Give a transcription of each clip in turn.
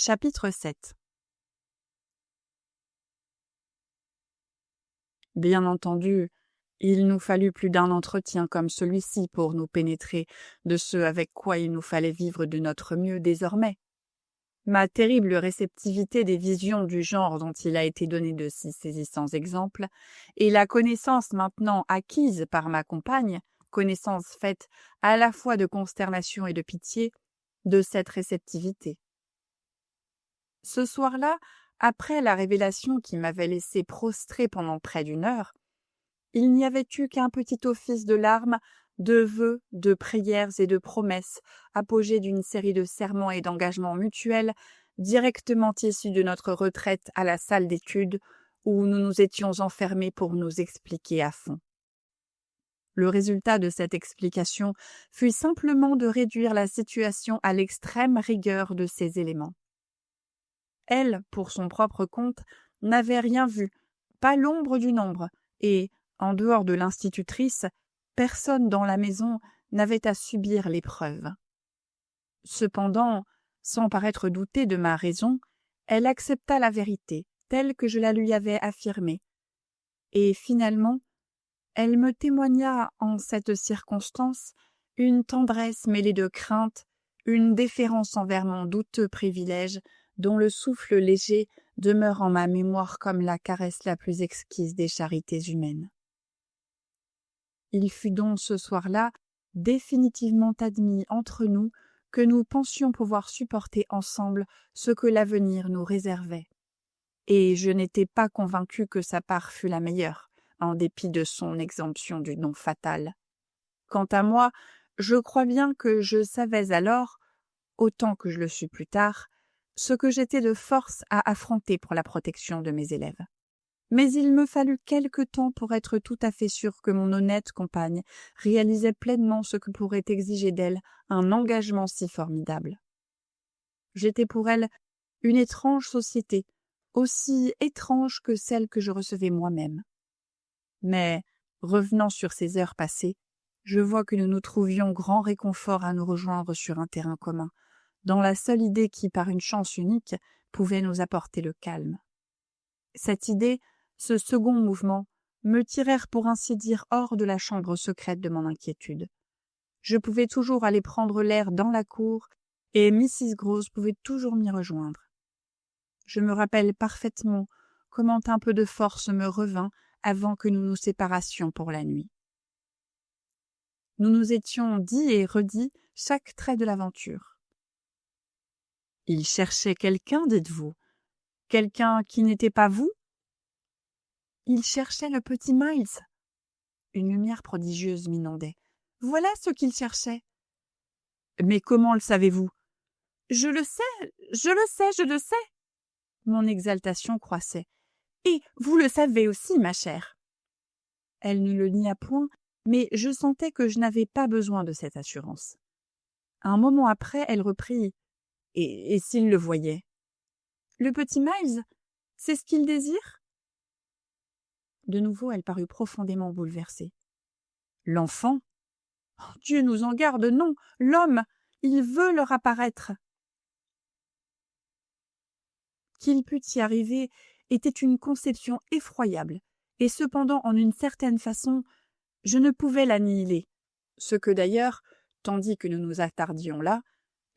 Chapitre 7. Bien entendu, il nous fallut plus d'un entretien comme celui-ci pour nous pénétrer de ce avec quoi il nous fallait vivre de notre mieux désormais. Ma terrible réceptivité des visions du genre dont il a été donné de si saisissants exemples, et la connaissance maintenant acquise par ma compagne, connaissance faite à la fois de consternation et de pitié, de cette réceptivité. Ce soir-là, après la révélation qui m'avait laissé prostré pendant près d'une heure, il n'y avait eu qu'un petit office de larmes, de vœux, de prières et de promesses, apogée d'une série de serments et d'engagements mutuels, directement issus de notre retraite à la salle d'études, où nous nous étions enfermés pour nous expliquer à fond. Le résultat de cette explication fut simplement de réduire la situation à l'extrême rigueur de ces éléments. Elle, pour son propre compte, n'avait rien vu, pas l'ombre d'une ombre, et, en dehors de l'institutrice, personne dans la maison n'avait à subir l'épreuve. Cependant, sans paraître douter de ma raison, elle accepta la vérité, telle que je la lui avais affirmée, et finalement, elle me témoigna en cette circonstance une tendresse mêlée de crainte, une déférence envers mon douteux privilège, dont le souffle léger demeure en ma mémoire comme la caresse la plus exquise des charités humaines. Il fut donc ce soir-là définitivement admis entre nous que nous pensions pouvoir supporter ensemble ce que l'avenir nous réservait. Et je n'étais pas convaincu que sa part fût la meilleure, en dépit de son exemption du nom fatal. Quant à moi, je crois bien que je savais alors, autant que je le sus plus tard, ce que j'étais de force à affronter pour la protection de mes élèves. Mais il me fallut quelque temps pour être tout à fait sûr que mon honnête compagne réalisait pleinement ce que pourrait exiger d'elle un engagement si formidable. J'étais pour elle une étrange société, aussi étrange que celle que je recevais moi-même. Mais, revenant sur ces heures passées, je vois que nous nous trouvions grand réconfort à nous rejoindre sur un terrain commun, dans la seule idée qui, par une chance unique, pouvait nous apporter le calme. Cette idée, ce second mouvement, me tirèrent pour ainsi dire hors de la chambre secrète de mon inquiétude. Je pouvais toujours aller prendre l'air dans la cour, et Mrs. Grose pouvait toujours m'y rejoindre. Je me rappelle parfaitement comment un peu de force me revint avant que nous nous séparassions pour la nuit. Nous nous étions dit et redit chaque trait de l'aventure. Il cherchait quelqu'un, dites-vous, quelqu'un qui n'était pas vous? Il cherchait le petit Miles. Une lumière prodigieuse m'inondait. Voilà ce qu'il cherchait. Mais comment le savez-vous? Je le sais, je le sais, je le sais. Mon exaltation croissait. Et vous le savez aussi, ma chère. Elle ne le nia point, mais je sentais que je n'avais pas besoin de cette assurance. Un moment après, elle reprit. Et s'il le voyait? Le petit Miles, c'est ce qu'il désire? De nouveau, elle parut profondément bouleversée. L'enfant? Oh, Dieu nous en garde, non, l'homme, il veut leur apparaître. Qu'il pût y arriver était une conception effroyable, et cependant, en une certaine façon, je ne pouvais l'annihiler, ce que d'ailleurs, tandis que nous nous attardions là,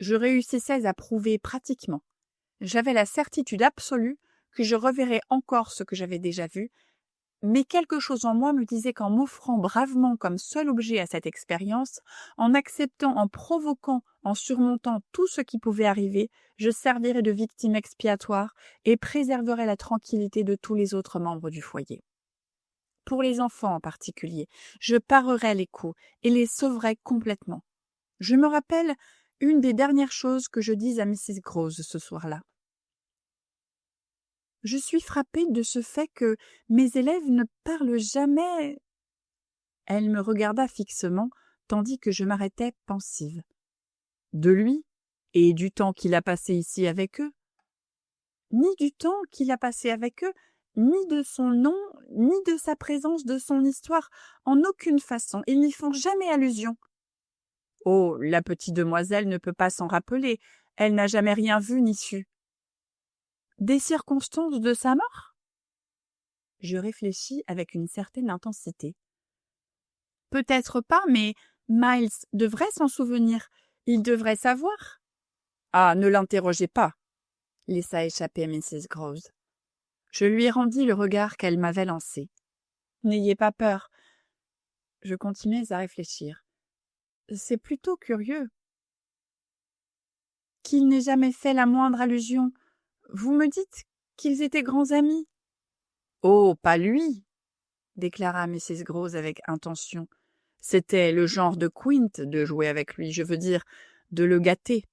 je réussissais à prouver pratiquement. J'avais la certitude absolue que je reverrais encore ce que j'avais déjà vu, mais quelque chose en moi me disait qu'en m'offrant bravement comme seul objet à cette expérience, en acceptant, en provoquant, en surmontant tout ce qui pouvait arriver, je servirais de victime expiatoire et préserverais la tranquillité de tous les autres membres du foyer. Pour les enfants en particulier, je parerais les coups et les sauverais complètement. Je me rappelle une des dernières choses que je dis à Mrs. Grose ce soir-là. Je suis frappée de ce fait que mes élèves ne parlent jamais. Elle me regarda fixement, tandis que je m'arrêtais pensive. De lui et du temps qu'il a passé ici avec eux? Ni du temps qu'il a passé avec eux, ni de son nom, ni de sa présence, de son histoire, en aucune façon. Ils n'y font jamais allusion. Oh, la petite demoiselle ne peut pas s'en rappeler. Elle n'a jamais rien vu ni su. Des circonstances de sa mort? Je réfléchis avec une certaine intensité. Peut-être pas, mais Miles devrait s'en souvenir. Il devrait savoir. Ah, ne l'interrogez pas, laissa échapper Mrs. Groves. Je lui rendis le regard qu'elle m'avait lancé. N'ayez pas peur. Je continuais à réfléchir. C'est plutôt curieux qu'il n'ait jamais fait la moindre allusion. Vous me dites qu'ils étaient grands amis? Oh, pas lui, déclara Mrs. Groves avec intention. C'était le genre de Quint de jouer avec lui, je veux dire, de le gâter.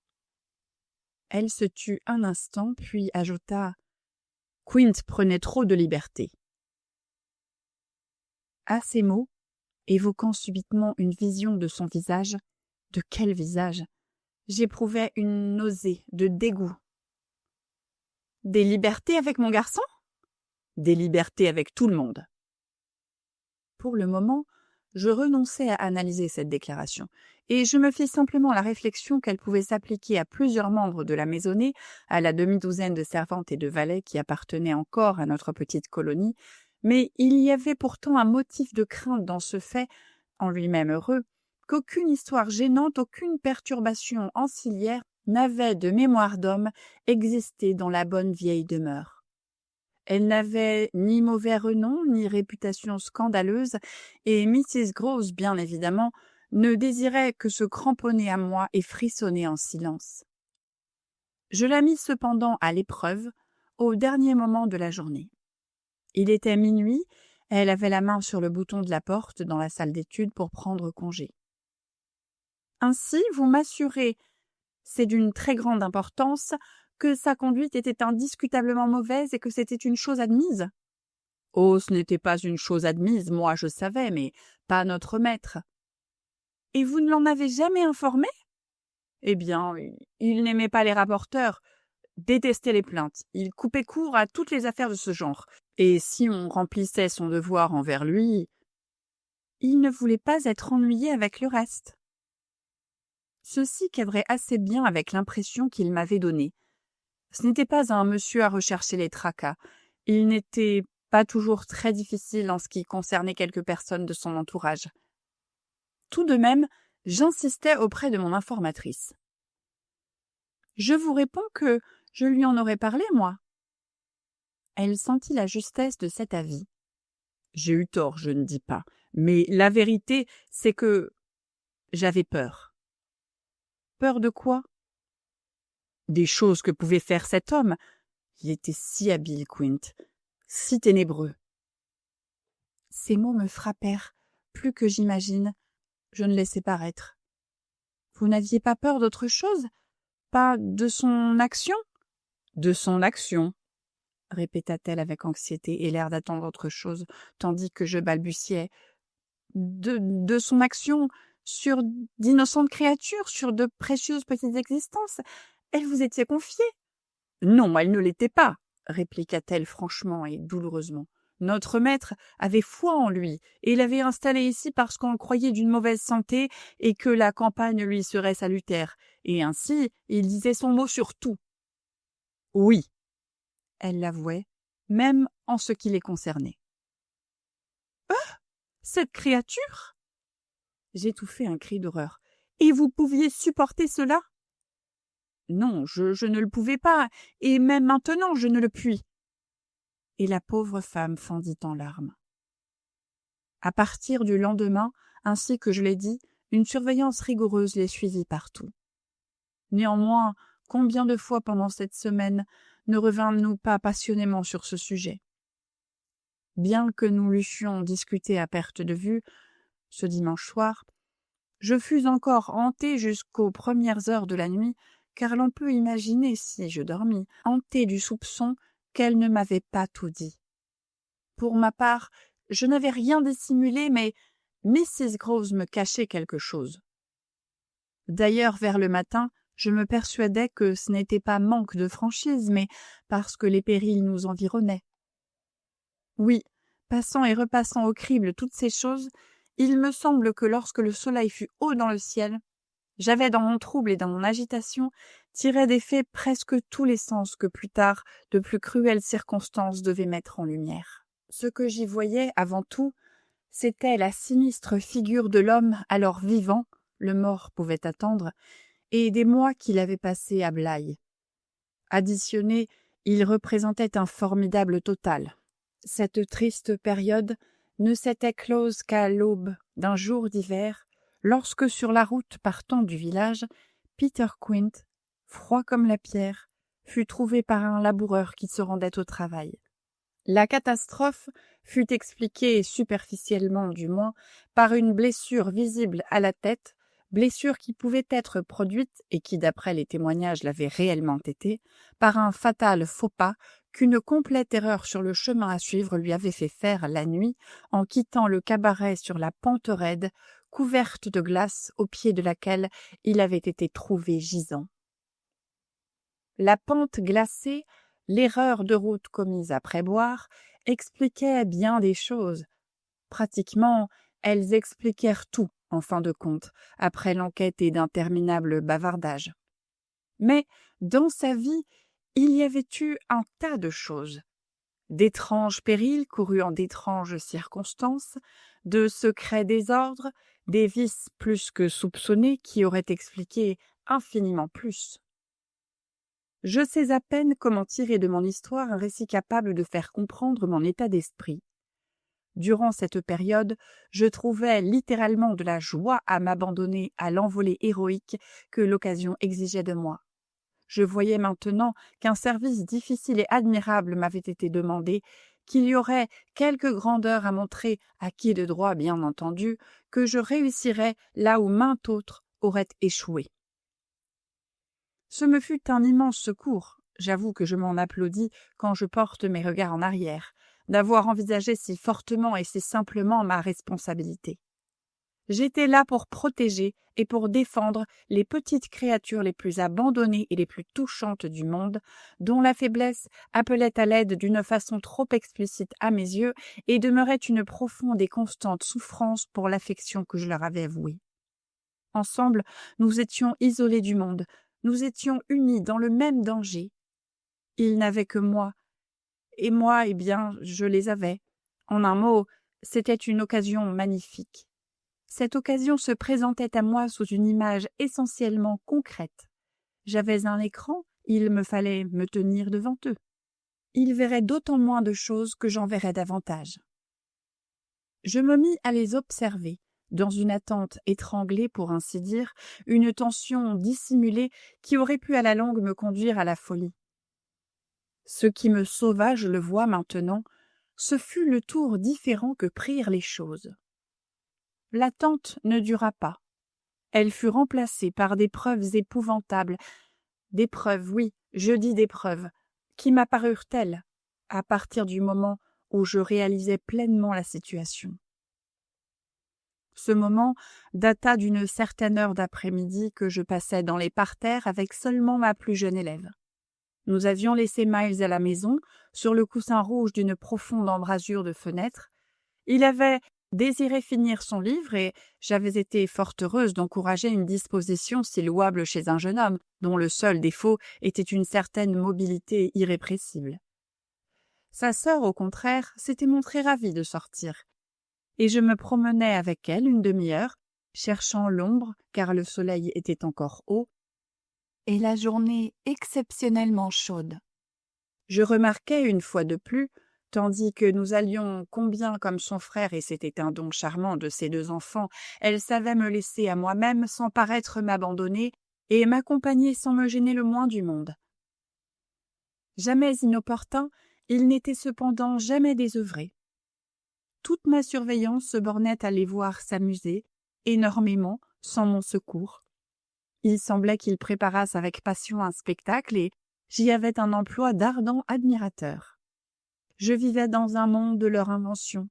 Elle se tut un instant, puis ajouta « Quint prenait trop de liberté. » À ces mots, évoquant subitement une vision de son visage, de quel visage? J'éprouvais une nausée de dégoût. « Des libertés avec mon garçon? » ?»« Des libertés avec tout le monde. » Pour le moment, je renonçais à analyser cette déclaration, et je me fis simplement la réflexion qu'elle pouvait s'appliquer à plusieurs membres de la maisonnée, à la demi-douzaine de servantes et de valets qui appartenaient encore à notre petite colonie, mais il y avait pourtant un motif de crainte dans ce fait, en lui-même heureux, qu'aucune histoire gênante, aucune perturbation ancillaire n'avait de mémoire d'homme existé dans la bonne vieille demeure. Elle n'avait ni mauvais renom, ni réputation scandaleuse, et Mrs. Groves, bien évidemment, ne désirait que se cramponner à moi et frissonner en silence. Je la mis cependant à l'épreuve au dernier moment de la journée. Il était minuit, elle avait la main sur le bouton de la porte dans la salle d'études pour prendre congé. « Ainsi, vous m'assurez, c'est d'une très grande importance, que sa conduite était indiscutablement mauvaise et que c'était une chose admise? » « Oh, ce n'était pas une chose admise, moi je savais, mais pas notre maître. »« Et vous ne l'en avez jamais informé? » ?»« Eh bien, il n'aimait pas les rapporteurs, détestait les plaintes, il coupait court à toutes les affaires de ce genre, et si on remplissait son devoir envers lui, il ne voulait pas être ennuyé avec le reste. » Ceci cadrait assez bien avec l'impression qu'il m'avait donnée. Ce n'était pas un monsieur à rechercher les tracas. Il n'était pas toujours très difficile en ce qui concernait quelques personnes de son entourage. Tout de même, j'insistais auprès de mon informatrice. « Je vous réponds que je lui en aurais parlé, moi. » Elle sentit la justesse de cet avis. J'ai eu tort, je ne dis pas, mais la vérité, c'est que j'avais peur. Peur de quoi? Des choses que pouvait faire cet homme. Il était si habile, Quint, si ténébreux. Ces mots me frappèrent, plus que j'imagine. Je ne laissai paraître. Vous n'aviez pas peur d'autre chose? Pas de son action? De son action, répéta-t-elle avec anxiété et l'air d'attendre autre chose, tandis que je balbutiais. De son action sur d'innocentes créatures, sur de précieuses petites existences. Elle vous était confiée. Non, elle ne l'était pas, répliqua-t-elle franchement et douloureusement. Notre maître avait foi en lui, et l'avait installé ici parce qu'on le croyait d'une mauvaise santé et que la campagne lui serait salutaire, et ainsi il disait son mot sur tout. Oui, elle l'avouait, même en ce qui les concernait. Cette créature? J'étouffai un cri d'horreur. Et vous pouviez supporter cela? Non, je ne le pouvais pas, et même maintenant je ne le puis. Et la pauvre femme fondit en larmes. À partir du lendemain, ainsi que je l'ai dit, une surveillance rigoureuse les suivit partout. Néanmoins, combien de fois pendant cette semaine ne revînmes-nous pas passionnément sur ce sujet? Bien que nous l'eussions discuté à perte de vue, ce dimanche soir, je fus encore hantée jusqu'aux premières heures de la nuit, car l'on peut imaginer, si je dormis, hantée du soupçon qu'elle ne m'avait pas tout dit. Pour ma part, je n'avais rien dissimulé, mais Mrs. Groves me cachait quelque chose. D'ailleurs, vers le matin, je me persuadais que ce n'était pas manque de franchise, mais parce que les périls nous environnaient. Oui, passant et repassant au crible toutes ces choses, il me semble que lorsque le soleil fut haut dans le ciel, J'avais dans mon trouble et dans mon agitation tiré des faits presque tous les sens que plus tard de plus cruelles circonstances devaient mettre en lumière. Ce que j'y voyais avant tout, c'était la sinistre figure de l'homme alors vivant, le mort pouvait attendre, et des mois qu'il avait passés à Blaye. Additionné, il représentait un formidable total. Cette triste période ne s'était close qu'à l'aube d'un jour d'hiver, lorsque sur la route partant du village, Peter Quint, froid comme la pierre, fut trouvé par un laboureur qui se rendait au travail. La catastrophe fut expliquée superficiellement du moins par une blessure visible à la tête, blessure qui pouvait être produite, et qui d'après les témoignages l'avait réellement été, par un fatal faux pas qu'une complète erreur sur le chemin à suivre lui avait fait faire la nuit en quittant le cabaret sur la pente raide, couverte de glace au pied de laquelle il avait été trouvé gisant. La pente glacée, l'erreur de route commise après boire, expliquaient bien des choses. Pratiquement, elles expliquèrent tout, en fin de compte, après l'enquête et d'interminables bavardages. Mais, dans sa vie, il y avait eu un tas de choses. D'étranges périls courus en d'étranges circonstances, de secrets désordres, des vices plus que soupçonnés qui auraient expliqué infiniment plus. Je sais à peine comment tirer de mon histoire un récit capable de faire comprendre mon état d'esprit. Durant cette période, je trouvais littéralement de la joie à m'abandonner à l'envolée héroïque que l'occasion exigeait de moi. Je voyais maintenant qu'un service difficile et admirable m'avait été demandé, qu'il y aurait quelque grandeur à montrer, à qui de droit bien entendu, que je réussirais là où maint autre aurait échoué. Ce me fut un immense secours, j'avoue que je m'en applaudis quand je porte mes regards en arrière, d'avoir envisagé si fortement et si simplement ma responsabilité. J'étais là pour protéger et pour défendre les petites créatures les plus abandonnées et les plus touchantes du monde, dont la faiblesse appelait à l'aide d'une façon trop explicite à mes yeux et demeurait une profonde et constante souffrance pour l'affection que je leur avais vouée. Ensemble, nous étions isolés du monde, nous étions unis dans le même danger. Ils n'avaient que moi, et moi, eh bien, je les avais. En un mot, c'était une occasion magnifique. Cette occasion se présentait à moi sous une image essentiellement concrète. J'avais un écran, il me fallait me tenir devant eux. Ils verraient d'autant moins de choses que j'en verrais davantage. Je me mis à les observer, dans une attente étranglée pour ainsi dire, une tension dissimulée qui aurait pu à la longue me conduire à la folie. Ce qui me sauva, je le vois maintenant, ce fut le tour différent que prirent les choses. L'attente ne dura pas. Elle fut remplacée par des preuves épouvantables, des preuves, oui, je dis des preuves, qui m'apparurent telles, à partir du moment où je réalisais pleinement la situation. Ce moment data d'une certaine heure d'après-midi que je passais dans les parterres avec seulement ma plus jeune élève. Nous avions laissé Miles à la maison, sur le coussin rouge d'une profonde embrasure de fenêtre. Il avait désiré finir son livre et j'avais été fort heureuse d'encourager une disposition si louable chez un jeune homme, dont le seul défaut était une certaine mobilité irrépressible. Sa sœur, au contraire, s'était montrée ravie de sortir, et je me promenais avec elle une demi-heure, cherchant l'ombre, car le soleil était encore haut, et la journée exceptionnellement chaude. Je remarquai une fois de plus, tandis que nous allions combien comme son frère, et c'était un don charmant de ses deux enfants, elle savait me laisser à moi-même sans paraître m'abandonner et m'accompagner sans me gêner le moins du monde. Jamais inopportun, il n'était cependant jamais désœuvré. Toute ma surveillance se bornait à les voir s'amuser, énormément, sans mon secours. Il semblait qu'ils préparassent avec passion un spectacle et j'y avais un emploi d'ardent admirateur. Je vivais dans un monde de leur invention,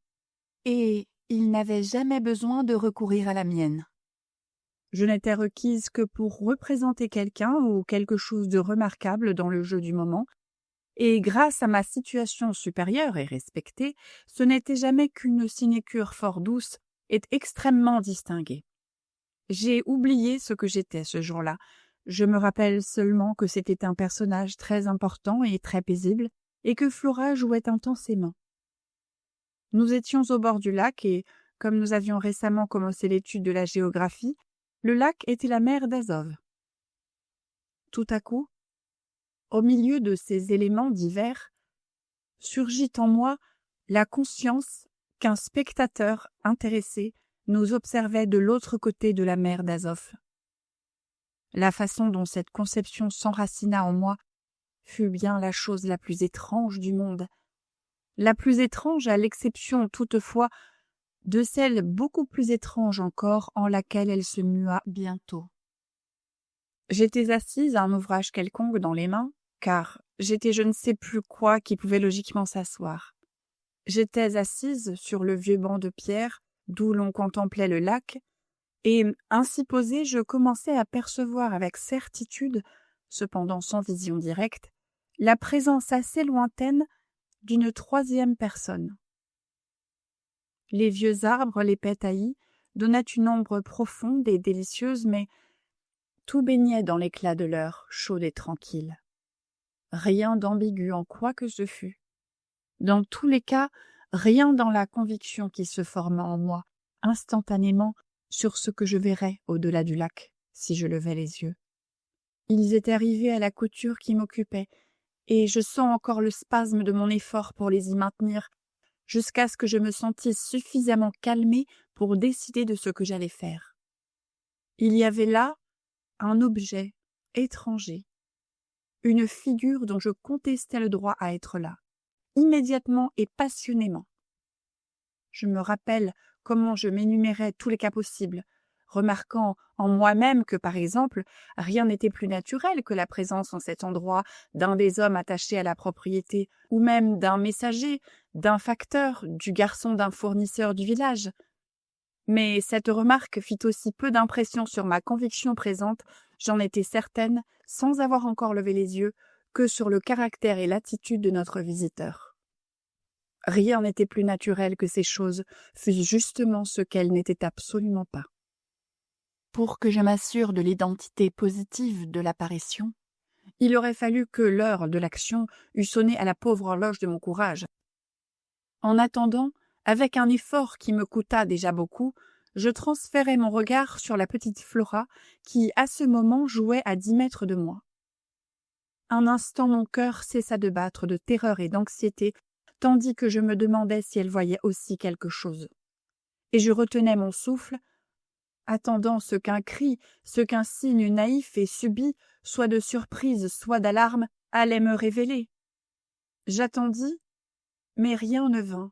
et ils n'avaient jamais besoin de recourir à la mienne. Je n'étais requise que pour représenter quelqu'un ou quelque chose de remarquable dans le jeu du moment, et grâce à ma situation supérieure et respectée, ce n'était jamais qu'une sinécure fort douce et extrêmement distinguée. J'ai oublié ce que j'étais ce jour-là. Je me rappelle seulement que c'était un personnage très important et très paisible, et que Flora jouait intensément. Nous étions au bord du lac et, comme nous avions récemment commencé l'étude de la géographie, le lac était la mer d'Azov. Tout à coup, au milieu de ces éléments divers, surgit en moi la conscience qu'un spectateur intéressé nous observait de l'autre côté de la mer d'Azov. La façon dont cette conception s'enracina en moi fut bien la chose la plus étrange du monde. La plus étrange à l'exception toutefois de celle beaucoup plus étrange encore en laquelle elle se mua bientôt. J'étais assise à un ouvrage quelconque dans les mains, car j'étais je ne sais plus quoi qui pouvait logiquement s'asseoir. J'étais assise sur le vieux banc de pierre d'où l'on contemplait le lac, et ainsi posée je commençais à percevoir avec certitude, cependant sans vision directe, la présence assez lointaine d'une troisième personne. Les vieux arbres, les pétaillis, donnaient une ombre profonde et délicieuse, mais tout baignait dans l'éclat de l'heure, chaude et tranquille. Rien d'ambigu en quoi que ce fût. Dans tous les cas, rien dans la conviction qui se forma en moi, instantanément, sur ce que je verrais au-delà du lac, si je levais les yeux. Ils étaient arrivés à la couture qui m'occupait, et je sens encore le spasme de mon effort pour les y maintenir, jusqu'à ce que je me sentisse suffisamment calmée pour décider de ce que j'allais faire. Il y avait là un objet étranger, une figure dont je contestais le droit à être là, immédiatement et passionnément. Je me rappelle comment je m'énumérais tous les cas possibles, remarquant en moi-même que, par exemple, rien n'était plus naturel que la présence en cet endroit d'un des hommes attachés à la propriété, ou même d'un messager, d'un facteur, du garçon d'un fournisseur du village. Mais cette remarque fit aussi peu d'impression sur ma conviction présente, j'en étais certaine, sans avoir encore levé les yeux, que sur le caractère et l'attitude de notre visiteur. Rien n'était plus naturel que ces choses fussent justement ce qu'elles n'étaient absolument pas. Pour que je m'assure de l'identité positive de l'apparition, il aurait fallu que l'heure de l'action eût sonné à la pauvre horloge de mon courage. En attendant, avec un effort qui me coûta déjà beaucoup, je transférai mon regard sur la petite Flora qui, à ce moment, jouait à 10 mètres de moi. Un instant mon cœur cessa de battre de terreur et d'anxiété, tandis que je me demandais si elle voyait aussi quelque chose. Et je retenais mon souffle, attendant ce qu'un cri, ce qu'un signe naïf et subit, soit de surprise, soit d'alarme, allait me révéler. J'attendis, mais rien ne vint.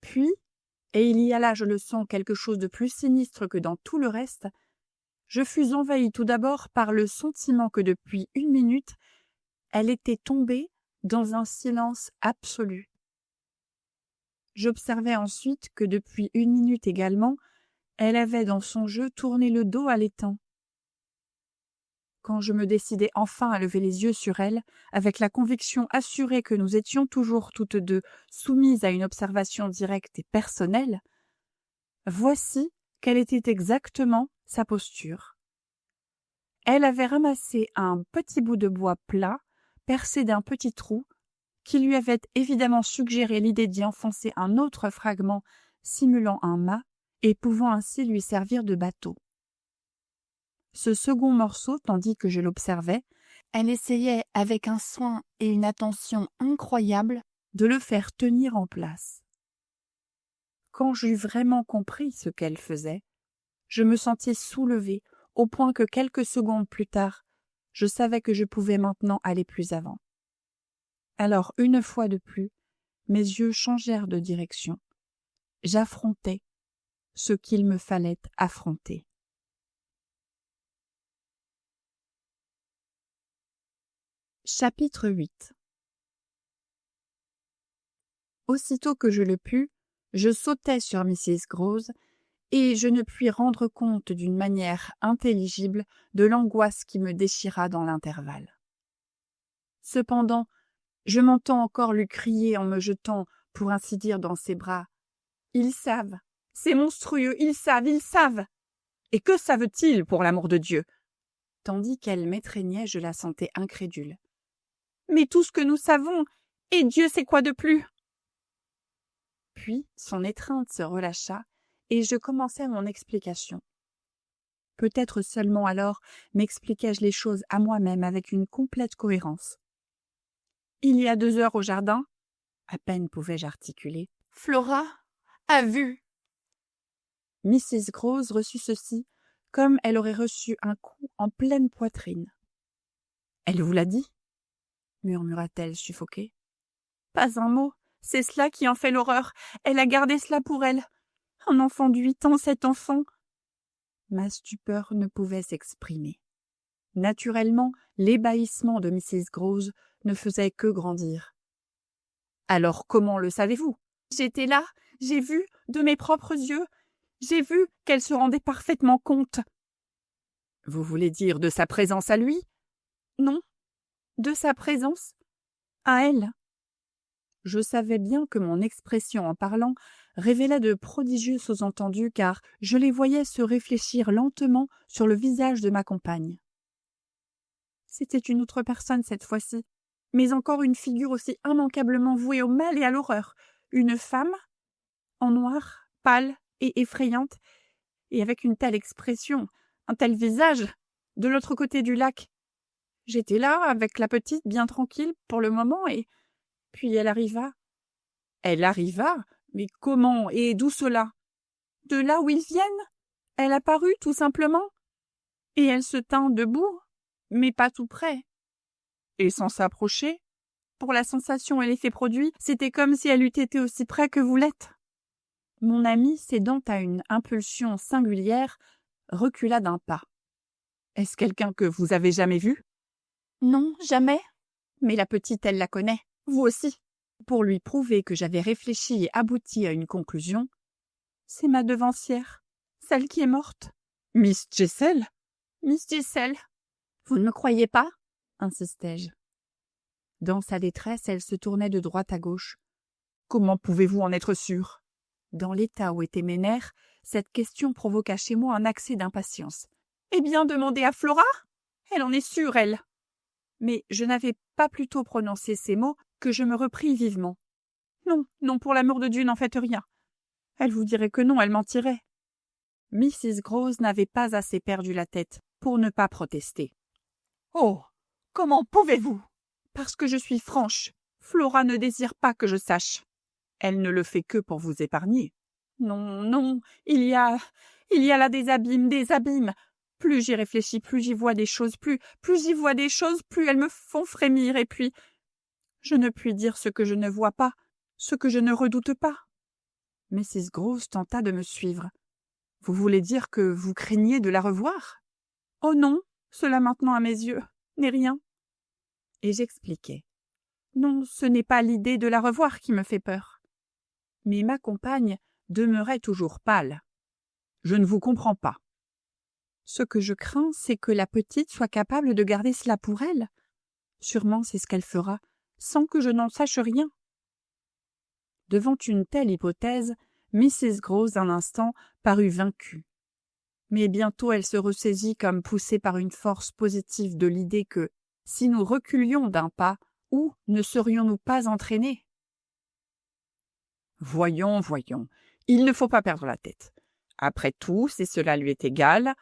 Puis, et il y a là, je le sens, quelque chose de plus sinistre que dans tout le reste, je fus envahie tout d'abord par le sentiment que depuis 1 minute, elle était tombée dans un silence absolu. J'observai ensuite que depuis 1 minute également, elle avait dans son jeu tourné le dos à l'étang. Quand je me décidai enfin à lever les yeux sur elle, avec la conviction assurée que nous étions toujours toutes deux soumises à une observation directe et personnelle, voici quelle était exactement sa posture. Elle avait ramassé un petit bout de bois plat, percé d'un petit trou, qui lui avait évidemment suggéré l'idée d'y enfoncer un autre fragment simulant un mât et pouvant ainsi lui servir de bateau. Ce second morceau, tandis que je l'observais, elle essayait avec un soin et une attention incroyables de le faire tenir en place. Quand j'eus vraiment compris ce qu'elle faisait, je me sentis soulevée au point que quelques secondes plus tard, je savais que je pouvais maintenant aller plus avant. Alors, une fois de plus, mes yeux changèrent de direction. J'affrontais ce qu'il me fallait affronter. Chapitre 8. Aussitôt que je le pus, je sautai sur Mrs. Grose, et je ne puis rendre compte d'une manière intelligible de l'angoisse qui me déchira dans l'intervalle. Cependant, je m'entends encore lui crier en me jetant, pour ainsi dire, dans ses bras. « Ils savent, c'est monstrueux, ils savent !» Et que ça veut-il, pour l'amour de Dieu? Tandis qu'elle m'étreignait, je la sentais incrédule. Mais tout ce que nous savons, et Dieu sait quoi de plus? Puis son étreinte se relâcha, et je commençai mon explication. Peut-être seulement alors m'expliquai-je les choses à moi-même avec une complète cohérence. Il y a 2 heures au jardin, à peine pouvais-je articuler, Flora a vu. Mrs. Grose reçut ceci comme elle aurait reçu un coup en pleine poitrine. « Elle vous l'a dit ?» murmura-t-elle suffoquée. « Pas un mot, c'est cela qui en fait l'horreur. Elle a gardé cela pour elle. Un enfant de 8 ans, cet enfant. » Ma stupeur ne pouvait s'exprimer. Naturellement, l'ébahissement de Mrs. Grose ne faisait que grandir. « Alors comment le savez-vous? » J'étais là, j'ai vu, de mes propres yeux, j'ai vu qu'elle se rendait parfaitement compte. « Vous voulez dire de sa présence à lui? » Non, de sa présence à elle. Je savais bien que mon expression en parlant révélait de prodigieux sous-entendus car je les voyais se réfléchir lentement sur le visage de ma compagne. C'était une autre personne cette fois-ci, mais encore une figure aussi immanquablement vouée au mal et à l'horreur, une femme, en noir, pâle et effrayante, et avec une telle expression, un tel visage, de l'autre côté du lac. J'étais là, avec la petite, bien tranquille, pour le moment, et puis elle arriva. Elle arriva? Mais comment et d'où cela? De là où ils viennent. Elle apparut, tout simplement. Et elle se tint debout, mais pas tout près. Et sans s'approcher? Pour la sensation et l'effet produit, c'était comme si elle eût été aussi près que vous l'êtes. Mon ami, cédant à une impulsion singulière, recula d'un pas. « Est-ce quelqu'un que vous avez jamais vu? » « Non, jamais. Mais la petite, elle la connaît. Vous aussi. » Pour lui prouver que j'avais réfléchi et abouti à une conclusion, « C'est ma devancière, celle qui est morte. »« Miss Jessel ?»« Miss Jessel. »« Vous ne me croyez pas ?» insistai-je. Dans sa détresse, elle se tournait de droite à gauche. « Comment pouvez-vous en être sûre ?» Dans l'état où étaient mes nerfs, cette question provoqua chez moi un accès d'impatience. « Eh bien, demandez à Flora. Elle en est sûre, elle. » Mais je n'avais pas plutôt prononcé ces mots que je me repris vivement. « Non, non, pour l'amour de Dieu, n'en faites rien. » Elle vous dirait que non, elle mentirait. Mrs. Grose n'avait pas assez perdu la tête pour ne pas protester. « Oh, comment pouvez-vous ?»« Parce que je suis franche. Flora ne désire pas que je sache. Elle ne le fait que pour vous épargner. Non, non, il y a là des abîmes, des abîmes. Plus j'y réfléchis, plus j'y vois des choses, plus j'y vois des choses, plus elles me font frémir, et puis je ne puis dire ce que je ne vois pas, ce que je ne redoute pas. » Mrs. Grose tenta de me suivre. « Vous voulez dire que vous craignez de la revoir? »« Oh non, cela maintenant à mes yeux n'est rien. » Et j'expliquai. « Non, ce n'est pas l'idée de la revoir qui me fait peur. » Mais ma compagne demeurait toujours pâle. « Je ne vous comprends pas. » Ce que je crains, c'est que la petite soit capable de garder cela pour elle. Sûrement c'est ce qu'elle fera, sans que je n'en sache rien. Devant une telle hypothèse, Mrs. Grose un instant parut vaincue. Mais bientôt elle se ressaisit comme poussée par une force positive de l'idée que, si nous reculions d'un pas, où ne serions-nous pas entraînés? « Voyons, voyons, il ne faut pas perdre la tête. Après tout, si cela lui est égal... »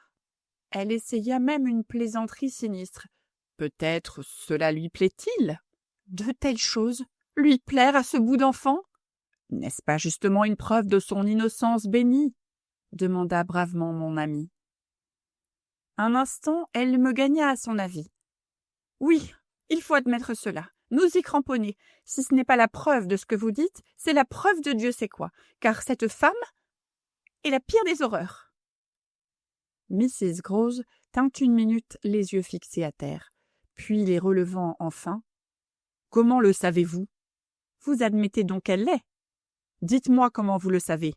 Elle essaya même une plaisanterie sinistre. « Peut-être cela lui plaît-il? » De telles choses lui plaire à ce bout d'enfant? N'est-ce pas justement une preuve de son innocence bénie? Demanda bravement mon amie. Un instant, elle me gagna à son avis. Oui, il faut admettre cela. Nous y cramponner. Si ce n'est pas la preuve de ce que vous dites, c'est la preuve de Dieu sait quoi, car cette femme est la pire des horreurs. Mrs. Grose tint une minute les yeux fixés à terre, puis les relevant enfin. « Comment le savez-vous? » Vous admettez donc qu'elle l'est. Dites-moi comment vous le savez.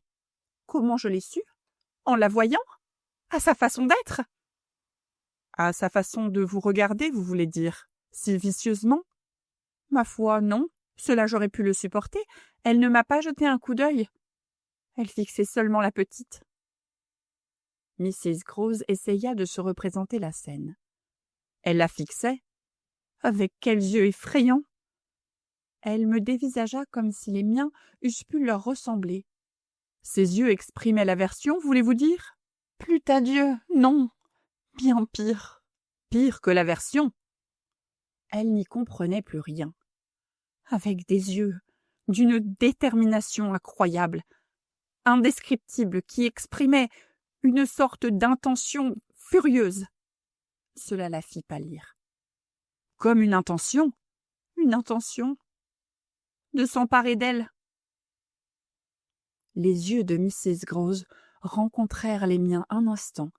Comment je l'ai su? En la voyant? À sa façon d'être? À sa façon de vous regarder, vous voulez dire, si vicieusement? Ma foi, non, cela j'aurais pu le supporter. Elle ne m'a pas jeté un coup d'œil. Elle fixait seulement la petite. Mrs. Grose essaya de se représenter la scène. Elle la fixait. Avec quels yeux effrayants! Elle me dévisagea comme si les miens eussent pu leur ressembler. Ses yeux exprimaient l'aversion, voulez-vous dire? Plût à Dieu, non, bien pire. Pire que l'aversion. Elle n'y comprenait plus rien. Avec des yeux d'une détermination incroyable, indescriptible, qui exprimaient une sorte d'intention furieuse. Cela la fit pâlir. Comme une intention de s'emparer d'elle. Les yeux de Mrs. Grose rencontrèrent les miens un instant.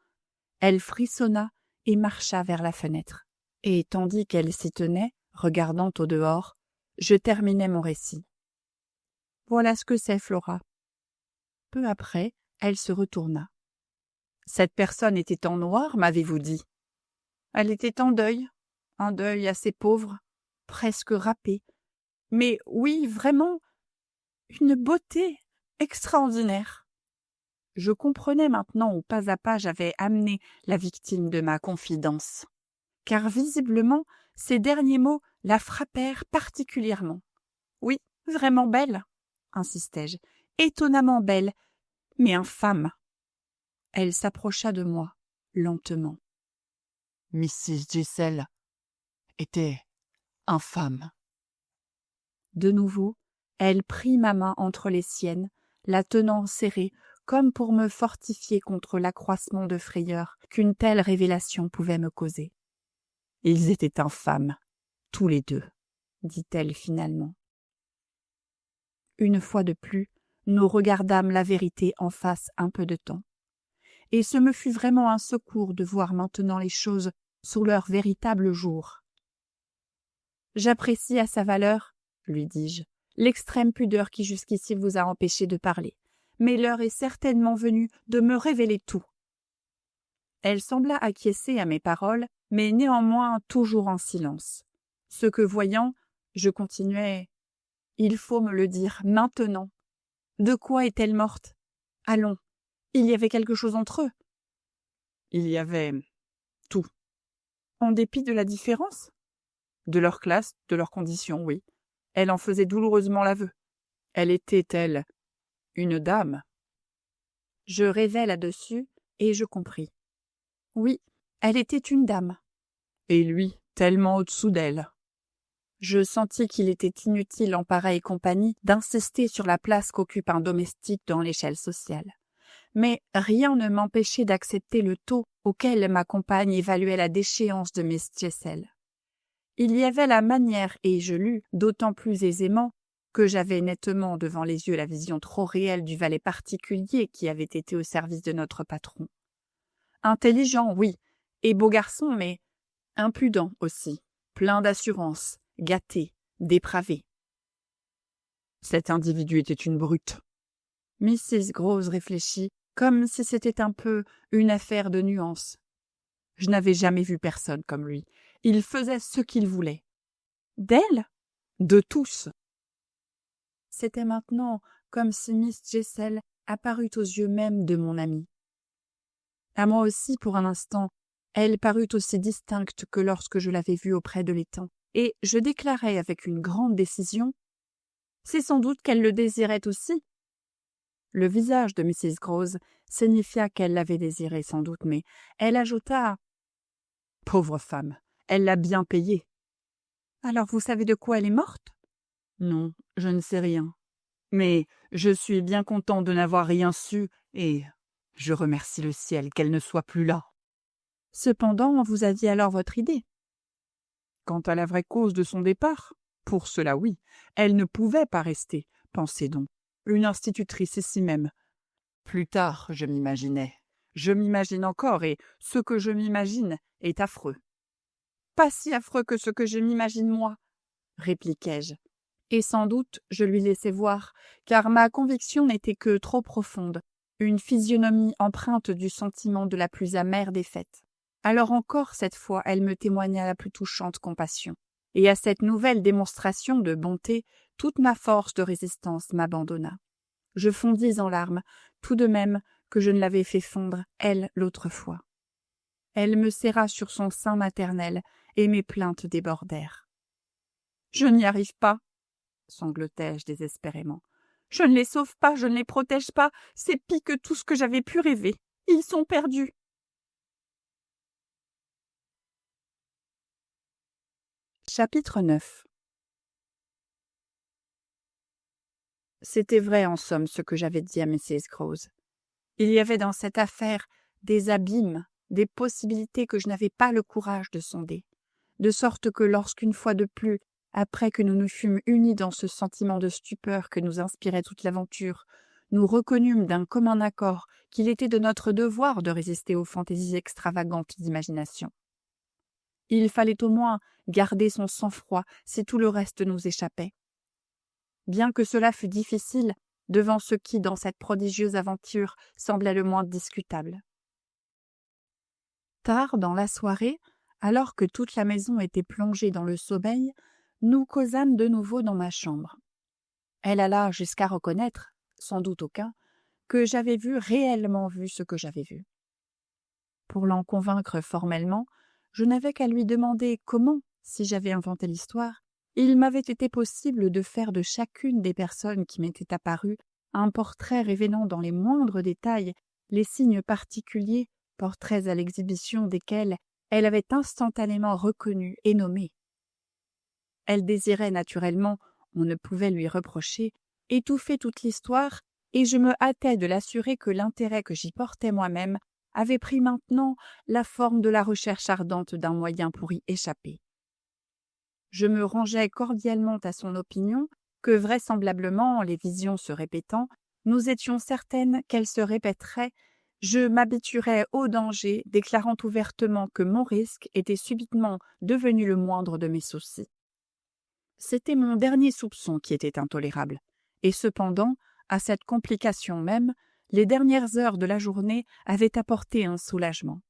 Elle frissonna et marcha vers la fenêtre. Et tandis qu'elle s'y tenait, regardant au dehors, je terminai mon récit. Voilà ce que c'est, Flora. Peu après, elle se retourna. Cette personne était en noir, m'avez-vous dit? Elle était en deuil, un deuil assez pauvre, presque râpé. Mais oui, vraiment, une beauté extraordinaire. Je comprenais maintenant où pas à pas j'avais amené la victime de ma confidence. Car visiblement, ces derniers mots la frappèrent particulièrement. Oui, vraiment belle, insistai-je, étonnamment belle, mais infâme. Elle s'approcha de moi, lentement. Mrs. Giselle était infâme. De nouveau, elle prit ma main entre les siennes, la tenant serrée, comme pour me fortifier contre l'accroissement de frayeur qu'une telle révélation pouvait me causer. « Ils étaient infâmes, tous les deux, » dit-elle finalement. Une fois de plus, nous regardâmes la vérité en face un peu de temps. Et ce me fut vraiment un secours de voir maintenant les choses sous leur véritable jour. « J'apprécie à sa valeur, » lui dis-je, « l'extrême pudeur qui jusqu'ici vous a empêché de parler. Mais l'heure est certainement venue de me révéler tout. » Elle sembla acquiescer à mes paroles, mais néanmoins toujours en silence. Ce que voyant, je continuai. « Il faut me le dire maintenant. De quoi est-elle morte? Allons, il y avait quelque chose entre eux. » Il y avait tout. En dépit de la différence? De leur classe, de leurs conditions, oui. Elle en faisait douloureusement l'aveu. Elle était, elle, une dame. Je rêvai là-dessus, et je compris. Oui, elle était une dame. Et lui, tellement au-dessous d'elle. Je sentis qu'il était inutile en pareille compagnie d'insister sur la place qu'occupe un domestique dans l'échelle sociale. Mais rien ne m'empêchait d'accepter le taux auquel ma compagne évaluait la déchéance de Miss Jessel. Il y avait la manière, et je lus d'autant plus aisément que j'avais nettement devant les yeux la vision trop réelle du valet particulier qui avait été au service de notre patron. Intelligent, oui, et beau garçon, mais impudent aussi, plein d'assurance, gâté, dépravé. Cet individu était une brute. Mrs. Grose réfléchit, comme si c'était un peu une affaire de nuances. Je n'avais jamais vu personne comme lui. Il faisait ce qu'il voulait. D'elle? De tous. C'était maintenant comme si Miss Jessel apparut aux yeux même de mon amie. À moi aussi, pour un instant, elle parut aussi distincte que lorsque je l'avais vue auprès de l'étang, et je déclarai avec une grande décision « C'est sans doute qu'elle le désirait aussi. » Le visage de Mrs. Grose signifia qu'elle l'avait désiré sans doute, mais elle ajouta « Pauvre femme, elle l'a bien payé. »« Alors vous savez de quoi elle est morte? » ?»« Non, je ne sais rien. Mais je suis bien content de n'avoir rien su, et je remercie le ciel qu'elle ne soit plus là. » Cependant, vous aviez alors votre idée. Quant à la vraie cause de son départ, pour cela oui, elle ne pouvait pas rester, pensez donc, une institutrice ici même. Plus tard, je m'imaginais. Je m'imagine encore, et ce que je m'imagine est affreux. Pas si affreux que ce que je m'imagine moi, répliquai-je. Et sans doute je lui laissai voir, car ma conviction n'était que trop profonde, une physionomie empreinte du sentiment de la plus amère défaite. Alors encore cette fois elle me témoigna la plus touchante compassion, et à cette nouvelle démonstration de bonté, toute ma force de résistance m'abandonna. Je fondis en larmes, tout de même que je ne l'avais fait fondre, elle, l'autre fois. Elle me serra sur son sein maternel, et mes plaintes débordèrent. « Je n'y arrive pas, » sanglotai-je désespérément. « Je ne les sauve pas, je ne les protège pas, c'est pis que tout ce que j'avais pu rêver. Ils sont perdus. » Chapitre 9. C'était vrai en somme ce que j'avais dit à Mrs. Grose. Il y avait dans cette affaire des abîmes, des possibilités que je n'avais pas le courage de sonder, de sorte que lorsqu'une fois de plus, après que nous nous fûmes unis dans ce sentiment de stupeur que nous inspirait toute l'aventure, nous reconnûmes d'un commun accord qu'il était de notre devoir de résister aux fantaisies extravagantes d'imagination. Il fallait au moins garder son sang-froid si tout le reste nous échappait. Bien que cela fût difficile, devant ce qui, dans cette prodigieuse aventure, semblait le moins discutable. Tard dans la soirée, alors que toute la maison était plongée dans le sommeil, nous causâmes de nouveau dans ma chambre. Elle alla jusqu'à reconnaître, sans doute aucun, que j'avais réellement vu ce que j'avais vu. Pour l'en convaincre formellement, je n'avais qu'à lui demander comment, si j'avais inventé l'histoire, il m'avait été possible de faire de chacune des personnes qui m'étaient apparues un portrait révélant dans les moindres détails les signes particuliers, portraits à l'exhibition desquels elle avait instantanément reconnu et nommé. Elle désirait naturellement, on ne pouvait lui reprocher, étouffer toute l'histoire, et je me hâtais de l'assurer que l'intérêt que j'y portais moi-même avait pris maintenant la forme de la recherche ardente d'un moyen pour y échapper. Je me rangeais cordialement à son opinion que vraisemblablement, les visions se répétant, nous étions certaines qu'elles se répéteraient. Je m'habituerais au danger, déclarant ouvertement que mon risque était subitement devenu le moindre de mes soucis. C'était mon dernier soupçon qui était intolérable, et cependant, à cette complication même, les dernières heures de la journée avaient apporté un soulagement.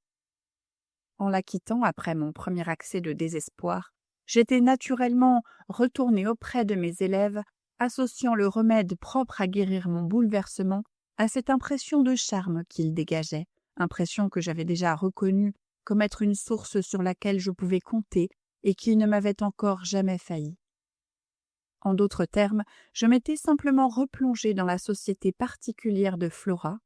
En la quittant après mon premier accès de désespoir, j'étais naturellement retournée auprès de mes élèves, associant le remède propre à guérir mon bouleversement à cette impression de charme qu'il dégageait, impression que j'avais déjà reconnue comme être une source sur laquelle je pouvais compter et qui ne m'avait encore jamais failli. En d'autres termes, je m'étais simplement replongée dans la société particulière de Flora,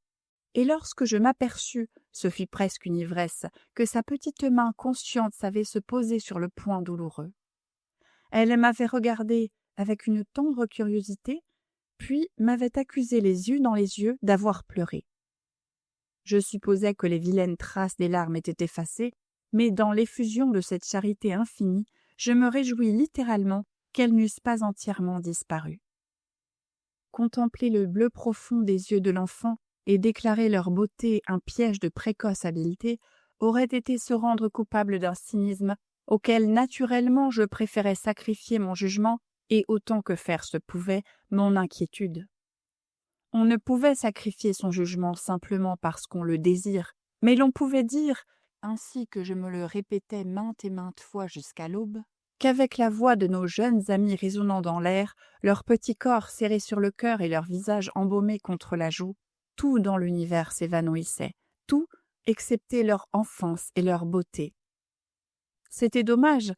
et lorsque je m'aperçus, ce fut presque une ivresse, que sa petite main consciente savait se poser sur le poing douloureux. Elle m'avait regardé avec une tendre curiosité, puis m'avait accusé les yeux dans les yeux d'avoir pleuré. Je supposais que les vilaines traces des larmes étaient effacées, mais dans l'effusion de cette charité infinie, je me réjouis littéralement qu'elles n'eussent pas entièrement disparu. Contempler le bleu profond des yeux de l'enfant et déclarer leur beauté un piège de précoce habileté aurait été se rendre coupable d'un cynisme auquel naturellement je préférais sacrifier mon jugement et autant que faire se pouvait mon inquiétude. On ne pouvait sacrifier son jugement simplement parce qu'on le désire, mais l'on pouvait dire, ainsi que je me le répétais maintes et maintes fois jusqu'à l'aube, qu'avec la voix de nos jeunes amis résonnant dans l'air, leurs petits corps serrés sur le cœur et leurs visages embaumés contre la joue, tout dans l'univers s'évanouissait, tout excepté leur enfance et leur beauté. C'était dommage,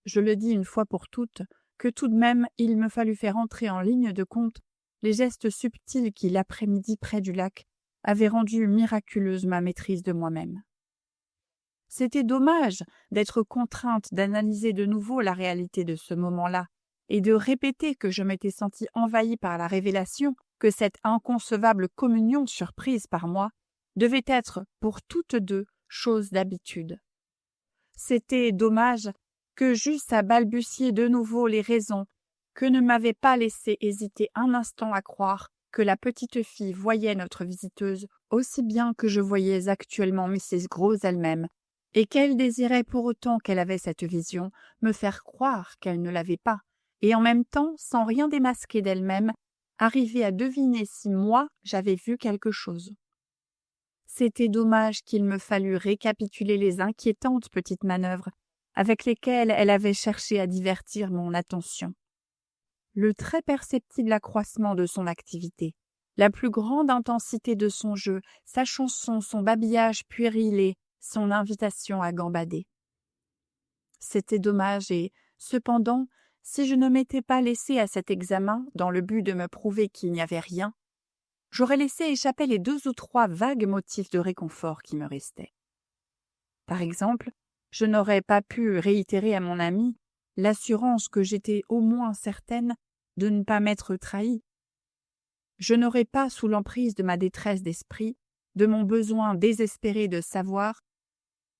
je le dis une fois pour toutes, que tout de même il me fallut faire entrer en ligne de compte les gestes subtils qui, l'après-midi près du lac, avaient rendu miraculeuse ma maîtrise de moi-même. C'était dommage d'être contrainte d'analyser de nouveau la réalité de ce moment-là et de répéter que je m'étais sentie envahie par la révélation que cette inconcevable communion surprise par moi devait être pour toutes deux chose d'habitude. C'était dommage que j'eusse à balbutier de nouveau les raisons que ne m'avaient pas laissé hésiter un instant à croire que la petite fille voyait notre visiteuse aussi bien que je voyais actuellement Mrs. Grose elle-même, et qu'elle désirait pour autant qu'elle avait cette vision me faire croire qu'elle ne l'avait pas, et en même temps, sans rien démasquer d'elle-même, arriver à deviner si moi j'avais vu quelque chose. C'était dommage qu'il me fallût récapituler les inquiétantes petites manœuvres avec lesquelles elle avait cherché à divertir mon attention. Le très perceptible accroissement de son activité, la plus grande intensité de son jeu, sa chanson, son babillage puéril et son invitation à gambader. C'était dommage et, cependant, si je ne m'étais pas laissé à cet examen dans le but de me prouver qu'il n'y avait rien, j'aurais laissé échapper les 2 ou 3 vagues motifs de réconfort qui me restaient. Par exemple, je n'aurais pas pu réitérer à mon ami l'assurance que j'étais au moins certaine de ne pas m'être trahie. Je n'aurais pas, sous l'emprise de ma détresse d'esprit, de mon besoin désespéré de savoir,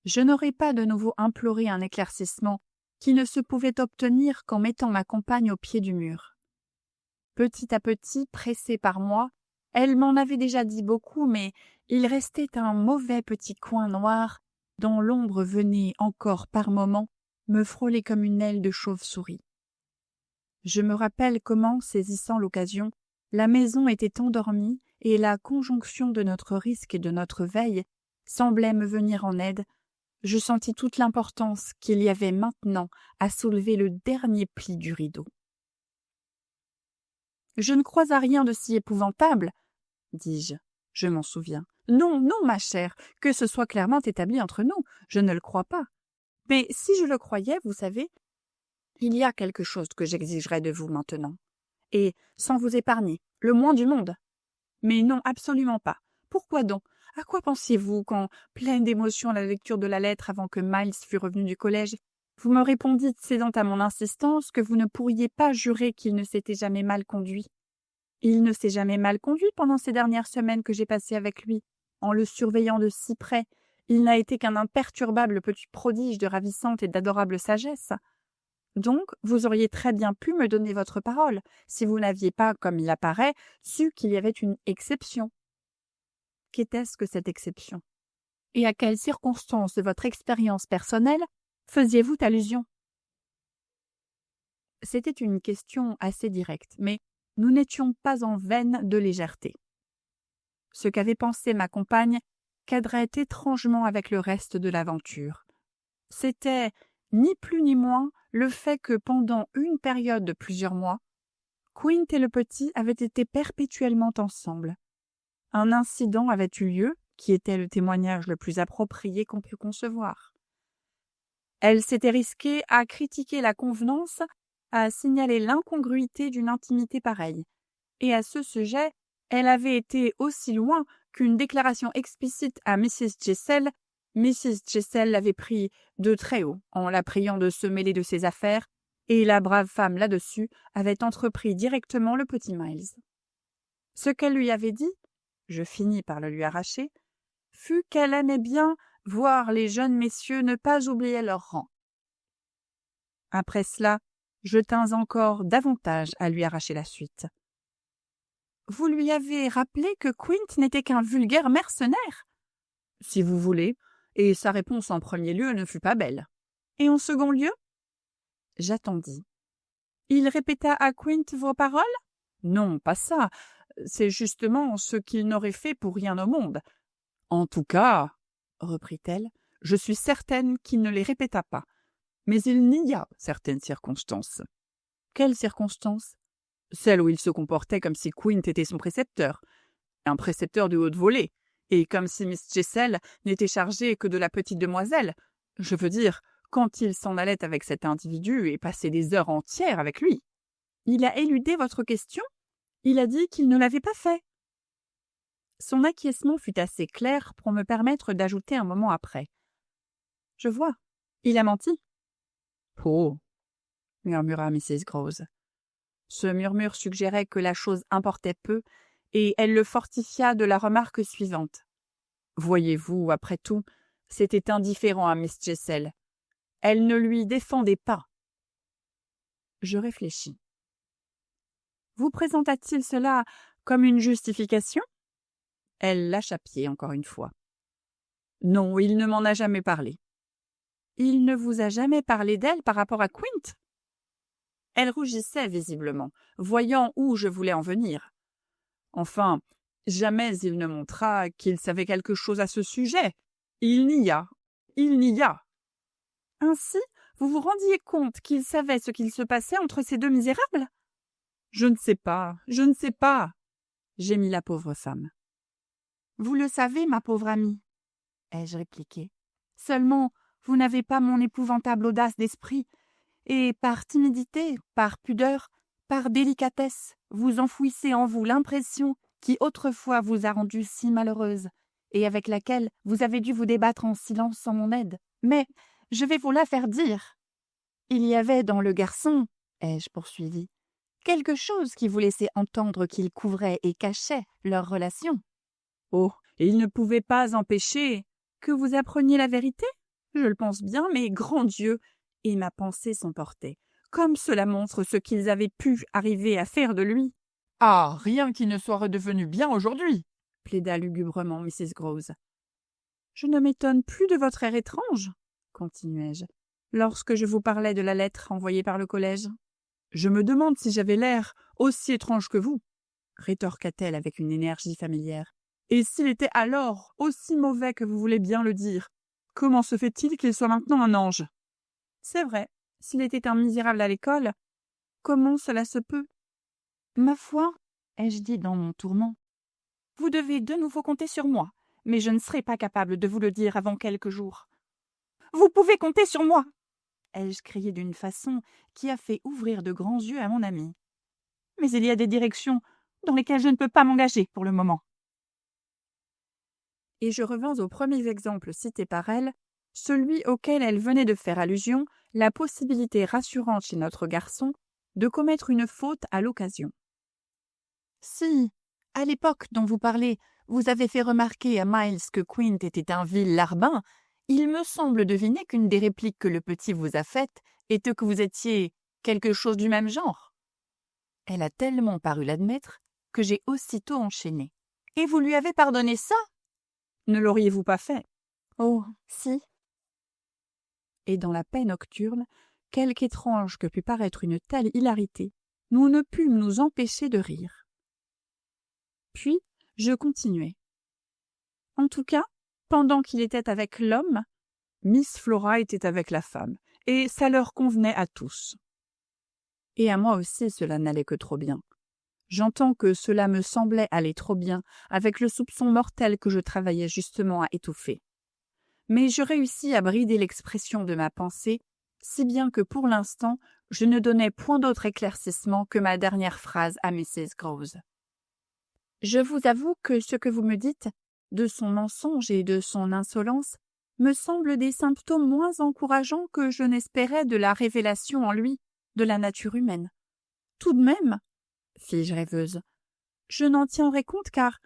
je n'aurais pas de nouveau imploré un éclaircissement qui ne se pouvait obtenir qu'en mettant ma compagne au pied du mur. Petit à petit, pressée par moi, elle m'en avait déjà dit beaucoup, mais il restait un mauvais petit coin noir dont l'ombre venait encore par moments me frôler comme une aile de chauve-souris. Je me rappelle comment, saisissant l'occasion, la maison était endormie et la conjonction de notre risque et de notre veille semblait me venir en aide. Je sentis toute l'importance qu'il y avait maintenant à soulever le dernier pli du rideau. « Je ne crois à rien de si épouvantable, » dis-je, je m'en souviens. « Non, non, ma chère, que ce soit clairement établi entre nous, je ne le crois pas. Mais si je le croyais, vous savez, il y a quelque chose que j'exigerais de vous maintenant. Et, sans vous épargner, le moins du monde. Mais non, absolument pas. Pourquoi donc? À quoi pensiez-vous quand, pleine d'émotion à la lecture de la lettre avant que Miles fût revenu du collège, vous me répondîtes, cédant à mon insistance, que vous ne pourriez pas jurer qu'il ne s'était jamais mal conduit? Il ne s'est jamais mal conduit pendant ces dernières semaines que j'ai passées avec lui, en le surveillant de si près. Il n'a été qu'un imperturbable petit prodige de ravissante et d'adorable sagesse. Donc, vous auriez très bien pu me donner votre parole, si vous n'aviez pas, comme il apparaît, su qu'il y avait une exception. Qu'était-ce que cette exception? Et à quelles circonstances de votre expérience personnelle faisiez-vous allusion? C'était une question assez directe, mais nous n'étions pas en veine de légèreté. Ce qu'avait pensé ma compagne cadrait étrangement avec le reste de l'aventure. C'était, ni plus ni moins, le fait que pendant une période de plusieurs mois, Quint et le petit avaient été perpétuellement ensemble. Un incident avait eu lieu, qui était le témoignage le plus approprié qu'on pût concevoir. Elle s'était risquée à critiquer la convenance, à signaler l'incongruité d'une intimité pareille. Et à ce sujet, elle avait été aussi loin qu'une déclaration explicite à Mrs. Jessel. Mrs. Jessel l'avait pris de très haut en la priant de se mêler de ses affaires, et la brave femme là-dessus avait entrepris directement le petit Miles. Ce qu'elle lui avait dit, je finis par le lui arracher, fut qu'elle aimait bien voir les jeunes messieurs ne pas oublier leur rang. Après cela, je tins encore davantage à lui arracher la suite. Vous lui avez rappelé que Quint n'était qu'un vulgaire mercenaire? Si vous voulez, et sa réponse en premier lieu ne fut pas belle. Et en second lieu? J'attendis. Il répéta à Quint vos paroles? Non, pas ça. C'est justement ce qu'il n'aurait fait pour rien au monde. En tout cas, reprit-elle, je suis certaine qu'il ne les répéta pas. Mais il n'y a certaines circonstances. Quelles circonstances? Celles où il se comportait comme si Quint était son précepteur, un précepteur de haute volée, et comme si Miss Jessel n'était chargée que de la petite demoiselle. Je veux dire, quand il s'en allait avec cet individu et passait des heures entières avec lui. Il a éludé votre question? Il a dit qu'il ne l'avait pas fait. Son acquiescement fut assez clair pour me permettre d'ajouter un moment après. Je vois, il a menti. Oh, murmura Mrs. Grose. Ce murmure suggérait que la chose importait peu, et elle le fortifia de la remarque suivante. Voyez-vous, après tout, c'était indifférent à Miss Jessel. Elle ne lui défendait pas. Je réfléchis. Vous présenta-t-il cela comme une justification? Elle lâcha pied encore une fois. Non, il ne m'en a jamais parlé. Il ne vous a jamais parlé d'elle par rapport à Quint? Elle rougissait visiblement, voyant où je voulais en venir. Enfin, jamais il ne montra qu'il savait quelque chose à ce sujet. Il n'y a. Ainsi, vous vous rendiez compte qu'il savait ce qu'il se passait entre ces deux misérables? Je ne sais pas. gémit la pauvre femme. « Vous le savez, ma pauvre amie, ai-je répliqué. Seulement, vous n'avez pas mon épouvantable audace d'esprit, et par timidité, par pudeur, par délicatesse, vous enfouissez en vous l'impression qui autrefois vous a rendue si malheureuse, et avec laquelle vous avez dû vous débattre en silence sans mon aide. Mais je vais vous la faire dire. Il y avait dans le garçon, ai-je poursuivi, quelque chose qui vous laissait entendre qu'il couvrait et cachait leur relation. Oh, il ne pouvait pas empêcher que vous appreniez la vérité? Je le pense bien, mais grand Dieu! Et ma pensée s'emportait. Comme cela montre ce qu'ils avaient pu arriver à faire de lui. Ah, rien qu'il ne soit redevenu bien aujourd'hui, plaida lugubrement Mrs. Groves. Je ne m'étonne plus de votre air étrange, continuai-je, lorsque je vous parlais de la lettre envoyée par le collège. Je me demande si j'avais l'air aussi étrange que vous, rétorqua-t-elle avec une énergie familière. Et s'il était alors aussi mauvais que vous voulez bien le dire, comment se fait-il qu'il soit maintenant un ange? C'est vrai, s'il était un misérable à l'école, comment cela se peut? Ma foi, ai-je dit dans mon tourment, vous devez de nouveau compter sur moi, mais je ne serai pas capable de vous le dire avant quelques jours. Vous pouvez compter sur moi, ai-je crié d'une façon qui a fait ouvrir de grands yeux à mon ami. Mais il y a des directions dans lesquelles je ne peux pas m'engager pour le moment. Et je revins aux premiers exemples cités par elle, celui auquel elle venait de faire allusion, la possibilité rassurante chez notre garçon de commettre une faute à l'occasion. Si, à l'époque dont vous parlez, vous avez fait remarquer à Miles que Quint était un vil larbin, il me semble deviner qu'une des répliques que le petit vous a faites était que vous étiez quelque chose du même genre. Elle a tellement paru l'admettre que j'ai aussitôt enchaîné. Et vous lui avez pardonné ça? Ne l'auriez-vous pas fait? Oh, si. Et dans la paix nocturne, quelque étrange que pût paraître une telle hilarité, nous ne pûmes nous empêcher de rire. Puis, je continuai. En tout cas, pendant qu'il était avec l'homme, Miss Flora était avec la femme, et ça leur convenait à tous. Et à moi aussi cela n'allait que trop bien. J'entends que cela me semblait aller trop bien avec le soupçon mortel que je travaillais justement à étouffer. Mais je réussis à brider l'expression de ma pensée, si bien que pour l'instant, je ne donnais point d'autre éclaircissement que ma dernière phrase à Mrs. Groves. Je vous avoue que ce que vous me dites, de son mensonge et de son insolence, me semble des symptômes moins encourageants que je n'espérais de la révélation en lui de la nature humaine. Tout de même, fis-je rêveuse, je n'en tiendrai compte car,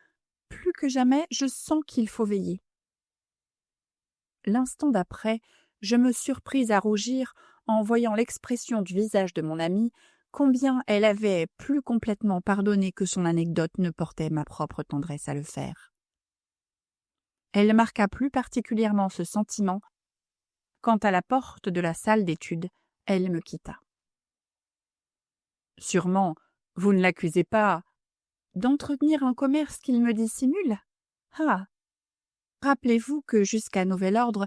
plus que jamais, je sens qu'il faut veiller. L'instant d'après, je me surpris à rougir en voyant l'expression du visage de mon amie, combien elle avait plus complètement pardonné que son anecdote ne portait ma propre tendresse à le faire. Elle marqua plus particulièrement ce sentiment quand, à la porte de la salle d'études, elle me quitta. Sûrement, vous ne l'accusez pas d'entretenir un commerce qu'il me dissimule? Ah! Rappelez-vous que jusqu'à nouvel ordre,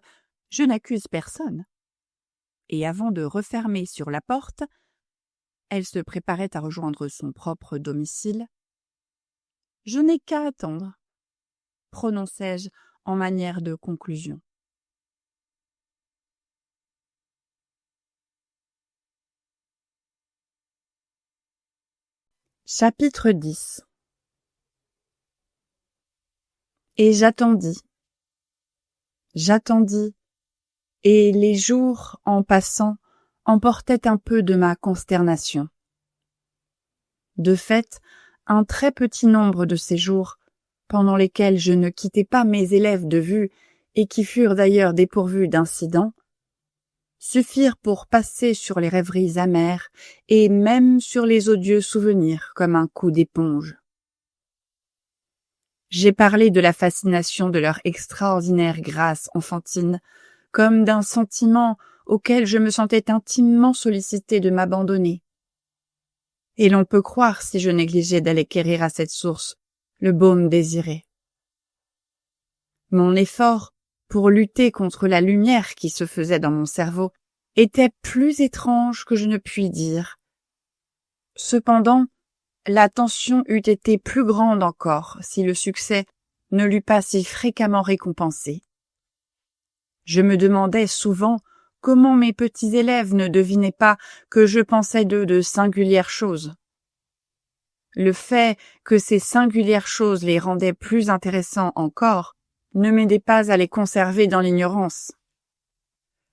je n'accuse personne. Et avant de refermer sur la porte, elle se préparait à rejoindre son propre domicile. Je n'ai qu'à attendre, prononçai-je en manière de conclusion. Chapitre 10. Et j'attendis, et les jours, en passant, emportaient un peu de ma consternation. De fait, un très petit nombre de ces jours, pendant lesquels je ne quittais pas mes élèves de vue et qui furent d'ailleurs dépourvus d'incidents, suffirent pour passer sur les rêveries amères et même sur les odieux souvenirs comme un coup d'éponge. J'ai parlé de la fascination de leur extraordinaire grâce enfantine, comme d'un sentiment auquel je me sentais intimement sollicité de m'abandonner. Et l'on peut croire si je négligeais d'aller quérir à cette source le baume désiré. Mon effort pour lutter contre la lumière qui se faisait dans mon cerveau était plus étrange que je ne puis dire. Cependant, la tension eût été plus grande encore si le succès ne l'eût pas si fréquemment récompensé. Je me demandais souvent comment mes petits élèves ne devinaient pas que je pensais d'eux de singulières choses. Le fait que ces singulières choses les rendaient plus intéressants encore ne m'aidait pas à les conserver dans l'ignorance.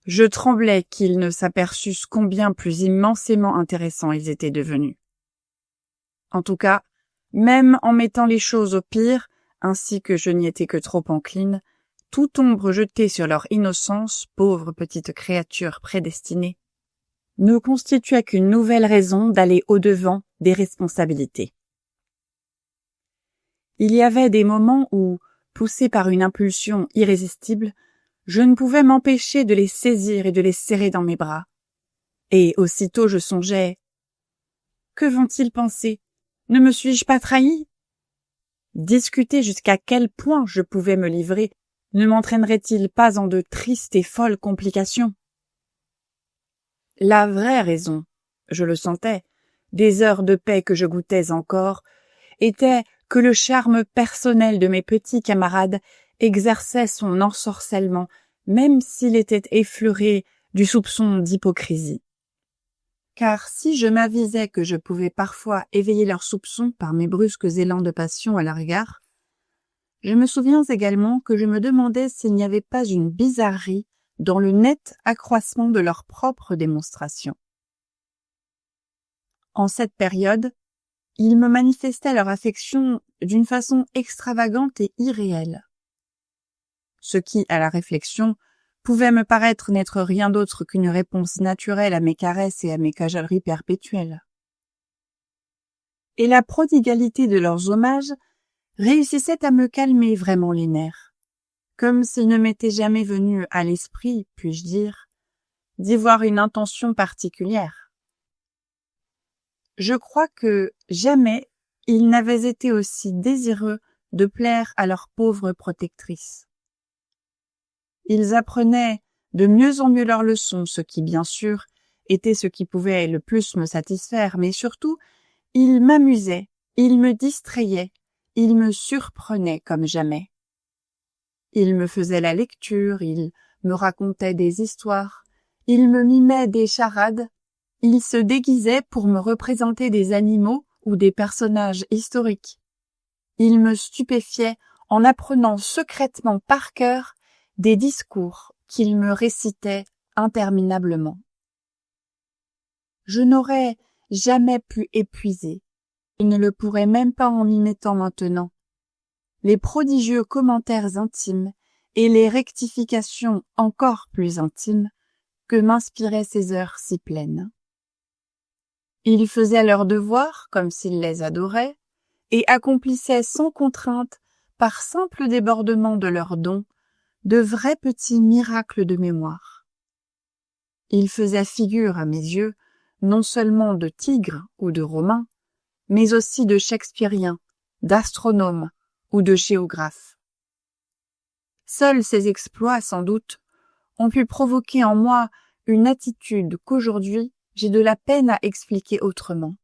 Je tremblais qu'ils ne s'aperçussent combien plus immensément intéressants ils étaient devenus. En tout cas, même en mettant les choses au pire, ainsi que je n'y étais que trop encline, toute ombre jetée sur leur innocence, pauvres petites créatures prédestinées, ne constituait qu'une nouvelle raison d'aller au-devant des responsabilités. Il y avait des moments où, poussé par une impulsion irrésistible, je ne pouvais m'empêcher de les saisir et de les serrer dans mes bras. Et aussitôt je songeais « Que vont-ils penser? Ne me suis-je pas trahi ?» Discuter jusqu'à quel point je pouvais me livrer ne m'entraînerait-il pas en de tristes et folles complications? La vraie raison, je le sentais, des heures de paix que je goûtais encore, était que le charme personnel de mes petits camarades exerçait son ensorcellement, même s'il était effleuré du soupçon d'hypocrisie. Car si je m'avisais que je pouvais parfois éveiller leurs soupçons par mes brusques élans de passion à leur égard, je me souviens également que je me demandais s'il n'y avait pas une bizarrerie dans le net accroissement de leurs propres démonstrations. En cette période, ils me manifestaient leur affection d'une façon extravagante et irréelle. Ce qui, à la réflexion, pouvait me paraître n'être rien d'autre qu'une réponse naturelle à mes caresses et à mes cajoleries perpétuelles. Et la prodigalité de leurs hommages réussissait à me calmer vraiment les nerfs, comme s'il ne m'était jamais venu à l'esprit, puis-je dire, d'y voir une intention particulière. Je crois que jamais ils n'avaient été aussi désireux de plaire à leur pauvre protectrice. Ils apprenaient de mieux en mieux leurs leçons, ce qui, bien sûr, était ce qui pouvait le plus me satisfaire, mais surtout, ils m'amusaient, ils me distrayaient, ils me surprenaient comme jamais. Ils me faisaient la lecture, ils me racontaient des histoires, ils me mimaient des charades, ils se déguisaient pour me représenter des animaux ou des personnages historiques. Ils me stupéfiaient en apprenant secrètement par cœur des discours qu'ils me récitaient interminablement. Je n'aurais jamais pu épuiser, et ne le pourrais même pas en y mettant maintenant, les prodigieux commentaires intimes et les rectifications encore plus intimes que m'inspiraient ces heures si pleines. Ils faisaient leurs devoirs comme s'ils les adoraient et accomplissaient sans contrainte, par simple débordement de leurs dons, de vrais petits miracles de mémoire. Ils faisaient figure à mes yeux non seulement de tigres ou de romains, mais aussi de shakespeariens, d'astronomes ou de géographes. Seuls ces exploits, sans doute, ont pu provoquer en moi une attitude qu'aujourd'hui j'ai de la peine à expliquer autrement.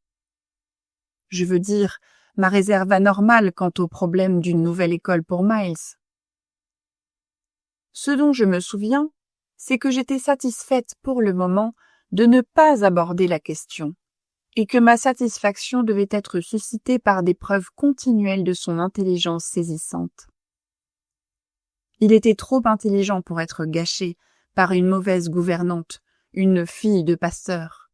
Je veux dire, ma réserve anormale quant au problème d'une nouvelle école pour Miles. Ce dont je me souviens, c'est que j'étais satisfaite pour le moment de ne pas aborder la question, et que ma satisfaction devait être suscitée par des preuves continuelles de son intelligence saisissante. Il était trop intelligent pour être gâché par une mauvaise gouvernante, une fille de pasteur.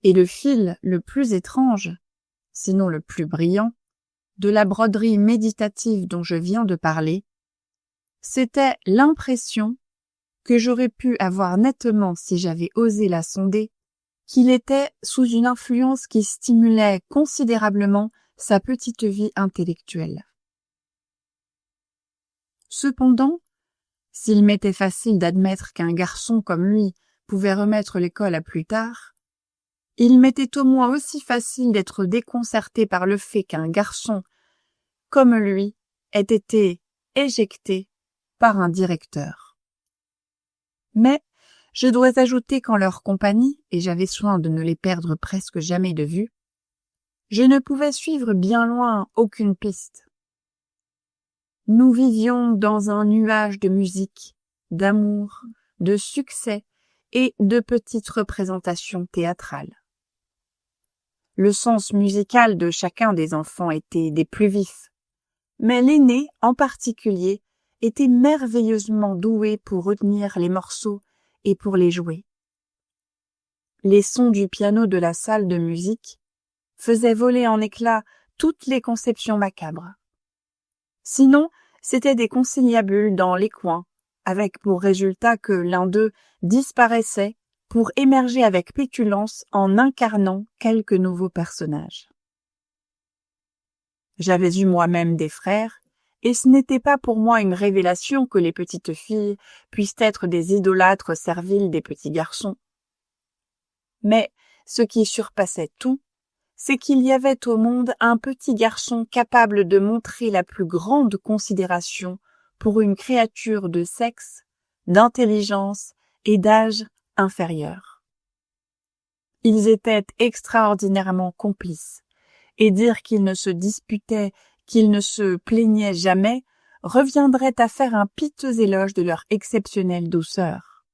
Et le fil le plus étrange, sinon le plus brillant, de la broderie méditative dont je viens de parler, c'était l'impression que j'aurais pu avoir nettement si j'avais osé la sonder, qu'il était sous une influence qui stimulait considérablement sa petite vie intellectuelle. Cependant, s'il m'était facile d'admettre qu'un garçon comme lui pouvait remettre l'école à plus tard, il m'était au moins aussi facile d'être déconcerté par le fait qu'un garçon, comme lui, ait été éjecté par un directeur. Mais je dois ajouter qu'en leur compagnie, et j'avais soin de ne les perdre presque jamais de vue, Je ne pouvais suivre bien loin aucune piste. Nous vivions dans un nuage de musique, d'amour, de succès et de petites représentations théâtrales. Le sens musical de chacun des enfants était des plus vifs, mais l'aîné, en particulier, était merveilleusement doué pour retenir les morceaux et pour les jouer. Les sons du piano de la salle de musique faisaient voler en éclats toutes les conceptions macabres. Sinon, c'étaient des conciliabules dans les coins, avec pour résultat que l'un d'eux disparaissait pour émerger avec pétulance en incarnant quelque nouveau personnage. J'avais eu moi-même des frères, et ce n'était pas pour moi une révélation que les petites filles puissent être des idolâtres serviles des petits garçons. Mais ce qui surpassait tout, c'est qu'il y avait au monde un petit garçon capable de montrer la plus grande considération pour une créature de sexe, d'intelligence et d'âge inférieur. Ils étaient extraordinairement complices, et dire qu'ils ne se disputaient, qu'ils ne se plaignaient jamais, reviendrait à faire un piteux éloge de leur exceptionnelle douceur.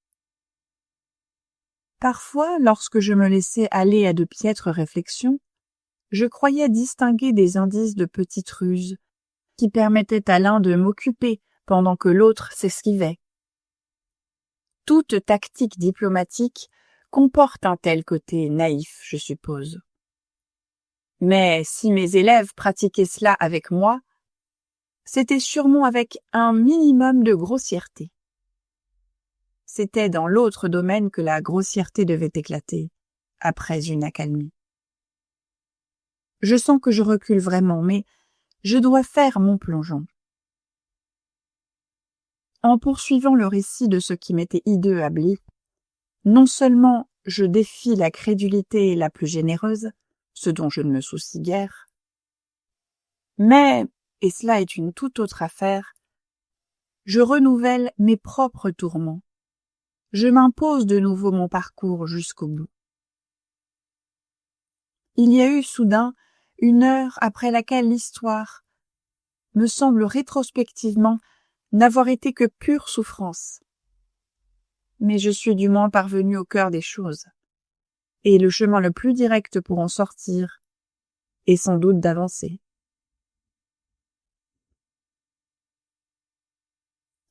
Parfois, lorsque je me laissais aller à de piètres réflexions, je croyais distinguer des indices de petites ruses qui permettaient à l'un de m'occuper pendant que l'autre s'esquivait. Toute tactique diplomatique comporte un tel côté naïf, je suppose. Mais si mes élèves pratiquaient cela avec moi, c'était sûrement avec un minimum de grossièreté. C'était dans l'autre domaine que la grossièreté devait éclater, après une accalmie. Je sens que je recule vraiment, mais je dois faire mon plongeon. En poursuivant le récit de ce qui m'était hideux à Bly, non seulement je défie la crédulité la plus généreuse, ce dont je ne me soucie guère, mais, et cela est une toute autre affaire, je renouvelle mes propres tourments. Je m'impose de nouveau mon parcours jusqu'au bout. Il y a eu soudain une heure après laquelle l'histoire me semble rétrospectivement n'avoir été que pure souffrance. Mais je suis du moins parvenue au cœur des choses, et le chemin le plus direct pour en sortir est sans doute d'avancer.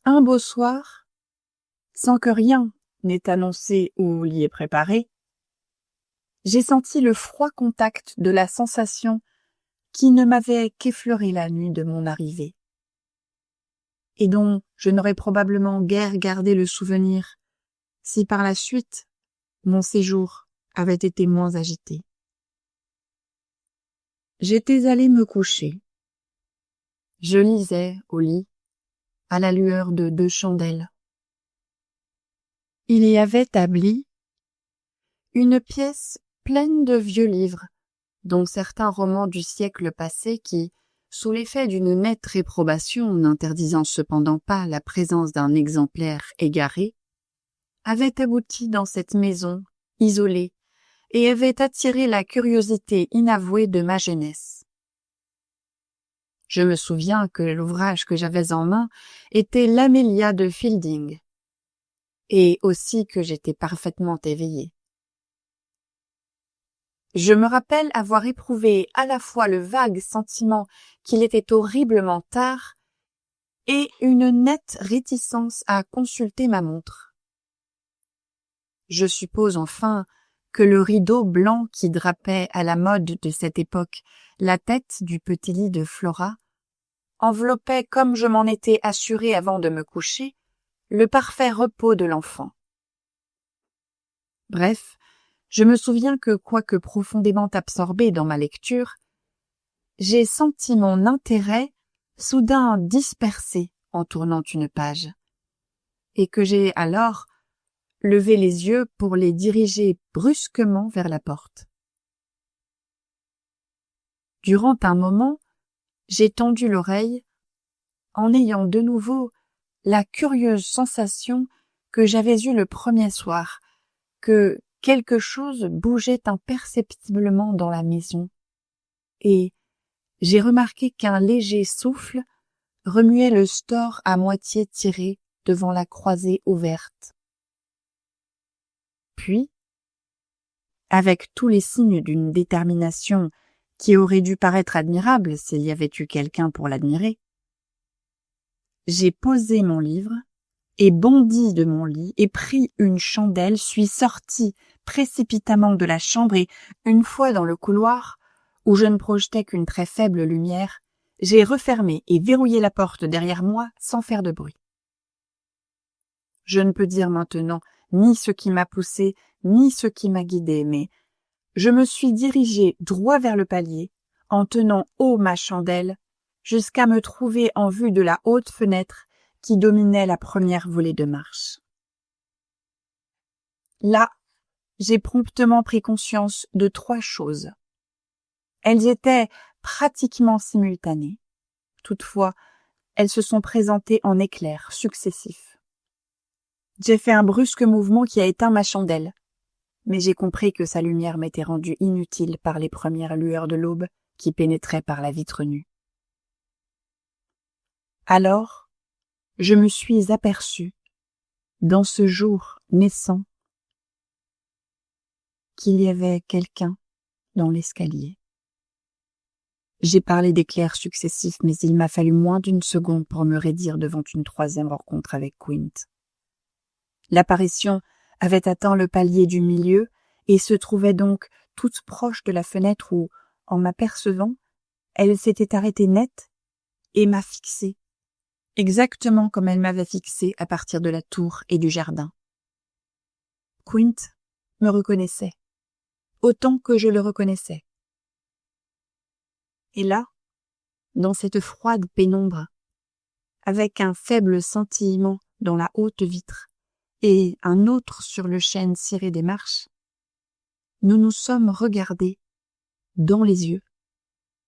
Un beau soir, sans que rien n'ait annoncé ou l'y ait préparé, j'ai senti le froid contact de la sensation qui ne m'avait qu'effleuré la nuit de mon arrivée, et dont je n'aurais probablement guère gardé le souvenir si par la suite mon séjour avait été moins agité. J'étais allé me coucher. Je lisais au lit, à la lueur de 2 chandelles. Il y avait à Bly une pièce pleine de vieux livres, dont certains romans du siècle passé qui, sous l'effet d'une nette réprobation n'interdisant cependant pas la présence d'un exemplaire égaré, avaient abouti dans cette maison isolée et avaient attiré la curiosité inavouée de ma jeunesse. Je me souviens que l'ouvrage que j'avais en main était l'Amélia de Fielding, et aussi que j'étais parfaitement éveillée. Je me rappelle avoir éprouvé à la fois le vague sentiment qu'il était horriblement tard et une nette réticence à consulter ma montre. Je suppose enfin que le rideau blanc qui drapait à la mode de cette époque la tête du petit lit de Flora enveloppait, comme je m'en étais assurée avant de me coucher, le parfait repos de l'enfant. Bref, je me souviens que, quoique profondément absorbée dans ma lecture, j'ai senti mon intérêt soudain dispersé en tournant une page, et que j'ai alors levé les yeux pour les diriger brusquement vers la porte. Durant un moment, j'ai tendu l'oreille, en ayant de nouveau la curieuse sensation que j'avais eue le premier soir, que quelque chose bougeait imperceptiblement dans la maison, et j'ai remarqué qu'un léger souffle remuait le store à moitié tiré devant la croisée ouverte. Puis, avec tous les signes d'une détermination qui aurait dû paraître admirable s'il y avait eu quelqu'un pour l'admirer, j'ai posé mon livre et bondi de mon lit et pris une chandelle, suis sorti précipitamment de la chambre et, une fois dans le couloir, où je ne projetais qu'une très faible lumière, j'ai refermé et verrouillé la porte derrière moi sans faire de bruit. Je ne peux dire maintenant ni ce qui m'a poussé, ni ce qui m'a guidé, mais je me suis dirigé droit vers le palier, en tenant haut ma chandelle, jusqu'à me trouver en vue de la haute fenêtre qui dominait la première volée de marche. Là, j'ai promptement pris conscience de 3 choses. Elles étaient pratiquement simultanées. Toutefois, elles se sont présentées en éclairs successifs. J'ai fait un brusque mouvement qui a éteint ma chandelle, mais j'ai compris que sa lumière m'était rendue inutile par les premières lueurs de l'aube qui pénétraient par la vitre nue. Alors, je me suis aperçue, dans ce jour naissant, qu'il y avait quelqu'un dans l'escalier. J'ai parlé d'éclairs successifs, mais il m'a fallu moins d'1 seconde pour me raidir devant une 3e rencontre avec Quint. L'apparition avait atteint le palier du milieu et se trouvait donc toute proche de la fenêtre où, en m'apercevant, elle s'était arrêtée net et m'a fixé, exactement comme elle m'avait fixé à partir de la tour et du jardin. Quint me reconnaissait, autant que je le reconnaissais. Et là, dans cette froide pénombre, avec un faible scintillement dans la haute vitre et un autre sur le chêne ciré des marches, nous nous sommes regardés dans les yeux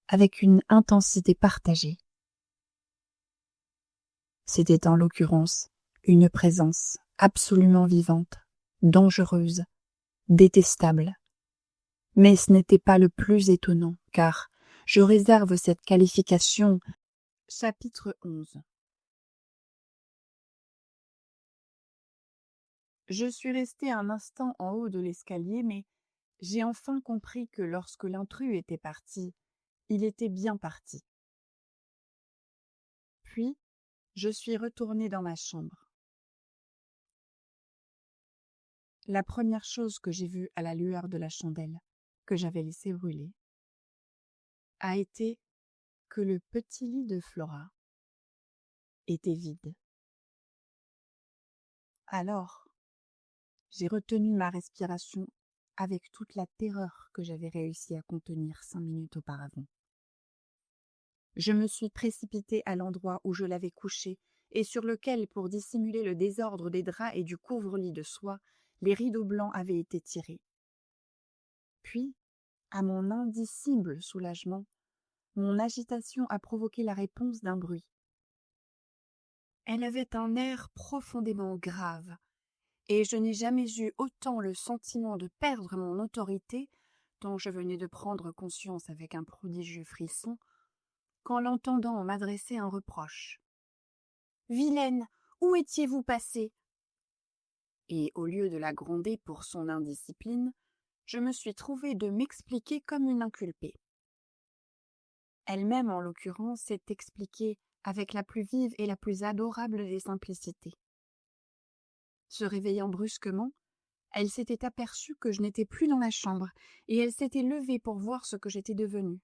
avec une intensité partagée. C'était en l'occurrence une présence absolument vivante, dangereuse, détestable. Mais ce n'était pas le plus étonnant, car je réserve cette qualification. Chapitre 11. Je suis resté un instant en haut de l'escalier, mais j'ai enfin compris que lorsque l'intrus était parti, il était bien parti. Puis, je suis retourné dans ma chambre. La première chose que j'ai vue à la lueur de la chandelle, que j'avais laissée brûler, a été que le petit lit de Flora était vide. Alors, j'ai retenu ma respiration avec toute la terreur que j'avais réussi à contenir 5 minutes auparavant. Je me suis précipitée à l'endroit où je l'avais couché et sur lequel, pour dissimuler le désordre des draps et du couvre-lit de soie, les rideaux blancs avaient été tirés. Puis, à mon indicible soulagement, mon agitation a provoqué la réponse d'un bruit. Elle avait un air profondément grave, et je n'ai jamais eu autant le sentiment de perdre mon autorité, dont je venais de prendre conscience avec un prodigieux frisson, qu'en l'entendant m'adresser un reproche. « Vilaine, où étiez-vous passée ?» Et au lieu de la gronder pour son indiscipline, je me suis trouvée de m'expliquer comme une inculpée. Elle-même, en l'occurrence, s'est expliquée avec la plus vive et la plus adorable des simplicités. Se réveillant brusquement, elle s'était aperçue que je n'étais plus dans la chambre, et elle s'était levée pour voir ce que j'étais devenue.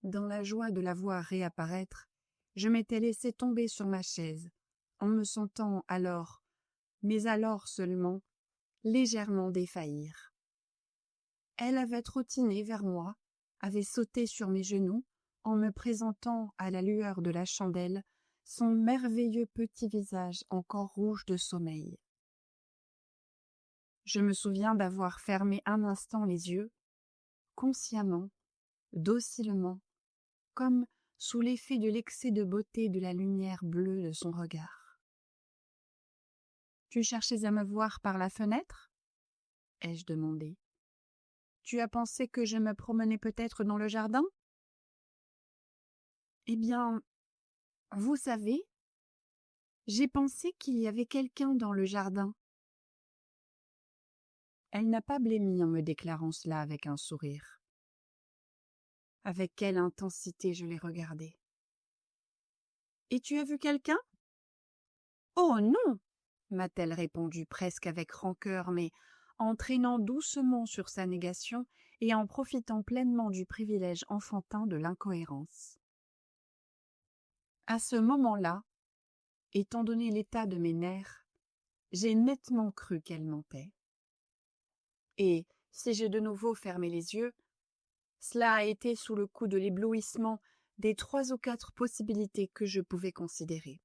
Dans la joie de la voir réapparaître, je m'étais laissé tomber sur ma chaise, en me sentant alors, mais alors seulement, légèrement défaillir. Elle avait trottiné vers moi, avait sauté sur mes genoux, en me présentant à la lueur de la chandelle son merveilleux petit visage encore rouge de sommeil. Je me souviens d'avoir fermé un instant les yeux, consciemment, docilement, comme sous l'effet de l'excès de beauté de la lumière bleue de son regard. « Tu cherchais à me voir par la fenêtre ?» ai-je demandé. Tu as pensé que je me promenais peut-être dans le jardin? Eh bien, vous savez, j'ai pensé qu'il y avait quelqu'un dans le jardin. » Elle n'a pas blêmi en me déclarant cela avec un sourire. Avec quelle intensité je l'ai regardée. « Et tu as vu quelqu'un? »« Oh non !» m'a-t-elle répondu presque avec rancœur, mais en traînant doucement sur sa négation et en profitant pleinement du privilège enfantin de l'incohérence. À ce moment-là, étant donné l'état de mes nerfs, j'ai nettement cru qu'elle mentait. Et, si j'ai de nouveau fermé les yeux, cela a été sous le coup de l'éblouissement des 3 ou 4 possibilités que je pouvais considérer.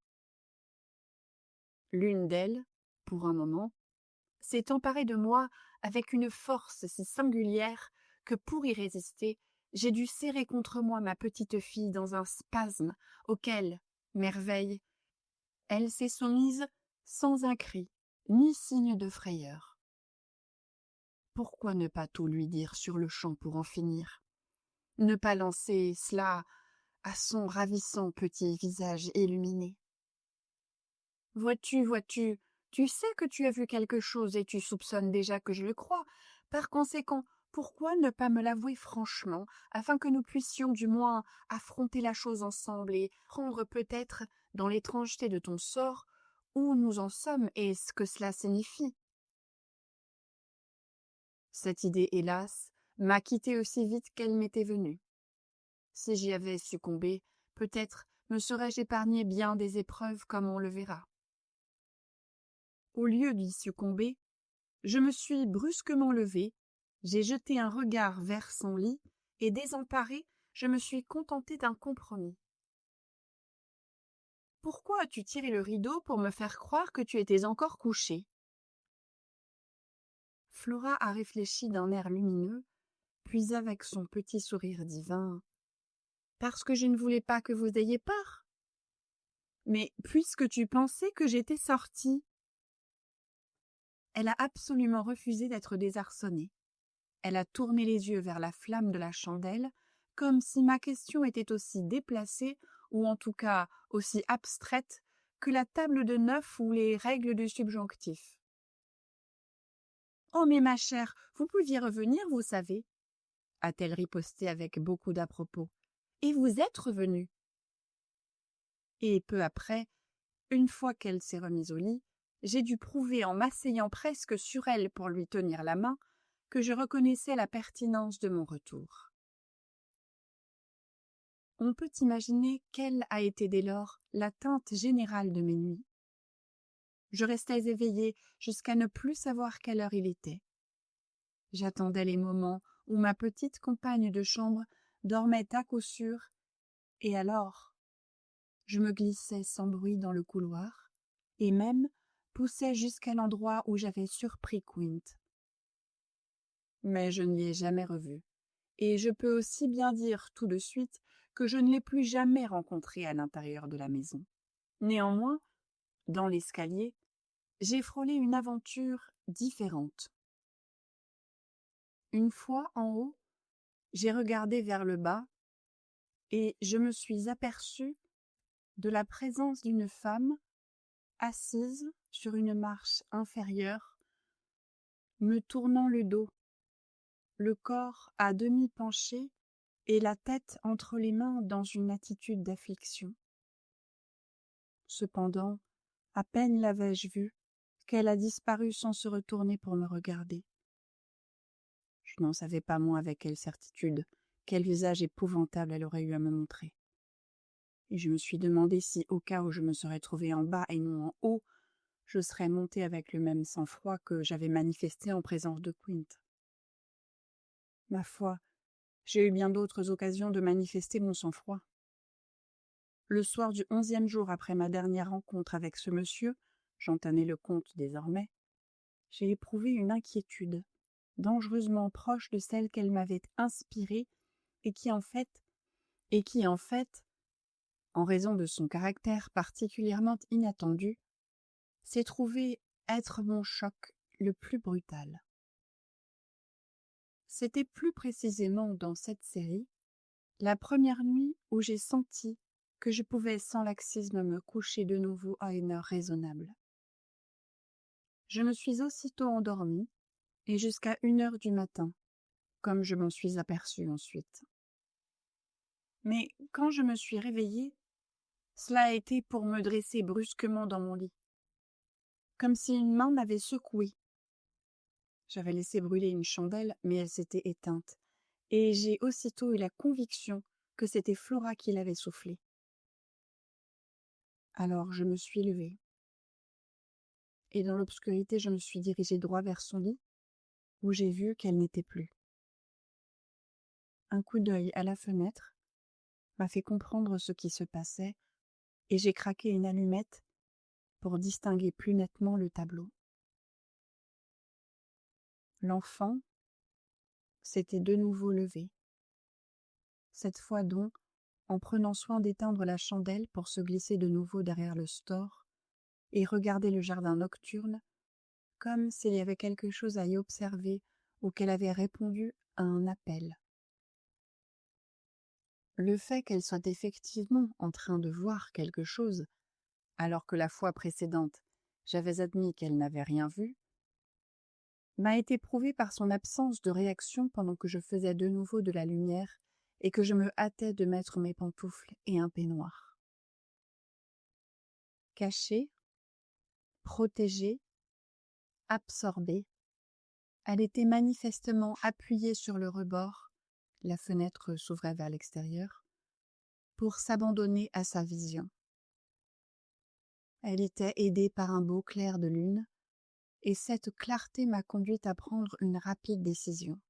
L'une d'elles, pour un moment, s'est emparée de moi avec une force si singulière que pour y résister, j'ai dû serrer contre moi ma petite fille dans un spasme auquel, merveille, elle s'est soumise sans un cri, ni signe de frayeur. Pourquoi ne pas tout lui dire sur le champ pour en finir? Ne pas lancer cela à son ravissant petit visage illuminé? Vois-tu, tu sais que tu as vu quelque chose et tu soupçonnes déjà que je le crois. Par conséquent, pourquoi ne pas me l'avouer franchement, afin que nous puissions du moins affronter la chose ensemble et prendre peut-être, dans l'étrangeté de ton sort, où nous en sommes et ce que cela signifie. Cette idée, hélas, m'a quitté aussi vite qu'elle m'était venue. Si j'y avais succombé, peut-être me serais-je épargné bien des épreuves comme on le verra. Au lieu d'y succomber, je me suis brusquement levée, j'ai jeté un regard vers son lit, et désemparée, je me suis contentée d'un compromis. « Pourquoi as-tu tiré le rideau pour me faire croire que tu étais encore couchée ?» Flora a réfléchi d'un air lumineux, puis avec son petit sourire divin. « Parce que je ne voulais pas que vous ayez peur. »« Mais puisque tu pensais que j'étais sortie. » Elle a absolument refusé d'être désarçonnée. Elle a tourné les yeux vers la flamme de la chandelle, comme si ma question était aussi déplacée, ou en tout cas aussi abstraite, que la table de 9 ou les règles du subjonctif. « Oh, mais ma chère, vous pouviez revenir, vous savez, » a-t-elle riposté avec beaucoup d'à-propos. « Et vous êtes revenu. » Et peu après, une fois qu'elle s'est remise au lit, j'ai dû prouver en m'asseyant presque sur elle pour lui tenir la main que je reconnaissais la pertinence de mon retour. On peut imaginer quelle a été dès lors la teinte générale de mes nuits. Je restais éveillée jusqu'à ne plus savoir quelle heure il était. J'attendais les moments où ma petite compagne de chambre dormait à coup sûr, et alors je me glissais sans bruit dans le couloir, et même poussais jusqu'à l'endroit où j'avais surpris Quint. Mais je ne l'ai jamais revu, et je peux aussi bien dire tout de suite que je ne l'ai plus jamais rencontré à l'intérieur de la maison. Néanmoins, dans l'escalier, j'ai frôlé une aventure différente. Une fois en haut, j'ai regardé vers le bas, et je me suis aperçue de la présence d'une femme assise sur une marche inférieure, me tournant le dos, le corps à demi penché et la tête entre les mains dans une attitude d'affliction. Cependant, à peine l'avais-je vue, qu'elle a disparu sans se retourner pour me regarder. Je n'en savais pas moins avec quelle certitude, quel visage épouvantable elle aurait eu à me montrer. Et je me suis demandé si, au cas où je me serais trouvée en bas et non en haut, je serais montée avec le même sang-froid que j'avais manifesté en présence de Quint. Ma foi, j'ai eu bien d'autres occasions de manifester mon sang-froid. Le soir du 11e jour après ma dernière rencontre avec ce monsieur, j'en tenais le compte désormais, j'ai éprouvé une inquiétude, dangereusement proche de celle qu'elle m'avait inspirée et qui en fait, en raison de son caractère particulièrement inattendu, s'est trouvé être mon choc le plus brutal. C'était plus précisément dans cette série la première nuit où j'ai senti que je pouvais sans laxisme me coucher de nouveau à une heure raisonnable. Je me suis aussitôt endormie, et jusqu'à 1 heure du matin, comme je m'en suis aperçue ensuite. Mais quand je me suis réveillée, cela a été pour me dresser brusquement dans mon lit, comme si une main m'avait secouée. J'avais laissé brûler une chandelle, mais elle s'était éteinte, et j'ai aussitôt eu la conviction que c'était Flora qui l'avait soufflée. Alors je me suis levée, et dans l'obscurité je me suis dirigée droit vers son lit, où j'ai vu qu'elle n'était plus. Un coup d'œil à la fenêtre m'a fait comprendre ce qui se passait, et j'ai craqué une allumette pour distinguer plus nettement le tableau. L'enfant s'était de nouveau levé, cette fois donc en prenant soin d'éteindre la chandelle pour se glisser de nouveau derrière le store et regarder le jardin nocturne comme s'il y avait quelque chose à y observer ou qu'elle avait répondu à un appel. Le fait qu'elle soit effectivement en train de voir quelque chose, alors que la fois précédente, j'avais admis qu'elle n'avait rien vu, m'a été prouvé par son absence de réaction pendant que je faisais de nouveau de la lumière et que je me hâtais de mettre mes pantoufles et un peignoir. Cachée, protégée, absorbée, elle était manifestement appuyée sur le rebord, la fenêtre s'ouvrait vers l'extérieur, pour s'abandonner à sa vision. Elle était aidée par un beau clair de lune, et cette clarté m'a conduite à prendre une rapide décision.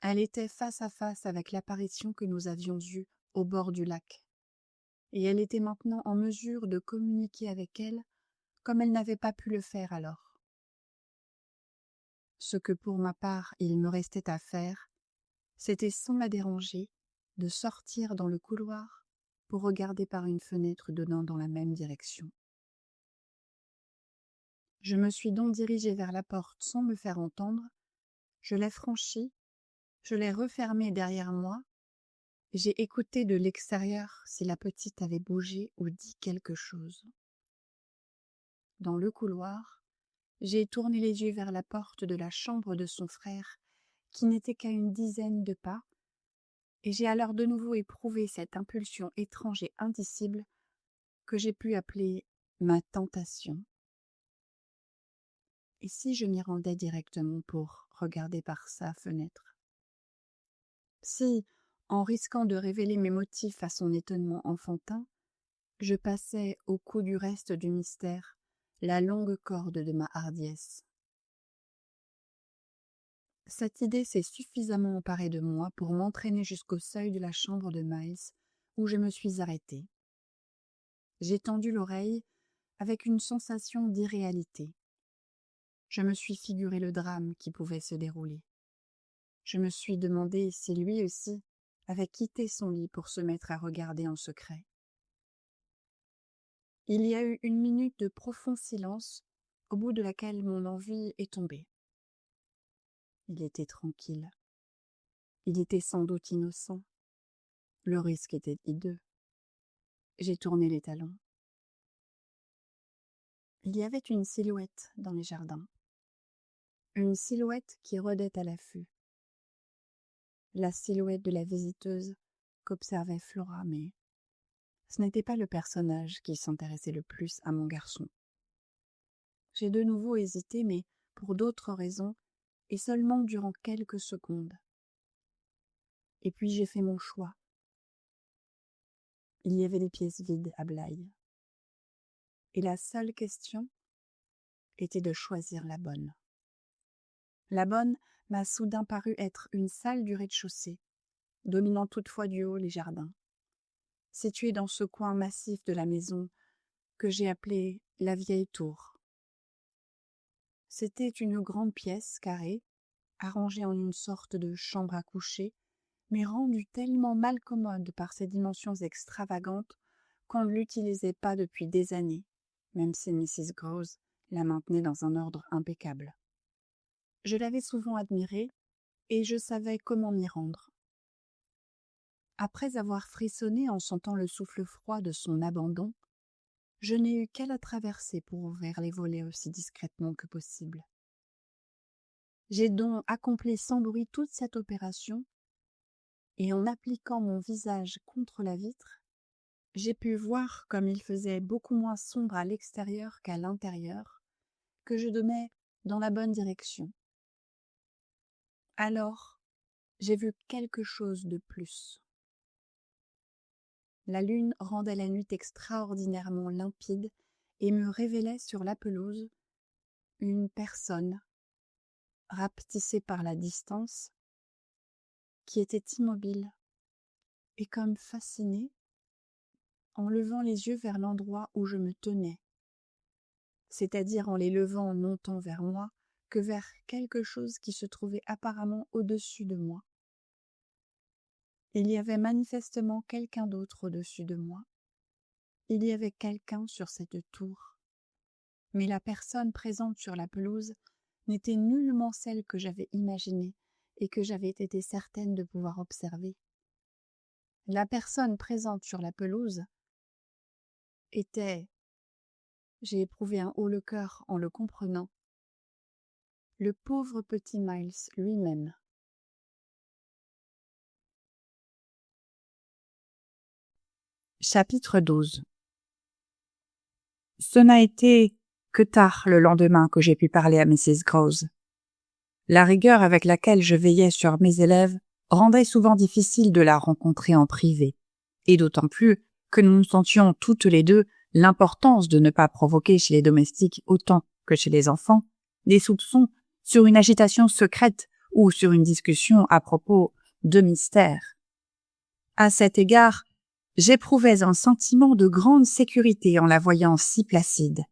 Elle était face à face avec l'apparition que nous avions eue au bord du lac, et elle était maintenant en mesure de communiquer avec elle comme elle n'avait pas pu le faire alors. Ce que pour ma part il me restait à faire, c'était sans la déranger, de sortir dans le couloir pour regarder par une fenêtre donnant dans la même direction. Je me suis donc dirigée vers la porte sans me faire entendre, je l'ai franchie, je l'ai refermée derrière moi, et j'ai écouté de l'extérieur si la petite avait bougé ou dit quelque chose. Dans le couloir, j'ai tourné les yeux vers la porte de la chambre de son frère, qui n'était qu'à une dizaine de pas, et j'ai alors de nouveau éprouvé cette impulsion étrange et indicible que j'ai pu appeler ma tentation. Et si je m'y rendais directement pour regarder par sa fenêtre? Si, en risquant de révéler mes motifs à son étonnement enfantin, je passais au cou du reste du mystère la longue corde de ma hardiesse. Cette idée s'est suffisamment emparée de moi pour m'entraîner jusqu'au seuil de la chambre de Miles, où je me suis arrêtée. J'ai tendu l'oreille avec une sensation d'irréalité. Je me suis figuré le drame qui pouvait se dérouler. Je me suis demandé si lui aussi avait quitté son lit pour se mettre à regarder en secret. Il y a eu une minute de profond silence, au bout de laquelle mon envie est tombée. Il était tranquille. Il était sans doute innocent. Le risque était hideux. J'ai tourné les talons. Il y avait une silhouette dans les jardins. Une silhouette qui rôdait à l'affût. La silhouette de la visiteuse qu'observait Flora, mais ce n'était pas le personnage qui s'intéressait le plus à mon garçon. J'ai de nouveau hésité, mais pour d'autres raisons, et seulement durant quelques secondes. Et puis j'ai fait mon choix. Il y avait des pièces vides à Blythe. Et la seule question était de choisir la bonne. La bonne m'a soudain paru être une salle du rez-de-chaussée, dominant toutefois du haut les jardins, située dans ce coin massif de la maison que j'ai appelé la vieille tour. C'était une grande pièce carrée, arrangée en une sorte de chambre à coucher, mais rendue tellement mal commode par ses dimensions extravagantes qu'on ne l'utilisait pas depuis des années, même si Mrs. Grose la maintenait dans un ordre impeccable. Je l'avais souvent admiré et je savais comment m'y rendre. Après avoir frissonné en sentant le souffle froid de son abandon, je n'ai eu qu'à la traverser pour ouvrir les volets aussi discrètement que possible. J'ai donc accompli sans bruit toute cette opération, et en appliquant mon visage contre la vitre, j'ai pu voir, comme il faisait beaucoup moins sombre à l'extérieur qu'à l'intérieur, que je donnais dans la bonne direction. Alors, j'ai vu quelque chose de plus. La lune rendait la nuit extraordinairement limpide et me révélait sur la pelouse une personne, rapetissée par la distance, qui était immobile et comme fascinée, en levant les yeux vers l'endroit où je me tenais, c'est-à-dire en les levant non tant vers moi que vers quelque chose qui se trouvait apparemment au-dessus de moi. Il y avait manifestement quelqu'un d'autre au-dessus de moi. Il y avait quelqu'un sur cette tour. Mais la personne présente sur la pelouse n'était nullement celle que j'avais imaginée et que j'avais été certaine de pouvoir observer. La personne présente sur la pelouse était, j'ai éprouvé un haut le cœur en le comprenant, le pauvre petit Miles lui-même. Chapitre 12. Ce n'a été que tard le lendemain que j'ai pu parler à Mrs. Groves. La rigueur avec laquelle je veillais sur mes élèves rendait souvent difficile de la rencontrer en privé, et d'autant plus que nous sentions toutes les deux l'importance de ne pas provoquer chez les domestiques autant que chez les enfants des soupçons sur une agitation secrète ou sur une discussion à propos de mystères. À cet égard, j'éprouvais un sentiment de grande sécurité en la voyant si placide.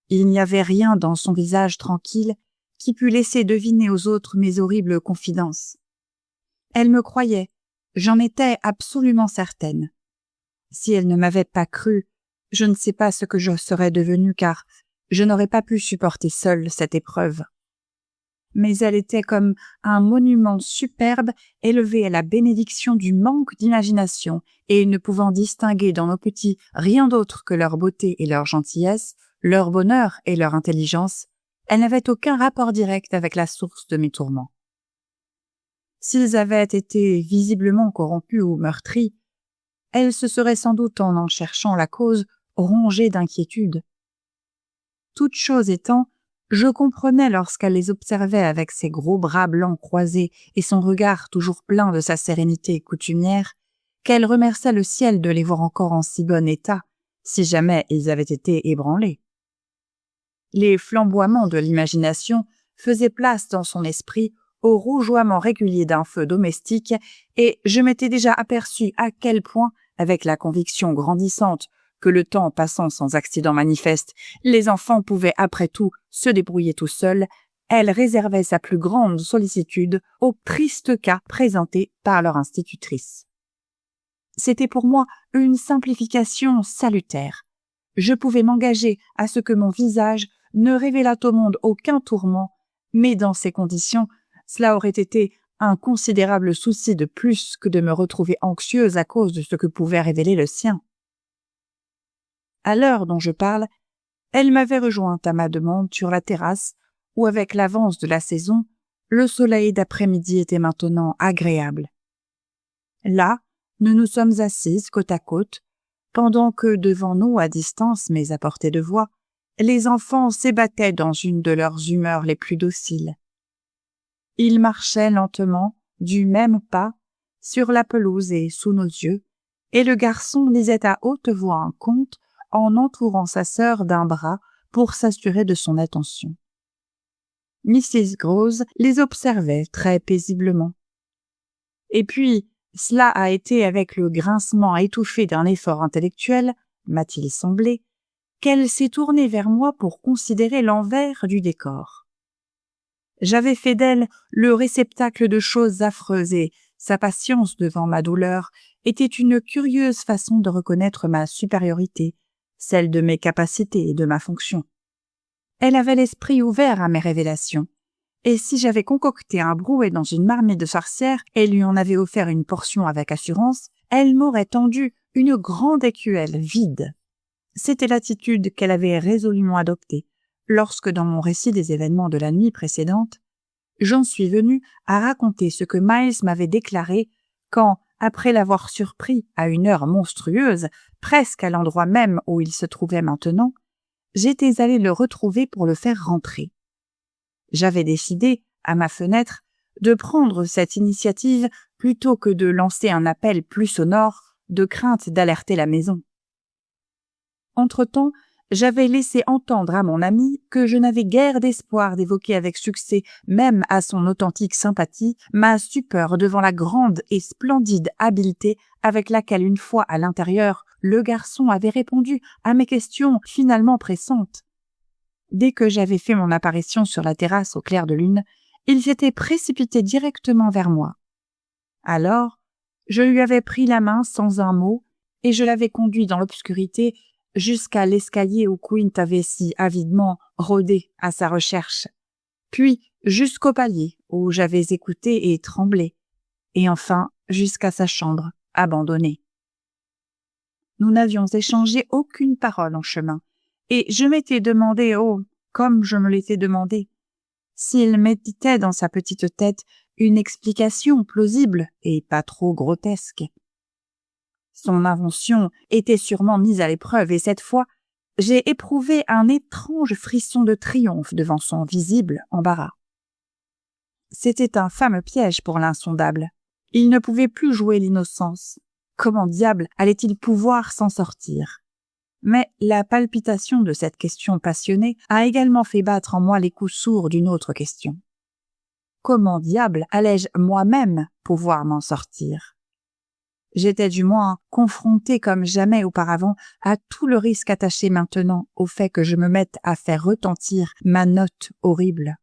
Il n'y avait rien dans son visage tranquille qui pût laisser deviner aux autres mes horribles confidences. Elle me croyait, j'en étais absolument certaine. Si elle ne m'avait pas cru, je ne sais pas ce que je serais devenue car je n'aurais pas pu supporter seule cette épreuve. Mais elle était comme un monument superbe élevé à la bénédiction du manque d'imagination et ne pouvant distinguer dans nos petits rien d'autre que leur beauté et leur gentillesse, leur bonheur et leur intelligence, elle n'avait aucun rapport direct avec la source de mes tourments. S'ils avaient été visiblement corrompus ou meurtris, elle se serait sans doute, en cherchant la cause, rongée d'inquiétude. Toute chose étant, je comprenais lorsqu'elle les observait avec ses gros bras blancs croisés et son regard toujours plein de sa sérénité coutumière, qu'elle remerciait le ciel de les voir encore en si bon état, si jamais ils avaient été ébranlés. Les flamboiements de l'imagination faisaient place dans son esprit au rougeoiement régulier d'un feu domestique, et je m'étais déjà aperçu à quel point, avec la conviction grandissante que le temps passant sans accident manifeste, les enfants pouvaient après tout se débrouiller tout seuls, elle réservait sa plus grande sollicitude aux tristes cas présentés par leur institutrice. C'était pour moi une simplification salutaire. Je pouvais m'engager à ce que mon visage ne révélât au monde aucun tourment, mais dans ces conditions, cela aurait été un considérable souci de plus que de me retrouver anxieuse à cause de ce que pouvait révéler le sien. À l'heure dont je parle, elle m'avait rejointe à ma demande sur la terrasse où, avec l'avance de la saison, le soleil d'après-midi était maintenant agréable. Là, nous nous sommes assises côte à côte, pendant que devant nous, à distance mais à portée de voix, les enfants s'ébattaient dans une de leurs humeurs les plus dociles. Ils marchaient lentement, du même pas, sur la pelouse et sous nos yeux, et le garçon lisait à haute voix un conte en entourant sa sœur d'un bras pour s'assurer de son attention. Mrs. Groves les observait très paisiblement. Et puis, cela a été avec le grincement étouffé d'un effort intellectuel, m'a-t-il semblé, qu'elle s'est tournée vers moi pour considérer l'envers du décor. J'avais fait d'elle le réceptacle de choses affreuses et sa patience devant ma douleur était une curieuse façon de reconnaître ma supériorité, celle de mes capacités et de ma fonction. Elle avait l'esprit ouvert à mes révélations, Et si j'avais concocté un brouet dans une marmite de sorcière et lui en avais offert une portion avec assurance, elle m'aurait tendu une grande écuelle vide. C'était l'attitude qu'elle avait résolument adoptée lorsque, dans mon récit des événements de la nuit précédente, j'en suis venu à raconter ce que Miles m'avait déclaré quand, après l'avoir surpris à une heure monstrueuse, presque à l'endroit même où il se trouvait maintenant, j'étais allé le retrouver pour le faire rentrer. J'avais décidé, à ma fenêtre, de prendre cette initiative plutôt que de lancer un appel plus sonore, de crainte d'alerter la maison. Entre-temps, j'avais laissé entendre à mon ami que je n'avais guère d'espoir d'évoquer avec succès, même à son authentique sympathie, ma stupeur devant la grande et splendide habileté avec laquelle, une fois à l'intérieur, le garçon avait répondu à mes questions finalement pressantes. Dès que j'avais fait mon apparition sur la terrasse au clair de lune, il s'était précipité directement vers moi. Alors, je lui avais pris la main sans un mot et je l'avais conduit dans l'obscurité jusqu'à l'escalier où Quint avait si avidement rôdé à sa recherche, puis jusqu'au palier où j'avais écouté et tremblé, et enfin jusqu'à sa chambre abandonnée. Nous n'avions échangé aucune parole en chemin, et je m'étais demandé, comme je me l'étais demandé, s'il méditait dans sa petite tête une explication plausible et pas trop grotesque. Son invention était sûrement mise à l'épreuve et cette fois, j'ai éprouvé un étrange frisson de triomphe devant son visible embarras. C'était un fameux piège pour l'insondable. Il ne pouvait plus jouer l'innocence. Comment diable allait-il pouvoir s'en sortir? Mais la palpitation de cette question passionnée a également fait battre en moi les coups sourds d'une autre question. Comment diable allais-je moi-même pouvoir m'en sortir? J'étais du moins confrontée comme jamais auparavant à tout le risque attaché maintenant au fait que je me mette à faire retentir ma note horrible.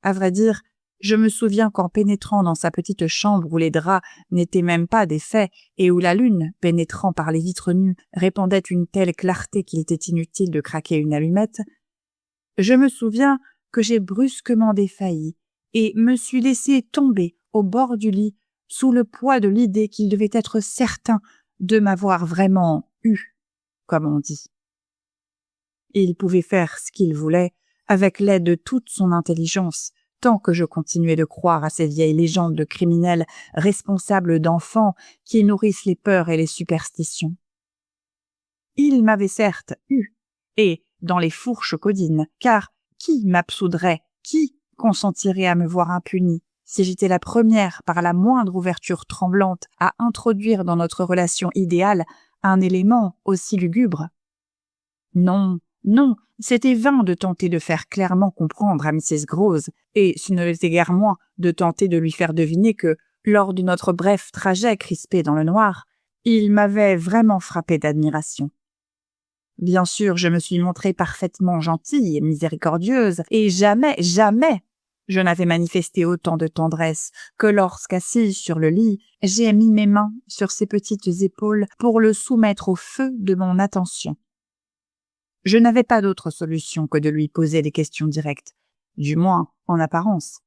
À vrai dire, je me souviens qu'en pénétrant dans sa petite chambre où les draps n'étaient même pas défaits et où la lune, pénétrant par les vitres nues, répandait une telle clarté qu'il était inutile de craquer une allumette, je me souviens que j'ai brusquement défailli et me suis laissé tomber au bord du lit sous le poids de l'idée qu'il devait être certain de m'avoir vraiment eu, comme on dit. Il pouvait faire ce qu'il voulait avec l'aide de toute son intelligence, tant que je continuais de croire à ces vieilles légendes de criminels responsables d'enfants qui nourrissent les peurs et les superstitions. Il m'avait certes eu, et dans les fourches codines, car qui m'absoudrait, qui consentirait à me voir impunie, si j'étais la première, par la moindre ouverture tremblante, à introduire dans notre relation idéale un élément aussi lugubre? Non, non, c'était vain de tenter de faire clairement comprendre à Mrs. Grose, et ce ne l'était guère moins de tenter de lui faire deviner que, lors de notre bref trajet crispé dans le noir, il m'avait vraiment frappé d'admiration. Bien sûr, je me suis montrée parfaitement gentille et miséricordieuse, et jamais, jamais, je n'avais manifesté autant de tendresse que lorsqu'assise sur le lit, j'ai mis mes mains sur ses petites épaules pour le soumettre au feu de mon attention. Je n'avais pas d'autre solution que de lui poser des questions directes, du moins en apparence.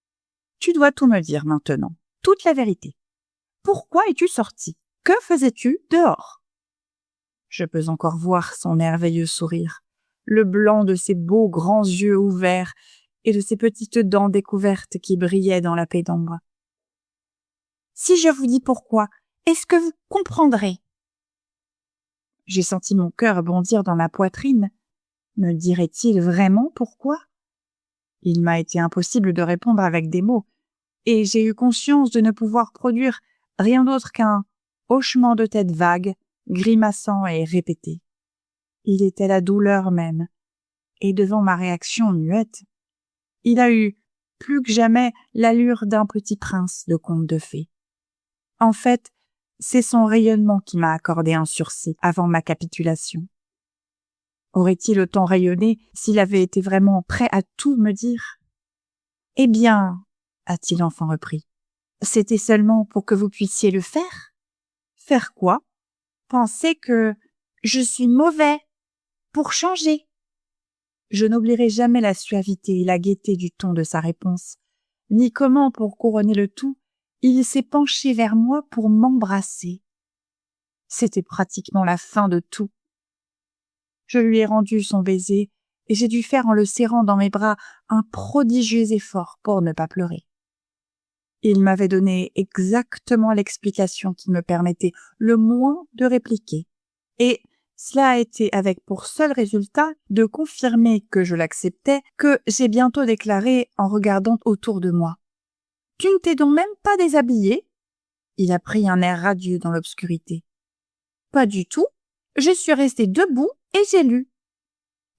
« Tu dois tout me dire maintenant, toute la vérité. Pourquoi es-tu sorti? Que faisais-tu dehors ?» Je peux encore voir son merveilleux sourire, le blanc de ses beaux grands yeux ouverts et de ses petites dents découvertes qui brillaient dans la pénombre. « Si je vous dis pourquoi, est-ce que vous comprendrez ?» J'ai senti mon cœur bondir dans ma poitrine. Me dirait-il vraiment pourquoi? Il m'a été impossible de répondre avec des mots, et j'ai eu conscience de ne pouvoir produire rien d'autre qu'un hochement de tête vague, grimaçant et répété. Il était la douleur même, et devant ma réaction muette, il a eu, plus que jamais, l'allure d'un petit prince de conte de fées. En fait, c'est son rayonnement qui m'a accordé un sursis avant ma capitulation. Aurait-il autant rayonné s'il avait été vraiment prêt à tout me dire? « Eh bien, a-t-il enfin repris, c'était seulement pour que vous puissiez le faire? » « Faire quoi? » ?»« Penser que je suis mauvais, pour changer. » Je n'oublierai jamais la suavité et la gaieté du ton de sa réponse, ni comment, pour couronner le tout, il s'est penché vers moi pour m'embrasser. C'était pratiquement la fin de tout. Je lui ai rendu son baiser et j'ai dû faire en le serrant dans mes bras un prodigieux effort pour ne pas pleurer. Il m'avait donné exactement l'explication qui me permettait le moins de répliquer. Et cela a été avec pour seul résultat de confirmer que je l'acceptais, que j'ai bientôt déclaré en regardant autour de moi. « Tu ne t'es donc même pas déshabillé ?» Il a pris un air radieux dans l'obscurité. « Pas du tout. Je suis restée debout et j'ai lu. »«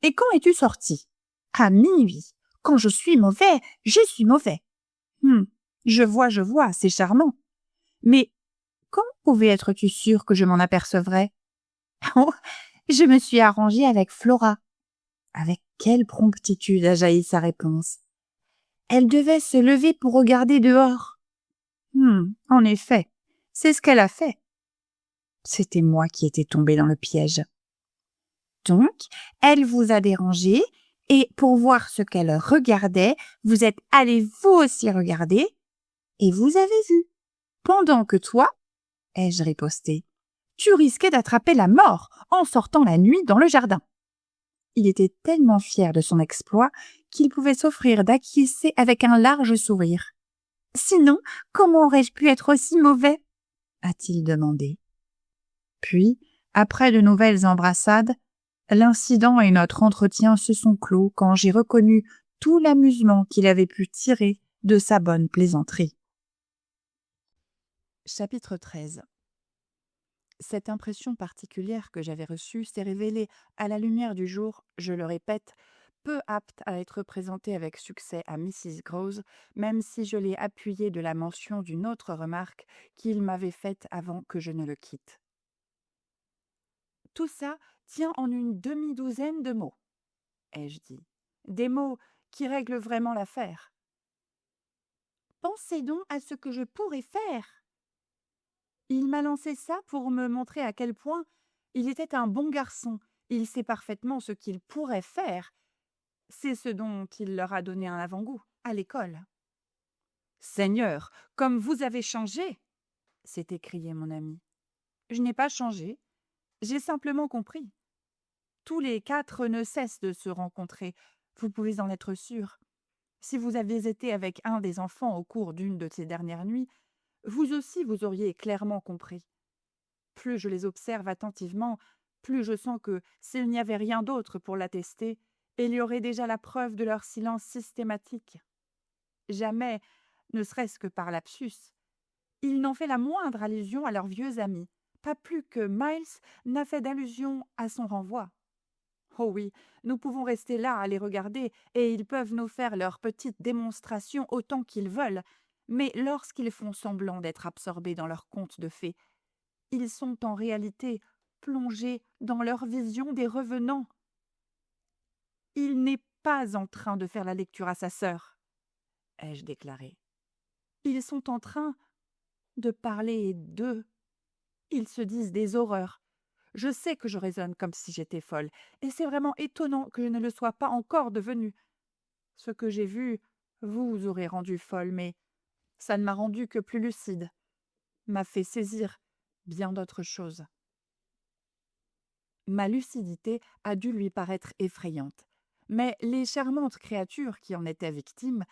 Et quand es-tu sorti ?»« À minuit. Quand je suis mauvais, je suis mauvais. » Je vois, c'est charmant. Mais comment pouvais-tu sûr que je m'en apercevrais ? Oh, je me suis arrangée avec Flora. Avec quelle promptitude a jailli sa réponse. Elle devait se lever pour regarder dehors. En effet, c'est ce qu'elle a fait. C'était moi qui étais tombée dans le piège. Donc, elle vous a dérangé, et pour voir ce qu'elle regardait, vous êtes allés vous aussi regarder, et vous avez vu. Pendant que toi, ai-je riposté, tu risquais d'attraper la mort en sortant la nuit dans le jardin. Il était tellement fier de son exploit qu'il pouvait s'offrir d'acquiescer avec un large sourire. « Sinon, comment aurais-je pu être aussi mauvais ?» a-t-il demandé. Puis, après de nouvelles embrassades, l'incident et notre entretien se sont clos quand j'ai reconnu tout l'amusement qu'il avait pu tirer de sa bonne plaisanterie. Chapitre 13. Cette impression particulière que j'avais reçue s'est révélée à la lumière du jour, je le répète, peu apte à être présentée avec succès à Mrs. Grose, même si je l'ai appuyée de la mention d'une autre remarque qu'il m'avait faite avant que je ne le quitte. Tout ça tient en une demi-douzaine de mots, ai-je dit. Des mots qui règlent vraiment l'affaire. Pensez donc à ce que je pourrais faire. Il m'a lancé ça pour me montrer à quel point il était un bon garçon. Il sait parfaitement ce qu'il pourrait faire. C'est ce dont il leur a donné un avant-goût à l'école. « Seigneur, comme vous avez changé !» s'est écrié mon ami. « Je n'ai pas changé. J'ai simplement compris. Tous les 4 ne cessent de se rencontrer. Vous pouvez en être sûr. Si vous aviez été avec un des enfants au cours d'une de ces dernières nuits, vous aussi vous auriez clairement compris. Plus je les observe attentivement, plus je sens que, s'il n'y avait rien d'autre pour l'attester, il y aurait déjà la preuve de leur silence systématique. Jamais, ne serait-ce que par lapsus, ils n'ont fait la moindre allusion à leur vieux ami, pas plus que Miles n'a fait d'allusion à son renvoi. Oh oui, nous pouvons rester là à les regarder, et ils peuvent nous faire leurs petites démonstrations autant qu'ils veulent, mais lorsqu'ils font semblant d'être absorbés dans leur conte de fées, ils sont en réalité plongés dans leur vision des revenants. Il n'est pas en train de faire la lecture à sa sœur, ai-je déclaré. Ils sont en train de parler d'eux. Ils se disent des horreurs. Je sais que je raisonne comme si j'étais folle, et c'est vraiment étonnant que je ne le sois pas encore devenue. Ce que j'ai vu vous aurait rendue folle, mais ça ne m'a rendue que plus lucide, m'a fait saisir bien d'autres choses. Ma lucidité a dû lui paraître effrayante, mais les charmantes créatures qui en étaient victimes,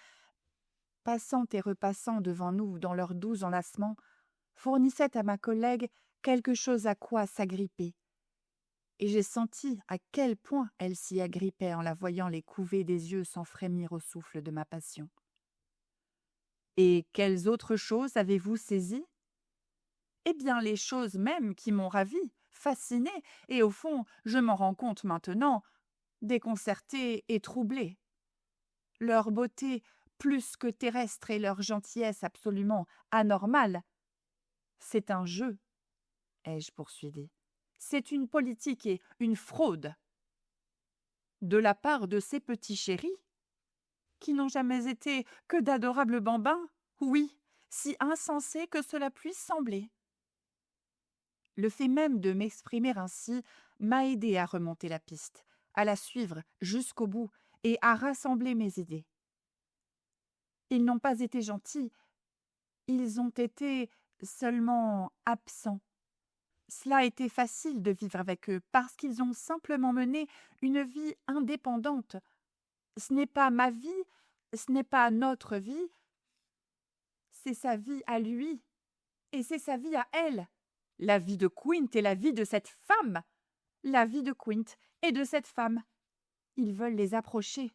passant et repassant devant nous dans leurs doux enlacements, fournissaient à ma collègue quelque chose à quoi s'agripper. Et j'ai senti à quel point elle s'y agrippait en la voyant les couvées des yeux sans frémir au souffle de ma passion. « Et quelles autres choses avez-vous saisies ?»« Eh bien, les choses mêmes qui m'ont ravie, fascinée, et au fond, je m'en rends compte maintenant, déconcertée et troublée. Leur beauté plus que terrestre et leur gentillesse absolument anormale. C'est un jeu, ai-je poursuivi. C'est une politique et une fraude. De la part de ces petits chéris, qui n'ont jamais été que d'adorables bambins, oui, si insensés que cela puisse sembler. Le fait même de m'exprimer ainsi m'a aidé à remonter la piste, à la suivre jusqu'au bout et à rassembler mes idées. Ils n'ont pas été gentils, ils ont été seulement absents. Cela a été facile de vivre avec eux parce qu'ils ont simplement mené une vie indépendante. Ce n'est pas ma vie, ce n'est pas notre vie, c'est sa vie à lui et c'est sa vie à elle. La vie de Quint et la vie de cette femme. La vie de Quint et de cette femme. Ils veulent les approcher.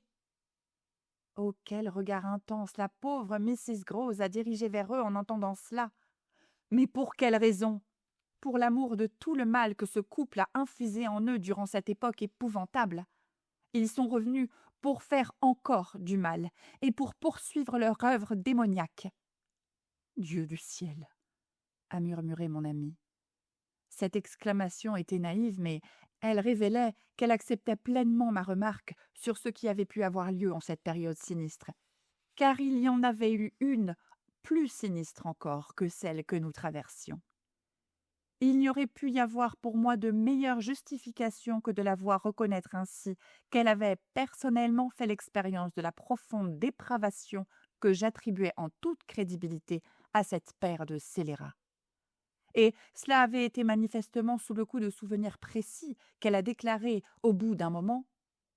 Oh, quel regard intense la pauvre Mrs. Grose a dirigé vers eux en entendant cela. Mais pour quelle raison? Pour l'amour de tout le mal que ce couple a infusé en eux durant cette époque épouvantable. Ils sont revenus pour faire encore du mal et pour poursuivre leur œuvre démoniaque. Dieu du ciel, a murmuré mon amie. Cette exclamation était naïve, mais elle révélait qu'elle acceptait pleinement ma remarque sur ce qui avait pu avoir lieu en cette période sinistre, car il y en avait eu une plus sinistre encore que celle que nous traversions. Il n'y aurait pu y avoir pour moi de meilleure justification que de la voir reconnaître ainsi qu'elle avait personnellement fait l'expérience de la profonde dépravation que j'attribuais en toute crédibilité à cette paire de scélérats. Et cela avait été manifestement sous le coup de souvenirs précis qu'elle a déclaré au bout d'un moment.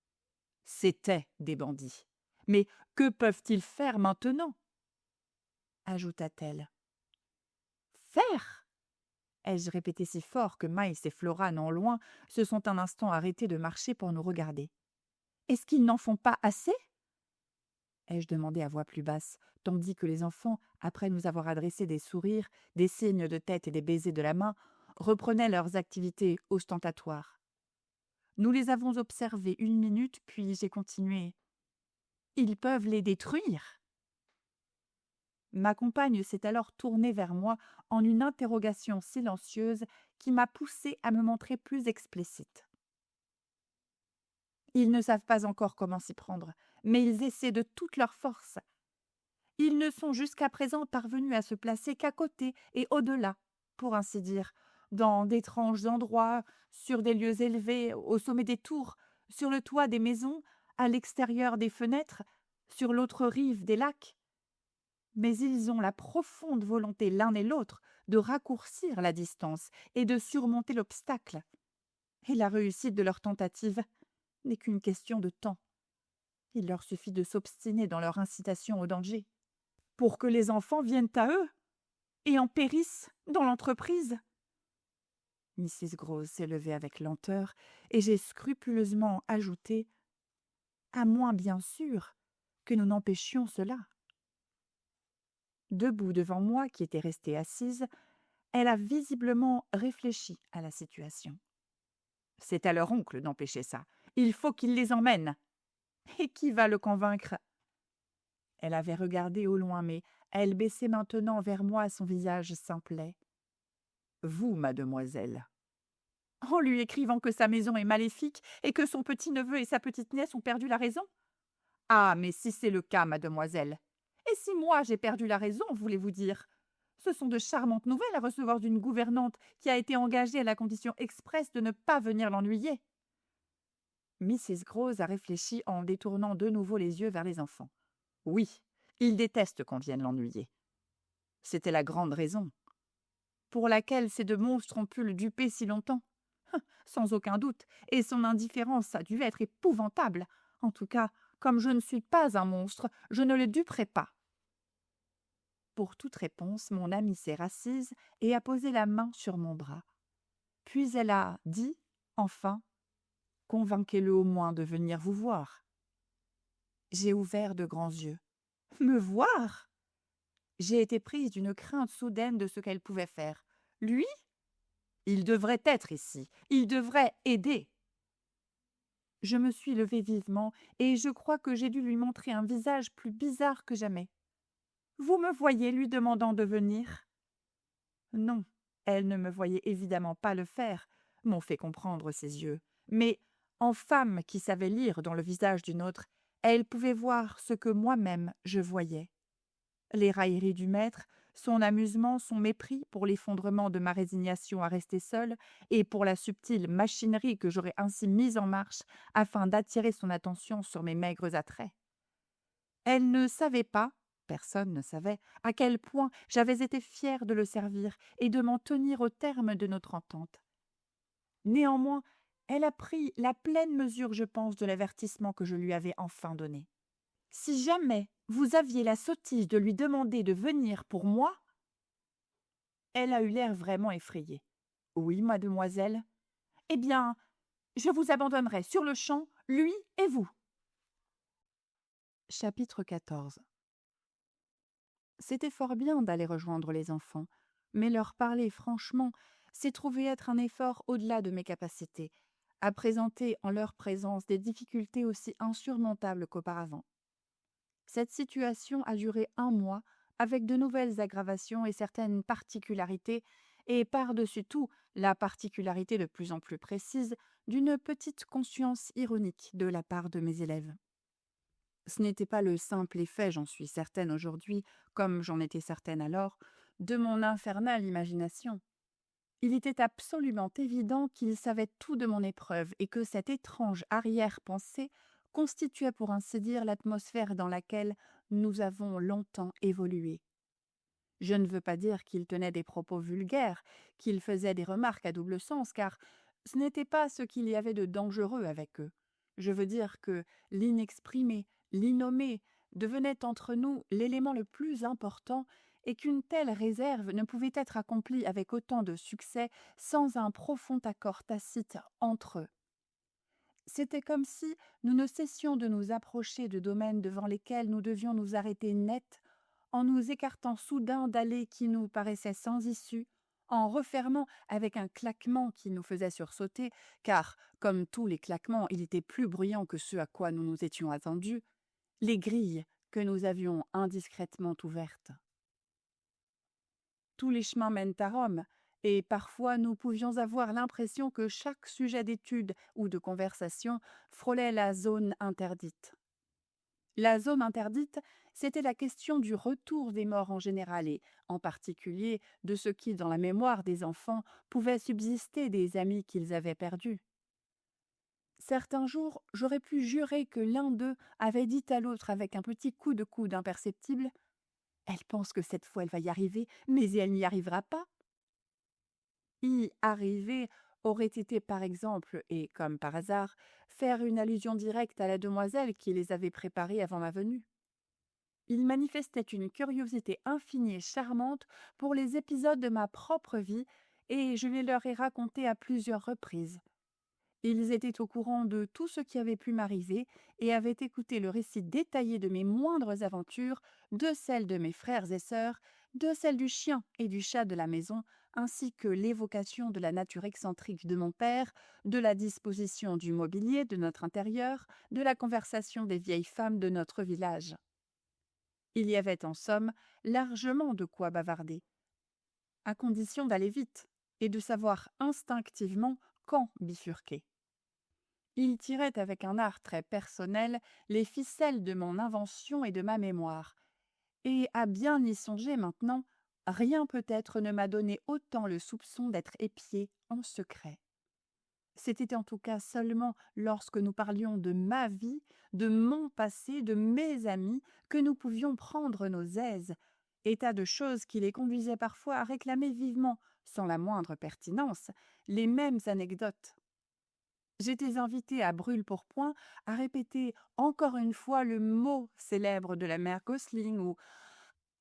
« C'étaient des bandits. Mais que peuvent-ils faire maintenant » ajouta-t-elle. « Faire » ai-je répété si fort que Miles et Flora, non loin, se sont un instant arrêtés de marcher pour nous regarder. « Est-ce qu'ils n'en font pas assez » ai-je demandé à voix plus basse, tandis que les enfants, après nous avoir adressé des sourires, des signes de tête et des baisers de la main, reprenaient leurs activités ostentatoires. Nous les avons observés 1 minute, puis j'ai continué. « Ils peuvent les détruire !» Ma compagne s'est alors tournée vers moi en une interrogation silencieuse qui m'a poussée à me montrer plus explicite. Ils ne savent pas encore comment s'y prendre, mais ils essaient de toute leur force. Ils ne sont jusqu'à présent parvenus à se placer qu'à côté et au-delà, pour ainsi dire, dans d'étranges endroits, sur des lieux élevés, au sommet des tours, sur le toit des maisons, à l'extérieur des fenêtres, sur l'autre rive des lacs. Mais ils ont la profonde volonté l'un et l'autre de raccourcir la distance et de surmonter l'obstacle. Et la réussite de leur tentative n'est qu'une question de temps. Il leur suffit de s'obstiner dans leur incitation au danger, pour que les enfants viennent à eux et en périssent dans l'entreprise. Mrs. Grose s'est levée avec lenteur, et j'ai scrupuleusement ajouté « à moins bien sûr que nous n'empêchions cela ». Debout devant moi, qui était restée assise, elle a visiblement réfléchi à la situation. « C'est à leur oncle d'empêcher ça. Il faut qu'il les emmène. » « Et qui va le convaincre ?» Elle avait regardé au loin, mais elle baissait maintenant vers moi son visage simplet. « Vous, mademoiselle. » « En lui écrivant que sa maison est maléfique et que son petit-neveu et sa petite-nièce ont perdu la raison ?»« Ah, mais si c'est le cas, mademoiselle. Et si moi j'ai perdu la raison, voulez-vous dire ? Ce sont de charmantes nouvelles à recevoir d'une gouvernante qui a été engagée à la condition expresse de ne pas venir l'ennuyer. » Mrs. Grose a réfléchi en détournant de nouveau les yeux vers les enfants. « Oui, il déteste qu'on vienne l'ennuyer. C'était la grande raison. Pour laquelle ces deux monstres ont pu le duper si longtemps. Sans aucun doute, et son indifférence a dû être épouvantable. En tout cas, comme je ne suis pas un monstre, je ne le duperai pas. » Pour toute réponse, mon amie s'est rassise et a posé la main sur mon bras. Puis elle a dit, enfin, « Convainquez-le au moins de venir vous voir. » J'ai ouvert de grands yeux. « Me voir ?» J'ai été prise d'une crainte soudaine de ce qu'elle pouvait faire. « Lui ? Il devrait être ici. Il devrait aider. » Je me suis levée vivement et je crois que j'ai dû lui montrer un visage plus bizarre que jamais. « Vous me voyez lui demandant de venir ?» Non, elle ne me voyait évidemment pas le faire, m'ont fait comprendre ses yeux. Mais, en femme qui savait lire dans le visage d'une autre, elle pouvait voir ce que moi-même je voyais. Les railleries du maître, son amusement, son mépris pour l'effondrement de ma résignation à rester seule et pour la subtile machinerie que j'aurais ainsi mise en marche afin d'attirer son attention sur mes maigres attraits. Elle ne savait pas, personne ne savait, à quel point j'avais été fière de le servir et de m'en tenir au terme de notre entente. Néanmoins, elle a pris la pleine mesure, je pense, de l'avertissement que je lui avais enfin donné. « Si jamais vous aviez la sottise de lui demander de venir pour moi… » Elle a eu l'air vraiment effrayée. « Oui, mademoiselle. »« Eh bien, je vous abandonnerai sur-le-champ, lui et vous. » Chapitre 14. C'était fort bien d'aller rejoindre les enfants, mais leur parler franchement s'est trouvé être un effort au-delà de mes capacités, à présenter en leur présence des difficultés aussi insurmontables qu'auparavant. Cette situation a duré 1 mois, avec de nouvelles aggravations et certaines particularités, et par-dessus tout la particularité de plus en plus précise d'une petite conscience ironique de la part de mes élèves. Ce n'était pas le simple effet, j'en suis certaine aujourd'hui, comme j'en étais certaine alors, de mon infernale imagination. Il était absolument évident qu'ils savaient tout de mon épreuve et que cette étrange arrière-pensée constituait pour ainsi dire l'atmosphère dans laquelle nous avons longtemps évolué. Je ne veux pas dire qu'ils tenaient des propos vulgaires, qu'ils faisaient des remarques à double sens, car ce n'était pas ce qu'il y avait de dangereux avec eux. Je veux dire que l'inexprimé, l'innommé devenait entre nous l'élément le plus important et qu'une telle réserve ne pouvait être accomplie avec autant de succès sans un profond accord tacite entre eux. C'était comme si nous ne cessions de nous approcher de domaines devant lesquels nous devions nous arrêter net, en nous écartant soudain d'allées qui nous paraissaient sans issue, en refermant avec un claquement qui nous faisait sursauter, car, comme tous les claquements, il était plus bruyant que ce à quoi nous nous étions attendus, les grilles que nous avions indiscrètement ouvertes. Tous les chemins mènent à Rome, et parfois nous pouvions avoir l'impression que chaque sujet d'étude ou de conversation frôlait la zone interdite. La zone interdite, c'était la question du retour des morts en général et, en particulier, de ce qui, dans la mémoire des enfants, pouvait subsister des amis qu'ils avaient perdus. Certains jours, j'aurais pu jurer que l'un d'eux avait dit à l'autre avec un petit coup de coude imperceptible « Elle pense que cette fois elle va y arriver, mais elle n'y arrivera pas. » Y arriver aurait été par exemple, et comme par hasard, faire une allusion directe à la demoiselle qui les avait préparés avant ma venue. Ils manifestaient une curiosité infinie et charmante pour les épisodes de ma propre vie, et je les leur ai racontés à plusieurs reprises. Ils étaient au courant de tout ce qui avait pu m'arriver et avaient écouté le récit détaillé de mes moindres aventures, de celles de mes frères et sœurs, de celles du chien et du chat de la maison, ainsi que l'évocation de la nature excentrique de mon père, de la disposition du mobilier de notre intérieur, de la conversation des vieilles femmes de notre village. Il y avait en somme largement de quoi bavarder, à condition d'aller vite et de savoir instinctivement quand bifurquer. Il tirait avec un art très personnel les ficelles de mon invention et de ma mémoire, et à bien y songer maintenant, rien peut-être ne m'a donné autant le soupçon d'être épié en secret. C'était en tout cas seulement lorsque nous parlions de ma vie, de mon passé, de mes amis, que nous pouvions prendre nos aises, état de choses qui les conduisait parfois à réclamer vivement, sans la moindre pertinence, les mêmes anecdotes. J'étais invitée à brûle-pourpoint à répéter encore une fois le mot célèbre de la mère Gosling ou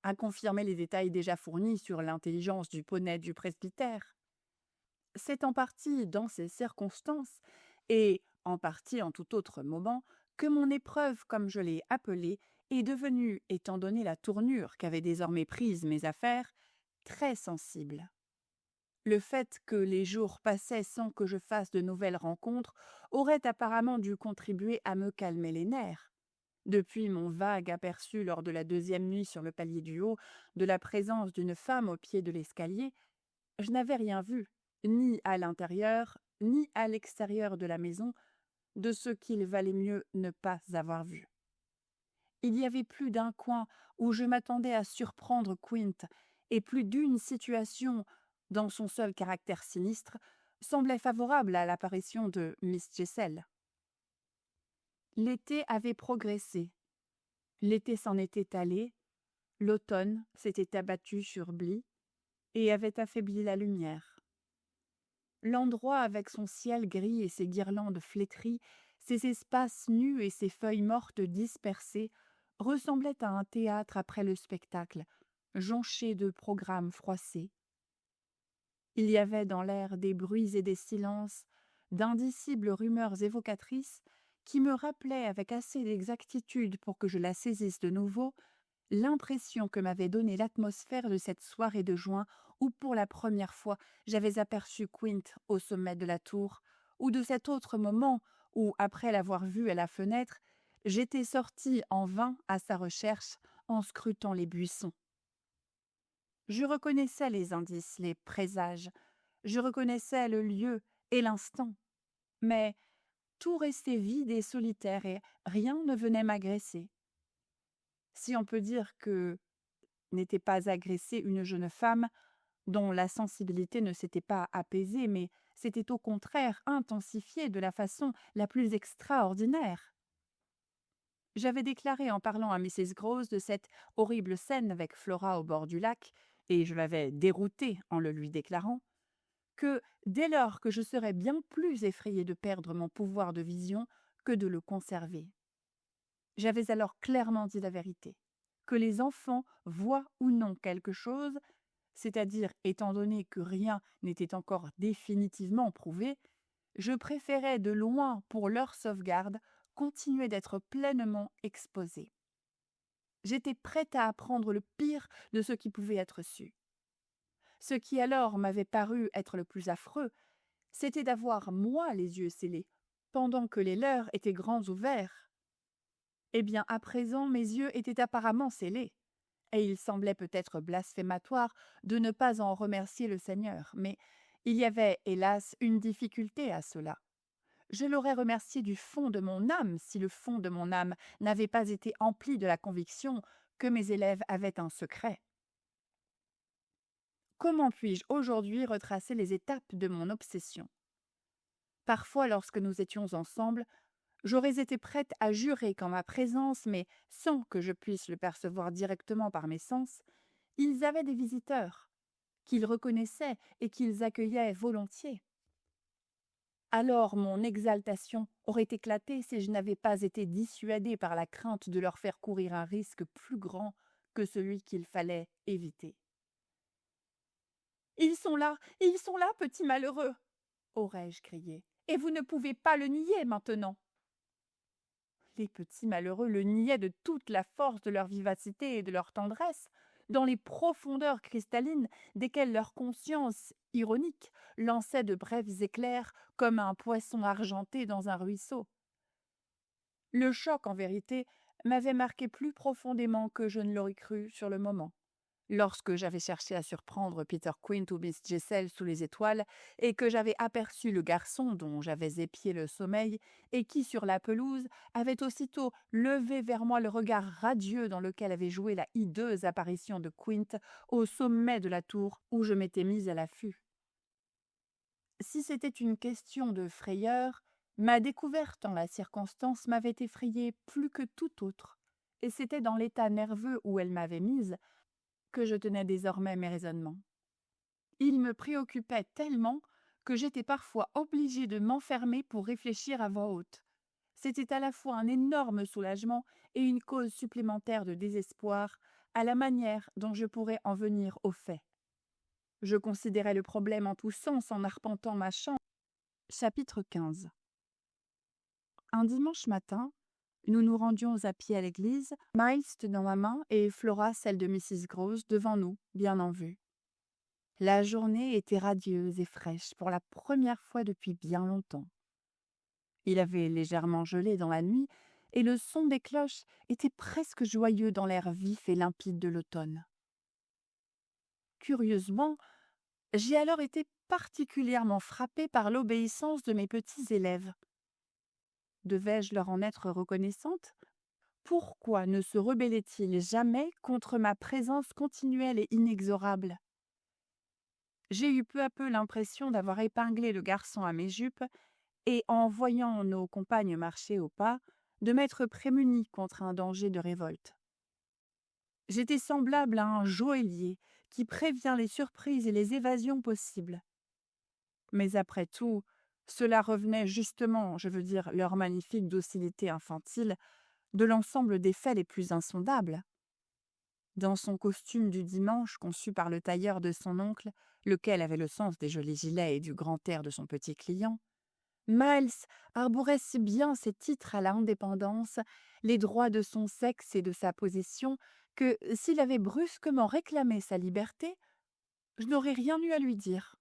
à confirmer les détails déjà fournis sur l'intelligence du poney du presbytère. C'est en partie dans ces circonstances, et en partie en tout autre moment, que mon épreuve, comme je l'ai appelée, est devenue, étant donné la tournure qu'avaient désormais prise mes affaires, très sensible. Le fait que les jours passaient sans que je fasse de nouvelles rencontres aurait apparemment dû contribuer à me calmer les nerfs. Depuis mon vague aperçu lors de la 2e nuit sur le palier du haut de la présence d'une femme au pied de l'escalier, je n'avais rien vu, ni à l'intérieur, ni à l'extérieur de la maison, de ce qu'il valait mieux ne pas avoir vu. Il y avait plus d'un coin où je m'attendais à surprendre Quint, et plus d'une situation, dans son seul caractère sinistre, semblait favorable à l'apparition de Miss Jessel. L'été avait progressé. L'été s'en était allé, l'automne s'était abattu sur Bly et avait affaibli la lumière. L'endroit, avec son ciel gris et ses guirlandes flétries, ses espaces nus et ses feuilles mortes dispersées, ressemblait à un théâtre après le spectacle, jonché de programmes froissés. Il y avait dans l'air des bruits et des silences, d'indicibles rumeurs évocatrices qui me rappelaient avec assez d'exactitude pour que je la saisisse de nouveau l'impression que m'avait donnée l'atmosphère de cette soirée de juin où pour la première fois j'avais aperçu Quint au sommet de la tour, ou de cet autre moment où, après l'avoir vu à la fenêtre, j'étais sortie en vain à sa recherche en scrutant les buissons. Je reconnaissais les indices, les présages, je reconnaissais le lieu et l'instant, mais tout restait vide et solitaire et rien ne venait m'agresser. Si on peut dire que n'était pas agressée une jeune femme dont la sensibilité ne s'était pas apaisée, mais s'était au contraire intensifiée de la façon la plus extraordinaire. J'avais déclaré en parlant à Mrs. Grose de cette horrible scène avec Flora au bord du lac, et je l'avais déroutée en le lui déclarant, que dès lors que je serais bien plus effrayée de perdre mon pouvoir de vision que de le conserver. J'avais alors clairement dit la vérité, que les enfants voient ou non quelque chose, c'est-à-dire étant donné que rien n'était encore définitivement prouvé, je préférais de loin pour leur sauvegarde continuer d'être pleinement exposée. J'étais prête à apprendre le pire de ce qui pouvait être su. Ce qui alors m'avait paru être le plus affreux, c'était d'avoir moi les yeux scellés, pendant que les leurs étaient grands ouverts. Eh bien, à présent, mes yeux étaient apparemment scellés, et il semblait peut-être blasphématoire de ne pas en remercier le Seigneur, mais il y avait, hélas, une difficulté à cela. Je l'aurais remercié du fond de mon âme si le fond de mon âme n'avait pas été empli de la conviction que mes élèves avaient un secret. Comment puis-je aujourd'hui retracer les étapes de mon obsession? Parfois, lorsque nous étions ensemble, j'aurais été prête à jurer qu'en ma présence, mais sans que je puisse le percevoir directement par mes sens, ils avaient des visiteurs, qu'ils reconnaissaient et qu'ils accueillaient volontiers. Alors mon exaltation aurait éclaté si je n'avais pas été dissuadée par la crainte de leur faire courir un risque plus grand que celui qu'il fallait éviter. « Ils sont là, petits malheureux !» aurais-je crié, « et vous ne pouvez pas le nier maintenant !» Les petits malheureux le niaient de toute la force de leur vivacité et de leur tendresse, dans les profondeurs cristallines desquelles leur conscience ironique lançait de brefs éclairs comme un poisson argenté dans un ruisseau. Le choc, en vérité, m'avait marqué plus profondément que je ne l'aurais cru sur le moment, lorsque j'avais cherché à surprendre Peter Quint ou Miss Jessel sous les étoiles, et que j'avais aperçu le garçon dont j'avais épié le sommeil, et qui, sur la pelouse, avait aussitôt levé vers moi le regard radieux dans lequel avait joué la hideuse apparition de Quint au sommet de la tour où je m'étais mise à l'affût. Si c'était une question de frayeur, ma découverte en la circonstance m'avait effrayée plus que tout autre, et c'était dans l'état nerveux où elle m'avait mise que je tenais désormais mes raisonnements. Il me préoccupait tellement que j'étais parfois obligée de m'enfermer pour réfléchir à voix haute. C'était à la fois un énorme soulagement et une cause supplémentaire de désespoir à la manière dont je pourrais en venir au fait. Je considérais le problème en tous sens en arpentant ma chambre. Chapitre 15. Un dimanche matin, nous nous rendions à pied à l'église, Miles tenant ma main et Flora celle de Mrs. Grose devant nous, bien en vue. La journée était radieuse et fraîche pour la première fois depuis bien longtemps. Il avait légèrement gelé dans la nuit et le son des cloches était presque joyeux dans l'air vif et limpide de l'automne. Curieusement, j'ai alors été particulièrement frappée par l'obéissance de mes petits élèves. Devais-je leur en être reconnaissante? Pourquoi ne se rebellait-il jamais contre ma présence continuelle et inexorable? J'ai eu peu à peu l'impression d'avoir épinglé le garçon à mes jupes et, en voyant nos compagnes marcher au pas, de m'être prémunie contre un danger de révolte. J'étais semblable à un joaillier qui prévient les surprises et les évasions possibles. Mais après tout, cela revenait justement, je veux dire, leur magnifique docilité infantile, de l'ensemble des faits les plus insondables. Dans son costume du dimanche conçu par le tailleur de son oncle, lequel avait le sens des jolis gilets et du grand air de son petit client, Miles arborait si bien ses titres à l'indépendance, les droits de son sexe et de sa position, que s'il avait brusquement réclamé sa liberté, je n'aurais rien eu à lui dire.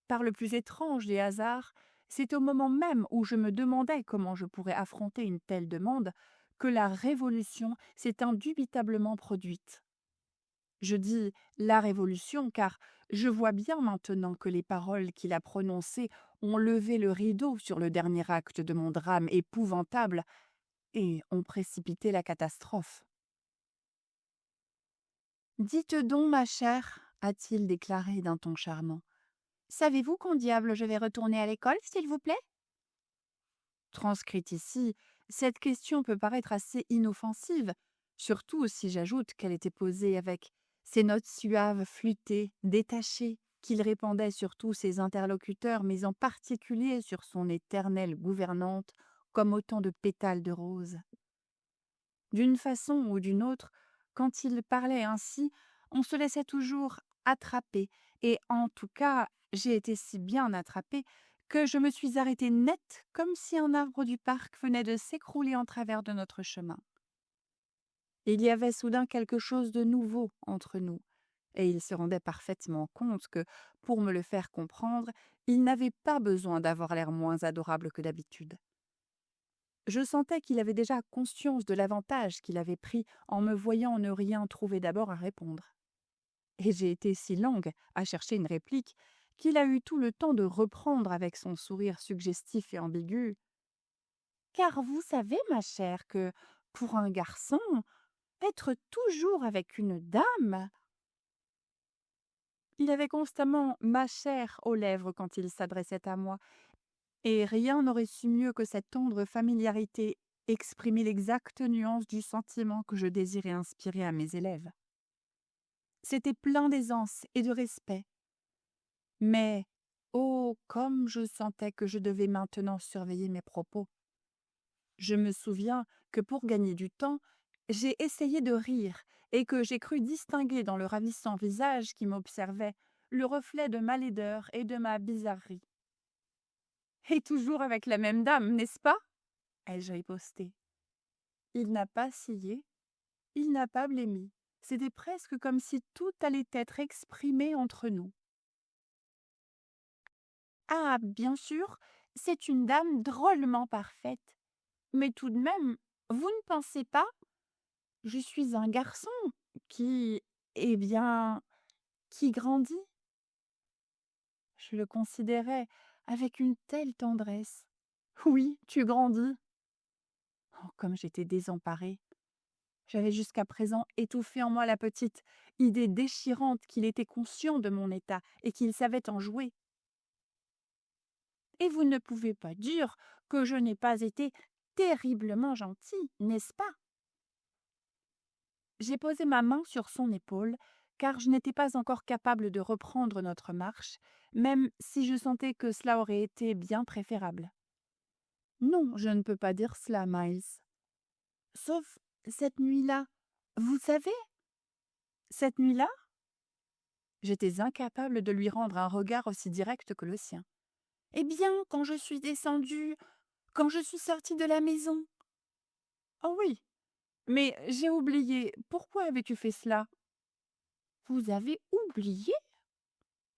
Par le plus étrange des hasards, c'est au moment même où je me demandais comment je pourrais affronter une telle demande que la révolution s'est indubitablement produite. Je dis la révolution car je vois bien maintenant que les paroles qu'il a prononcées ont levé le rideau sur le dernier acte de mon drame épouvantable et ont précipité la catastrophe. Dites donc, ma chère, a-t-il déclaré d'un ton charmant, savez-vous quand diable je vais retourner à l'école, s'il vous plaît? Transcrite ici, cette question peut paraître assez inoffensive, surtout si j'ajoute qu'elle était posée avec ces notes suaves, flûtées, détachées, qu'il répandait sur tous ses interlocuteurs, mais en particulier sur son éternelle gouvernante, comme autant de pétales de rose. D'une façon ou d'une autre, quand il parlait ainsi, on se laissait toujours attraper, et en tout cas, j'ai été si bien attrapée que je me suis arrêtée net comme si un arbre du parc venait de s'écrouler en travers de notre chemin. Il y avait soudain quelque chose de nouveau entre nous, et il se rendait parfaitement compte que, pour me le faire comprendre, il n'avait pas besoin d'avoir l'air moins adorable que d'habitude. Je sentais qu'il avait déjà conscience de l'avantage qu'il avait pris en me voyant ne rien trouver d'abord à répondre. Et j'ai été si longue à chercher une réplique qu'il a eu tout le temps de reprendre avec son sourire suggestif et ambigu. Car vous savez, ma chère, que, pour un garçon, être toujours avec une dame. Il avait constamment ma chère aux lèvres quand il s'adressait à moi, et rien n'aurait su mieux que cette tendre familiarité exprimer l'exacte nuance du sentiment que je désirais inspirer à mes élèves. C'était plein d'aisance et de respect. Mais, oh, comme je sentais que je devais maintenant surveiller mes propos. Je me souviens que pour gagner du temps, j'ai essayé de rire et que j'ai cru distinguer dans le ravissant visage qui m'observait le reflet de ma laideur et de ma bizarrerie. Et toujours avec la même dame, n'est-ce pas? Ai-je riposté. Il n'a pas scié, il n'a pas blêmi. C'était presque comme si tout allait être exprimé entre nous. Ah, bien sûr, c'est une dame drôlement parfaite. Mais tout de même, vous ne pensez pas? Je suis un garçon qui, eh bien, qui grandit. Je le considérais avec une telle tendresse. Oui, tu grandis. Oh, comme j'étais désemparée. J'avais jusqu'à présent étouffé en moi la petite idée déchirante qu'il était conscient de mon état et qu'il savait en jouer. Et vous ne pouvez pas dire que je n'ai pas été terriblement gentille, n'est-ce pas? J'ai posé ma main sur son épaule, car je n'étais pas encore capable de reprendre notre marche, même si je sentais que cela aurait été bien préférable. Non, je ne peux pas dire cela, Miles. Sauf cette nuit-là. Vous savez, cette nuit-là? J'étais incapable de lui rendre un regard aussi direct que le sien. Eh bien, quand je suis descendue, quand je suis sortie de la maison. Oh oui, mais j'ai oublié. Pourquoi avais-tu fait cela? Vous avez oublié?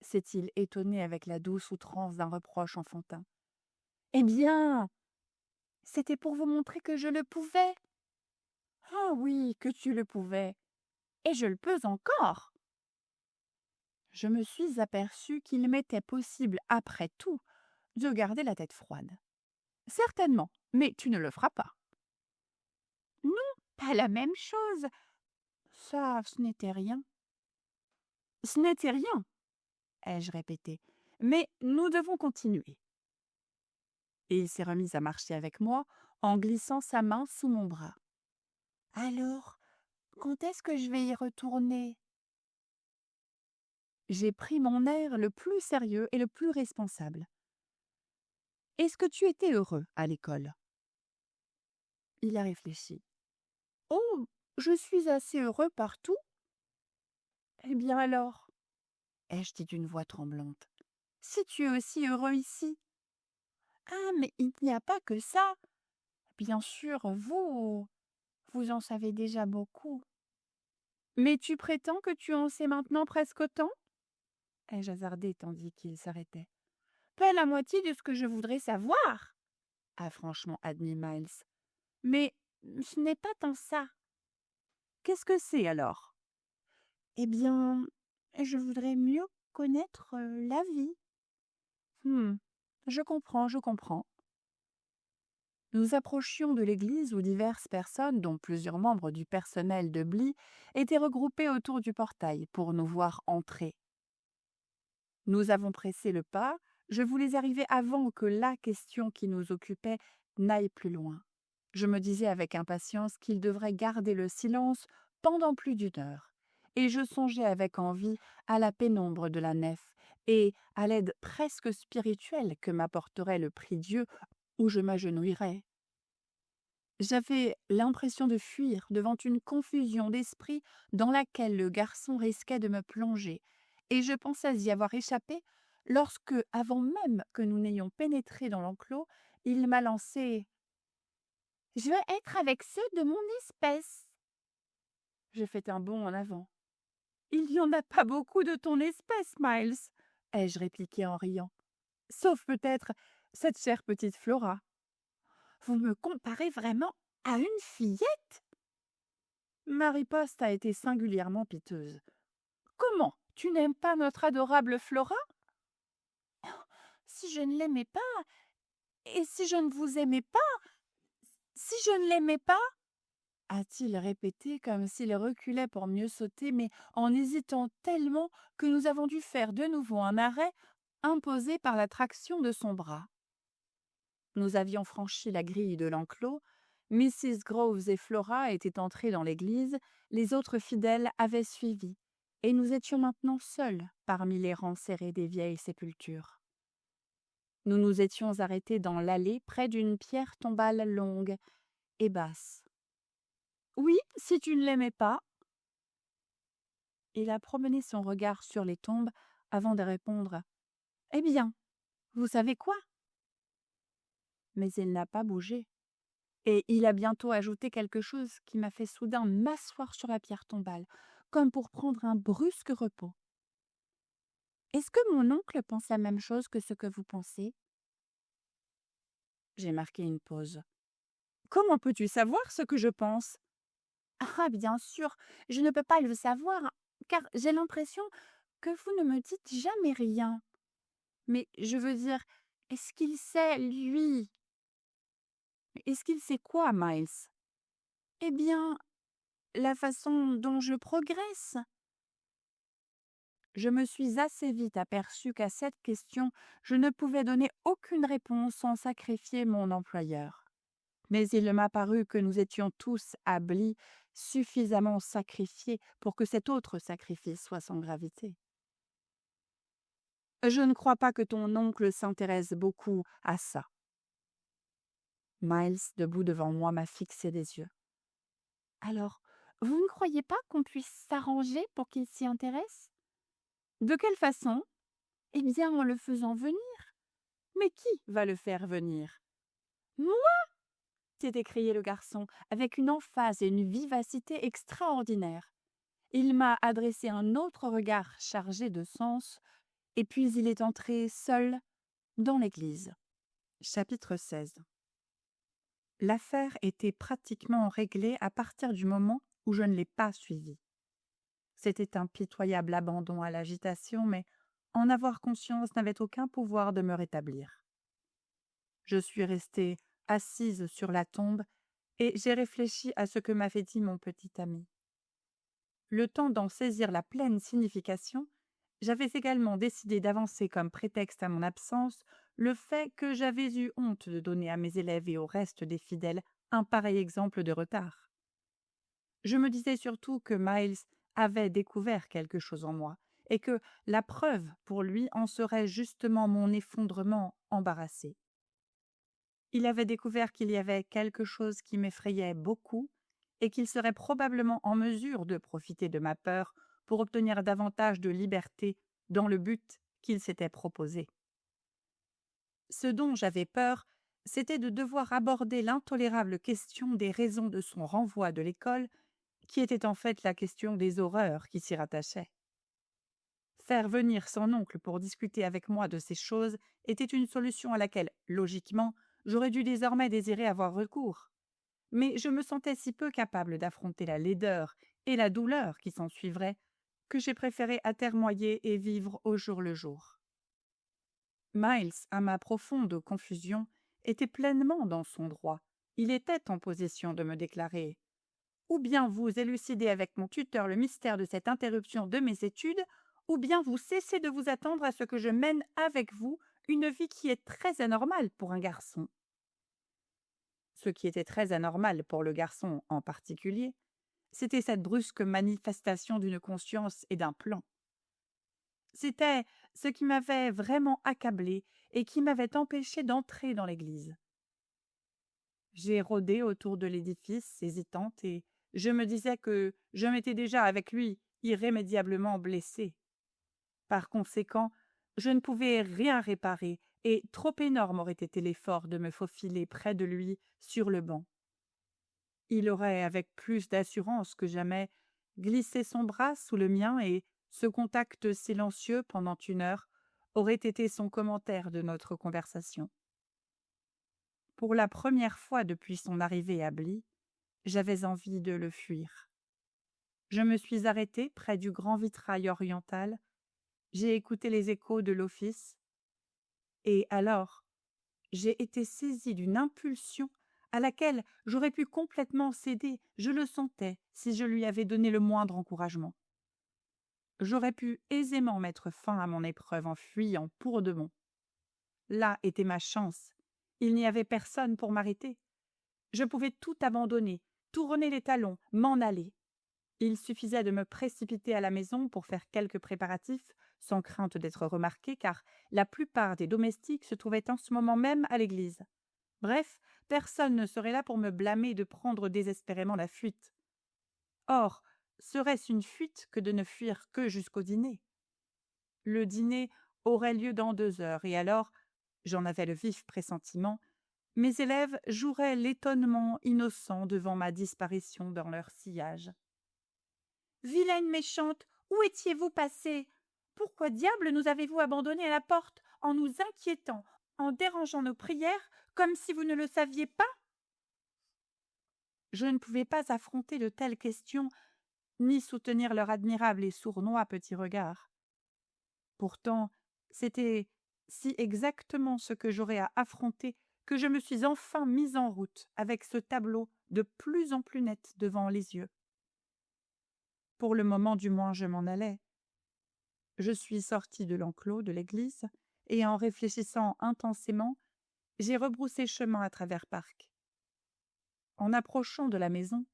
S'est-il étonné avec la douce outrance d'un reproche enfantin. Eh bien, c'était pour vous montrer que je le pouvais. Ah oui, que tu le pouvais. Et je le peux encore. Je me suis aperçue qu'il m'était possible, après tout, de garder la tête froide. Certainement, mais tu ne le feras pas. Non, pas la même chose. Ça, ce n'était rien. Ce n'était rien, ai-je répété. Mais nous devons continuer. Et il s'est remis à marcher avec moi en glissant sa main sous mon bras. Alors, quand est-ce que je vais y retourner? J'ai pris mon air le plus sérieux et le plus responsable. Est-ce que tu étais heureux à l'école? Il a réfléchi. Oh, je suis assez heureux partout. Eh bien alors, ai-je dit d'une voix tremblante, si tu es aussi heureux ici. Ah, mais il n'y a pas que ça. Bien sûr, vous en savez déjà beaucoup. Mais tu prétends que tu en sais maintenant presque autant? Ai-je hasardé tandis qu'il s'arrêtait. Pas la moitié de ce que je voudrais savoir, a franchement admis Miles. Mais ce n'est pas tant ça. Qu'est-ce que c'est alors? Eh bien, je voudrais mieux connaître la vie. Je comprends, je comprends. Nous approchions de l'église où diverses personnes, dont plusieurs membres du personnel de Bly, étaient regroupées autour du portail pour nous voir entrer. Nous avons pressé le pas, je voulais arriver avant que la question qui nous occupait n'aille plus loin. Je me disais avec impatience qu'il devrait garder le silence pendant plus d'1 heure, et je songeais avec envie à la pénombre de la nef et à l'aide presque spirituelle que m'apporterait le prie-Dieu où je m'agenouillerais. J'avais l'impression de fuir devant une confusion d'esprit dans laquelle le garçon risquait de me plonger, et je pensais y avoir échappé lorsque, avant même que nous n'ayons pénétré dans l'enclos, il m'a lancé « Je veux être avec ceux de mon espèce ». J'ai fait un bond en avant. « Il n'y en a pas beaucoup de ton espèce, Miles », ai-je répliqué en riant. « Sauf peut-être cette chère petite Flora. » Vous me comparez vraiment à une fillette? Ma riposte a été singulièrement piteuse. Comment? Tu n'aimes pas notre adorable Flora? Si je ne l'aimais pas, et si je ne vous aimais pas, si je ne l'aimais pas, a-t-il répété comme s'il reculait pour mieux sauter, mais en hésitant tellement que nous avons dû faire de nouveau un arrêt imposé par la traction de son bras. Nous avions franchi la grille de l'enclos, Mrs. Groves et Flora étaient entrées dans l'église, les autres fidèles avaient suivi, et nous étions maintenant seuls parmi les rangs serrés des vieilles sépultures. Nous nous étions arrêtés dans l'allée près d'une pierre tombale longue et basse. « Oui, si tu ne l'aimais pas. » Il a promené son regard sur les tombes avant de répondre. « Eh bien, vous savez quoi ?» Mais il n'a pas bougé. Et il a bientôt ajouté quelque chose qui m'a fait soudain m'asseoir sur la pierre tombale, comme pour prendre un brusque repos. « Est-ce que mon oncle pense la même chose que ce que vous pensez ?» J'ai marqué une pause. « Comment peux-tu savoir ce que je pense ?» Ah, bien sûr, je ne peux pas le savoir, car j'ai l'impression que vous ne me dites jamais rien. Mais je veux dire, est-ce qu'il sait, lui? Est-ce qu'il sait quoi, Miles? Eh bien, la façon dont je progresse. Je me suis assez vite aperçu qu'à cette question, je ne pouvais donner aucune réponse sans sacrifier mon employeur. Mais il m'a paru que nous étions tous à Bly suffisamment sacrifiés pour que cet autre sacrifice soit sans gravité. Je ne crois pas que ton oncle s'intéresse beaucoup à ça. Miles, debout devant moi, m'a fixé des yeux. Alors, vous ne croyez pas qu'on puisse s'arranger pour qu'il s'y intéresse? De quelle façon? Eh bien, en le faisant venir. Mais qui va le faire venir? Moi! S'est écrié le garçon, avec une emphase et une vivacité extraordinaires. Il m'a adressé un autre regard chargé de sens, et puis il est entré seul dans l'église. Chapitre 16. L'affaire était pratiquement réglée à partir du moment où je ne l'ai pas suivi. C'était un pitoyable abandon à l'agitation, mais en avoir conscience n'avait aucun pouvoir de me rétablir. Je suis restée assise sur la tombe et j'ai réfléchi à ce que m'avait dit mon petit ami. Le temps d'en saisir la pleine signification, j'avais également décidé d'avancer comme prétexte à mon absence le fait que j'avais eu honte de donner à mes élèves et au reste des fidèles un pareil exemple de retard. Je me disais surtout que Miles avait découvert quelque chose en moi, et que la preuve pour lui en serait justement mon effondrement embarrassé. Il avait découvert qu'il y avait quelque chose qui m'effrayait beaucoup, et qu'il serait probablement en mesure de profiter de ma peur pour obtenir davantage de liberté dans le but qu'il s'était proposé. Ce dont j'avais peur, c'était de devoir aborder l'intolérable question des raisons de son renvoi de l'école, qui était en fait la question des horreurs qui s'y rattachaient. Faire venir son oncle pour discuter avec moi de ces choses était une solution à laquelle, logiquement, j'aurais dû désormais désirer avoir recours. Mais je me sentais si peu capable d'affronter la laideur et la douleur qui s'ensuivraient que j'ai préféré atermoyer et vivre au jour le jour. Miles, à ma profonde confusion, était pleinement dans son droit. Il était en position de me déclarer: ou bien vous élucidez avec mon tuteur le mystère de cette interruption de mes études, ou bien vous cessez de vous attendre à ce que je mène avec vous une vie qui est très anormale pour un garçon. Ce qui était très anormal pour le garçon en particulier, c'était cette brusque manifestation d'une conscience et d'un plan. C'était ce qui m'avait vraiment accablé et qui m'avait empêché d'entrer dans l'église. J'ai rôdé autour de l'édifice, hésitante, et je me disais que je m'étais déjà avec lui irrémédiablement blessée. Par conséquent, je ne pouvais rien réparer, et trop énorme aurait été l'effort de me faufiler près de lui sur le banc. Il aurait, avec plus d'assurance que jamais, glissé son bras sous le mien, et ce contact silencieux pendant 1 heure aurait été son commentaire de notre conversation. Pour la première fois depuis son arrivée à Bly, j'avais envie de le fuir. Je me suis arrêtée près du grand vitrail oriental, j'ai écouté les échos de l'office, et alors j'ai été saisie d'une impulsion à laquelle j'aurais pu complètement céder, je le sentais, si je lui avais donné le moindre encouragement. J'aurais pu aisément mettre fin à mon épreuve en fuyant pour de bon. Là était ma chance, il n'y avait personne pour m'arrêter. Je pouvais tout abandonner, tourner les talons, m'en aller. Il suffisait de me précipiter à la maison pour faire quelques préparatifs, sans crainte d'être remarqué, car la plupart des domestiques se trouvaient en ce moment même à l'église. Bref, personne ne serait là pour me blâmer de prendre désespérément la fuite. Or, serait-ce une fuite que de ne fuir que jusqu'au dîner? Le dîner aurait lieu dans 2 heures, et alors, j'en avais le vif pressentiment, mes élèves joueraient l'étonnement innocent devant ma disparition dans leur sillage. « Vilaine méchante, où étiez-vous passée? Pourquoi diable nous avez-vous abandonnés à la porte, en nous inquiétant, en dérangeant nos prières, comme si vous ne le saviez pas ?» Je ne pouvais pas affronter de telles questions, ni soutenir leur admirable et sournois petit regard. Pourtant, c'était si exactement ce que j'aurais à affronter que je me suis enfin mise en route avec ce tableau de plus en plus net devant les yeux. Pour le moment du moins je m'en allais. Je suis sortie de l'enclos de l'église, et en réfléchissant intensément, j'ai rebroussé chemin à travers parc. En approchant de la maison,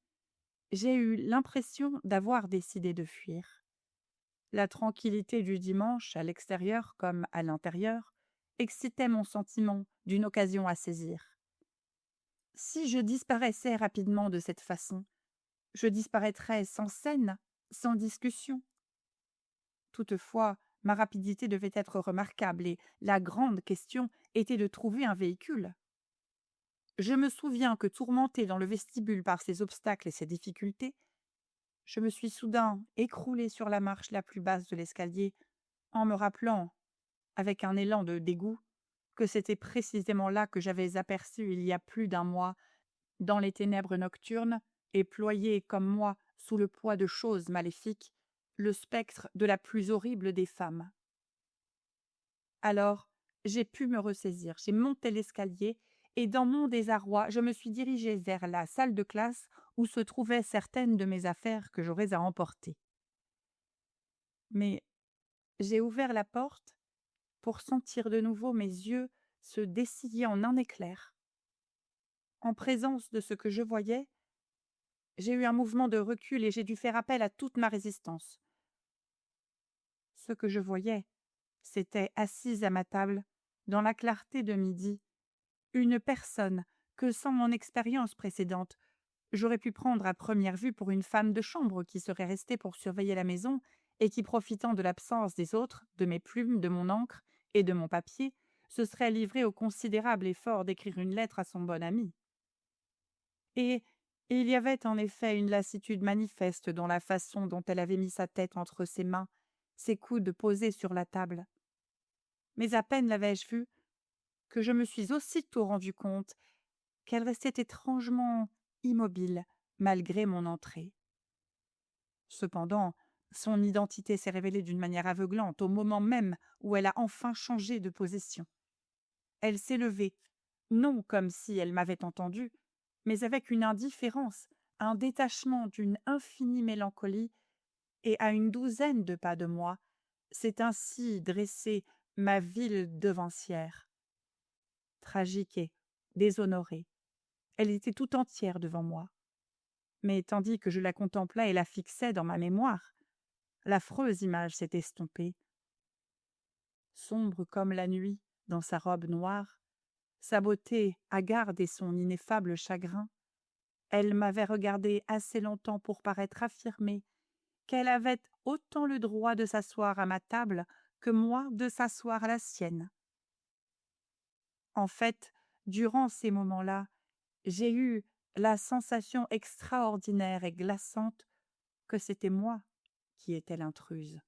j'ai eu l'impression d'avoir décidé de fuir. La tranquillité du dimanche, à l'extérieur comme à l'intérieur, excitait mon sentiment d'une occasion à saisir. Si je disparaissais rapidement de cette façon, je disparaîtrais sans scène, sans discussion. Toutefois, ma rapidité devait être remarquable, et la grande question était de trouver un véhicule. Je me souviens que, tourmentée dans le vestibule par ces obstacles et ces difficultés, je me suis soudain écroulée sur la marche la plus basse de l'escalier, en me rappelant, avec un élan de dégoût, que c'était précisément là que j'avais aperçu il y a plus d'1 mois, dans les ténèbres nocturnes, et ployé comme moi sous le poids de choses maléfiques, le spectre de la plus horrible des femmes. Alors, j'ai pu me ressaisir, j'ai monté l'escalier, et dans mon désarroi, je me suis dirigée vers la salle de classe où se trouvaient certaines de mes affaires que j'aurais à emporter. Mais j'ai ouvert la porte pour sentir de nouveau mes yeux se dessiller en un éclair. En présence de ce que je voyais, j'ai eu un mouvement de recul et j'ai dû faire appel à toute ma résistance. Ce que je voyais, c'était, assise à ma table, dans la clarté de midi, une personne que, sans mon expérience précédente, j'aurais pu prendre à première vue pour une femme de chambre qui serait restée pour surveiller la maison et qui, profitant de l'absence des autres, de mes plumes, de mon encre et de mon papier, se serait livrée au considérable effort d'écrire une lettre à son bon ami. Et il y avait en effet une lassitude manifeste dans la façon dont elle avait mis sa tête entre ses mains, ses coudes posés sur la table. Mais à peine l'avais-je vue que je me suis aussitôt rendu compte qu'elle restait étrangement immobile malgré mon entrée. Cependant, son identité s'est révélée d'une manière aveuglante au moment même où elle a enfin changé de position. Elle s'est levée, non comme si elle m'avait entendu, mais avec une indifférence, un détachement d'une infinie mélancolie, et à une douzaine de pas de moi, s'est ainsi dressée ma vile devancière. Tragique et déshonorée, elle était tout entière devant moi. Mais tandis que je la contemplais et la fixais dans ma mémoire, l'affreuse image s'est estompée. Sombre comme la nuit, dans sa robe noire, sa beauté hagarde et son ineffable chagrin, elle m'avait regardé assez longtemps pour paraître affirmer qu'elle avait autant le droit de s'asseoir à ma table que moi de s'asseoir à la sienne. En fait, durant ces moments-là, j'ai eu la sensation extraordinaire et glaçante que c'était moi qui étais l'intruse.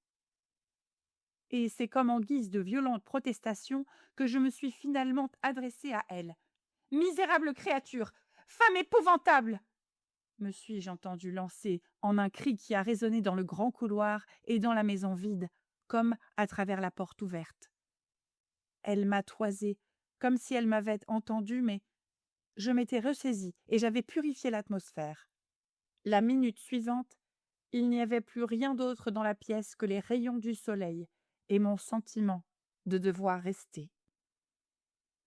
Et c'est comme en guise de violente protestation que je me suis finalement adressée à elle. « Misérable créature! Femme épouvantable !» me suis-je entendu lancer en un cri qui a résonné dans le grand couloir et dans la maison vide, comme à travers la porte ouverte. Elle m'a toisée, comme si elle m'avait entendu, mais je m'étais ressaisie et j'avais purifié l'atmosphère. La minute suivante, il n'y avait plus rien d'autre dans la pièce que les rayons du soleil et mon sentiment de devoir rester.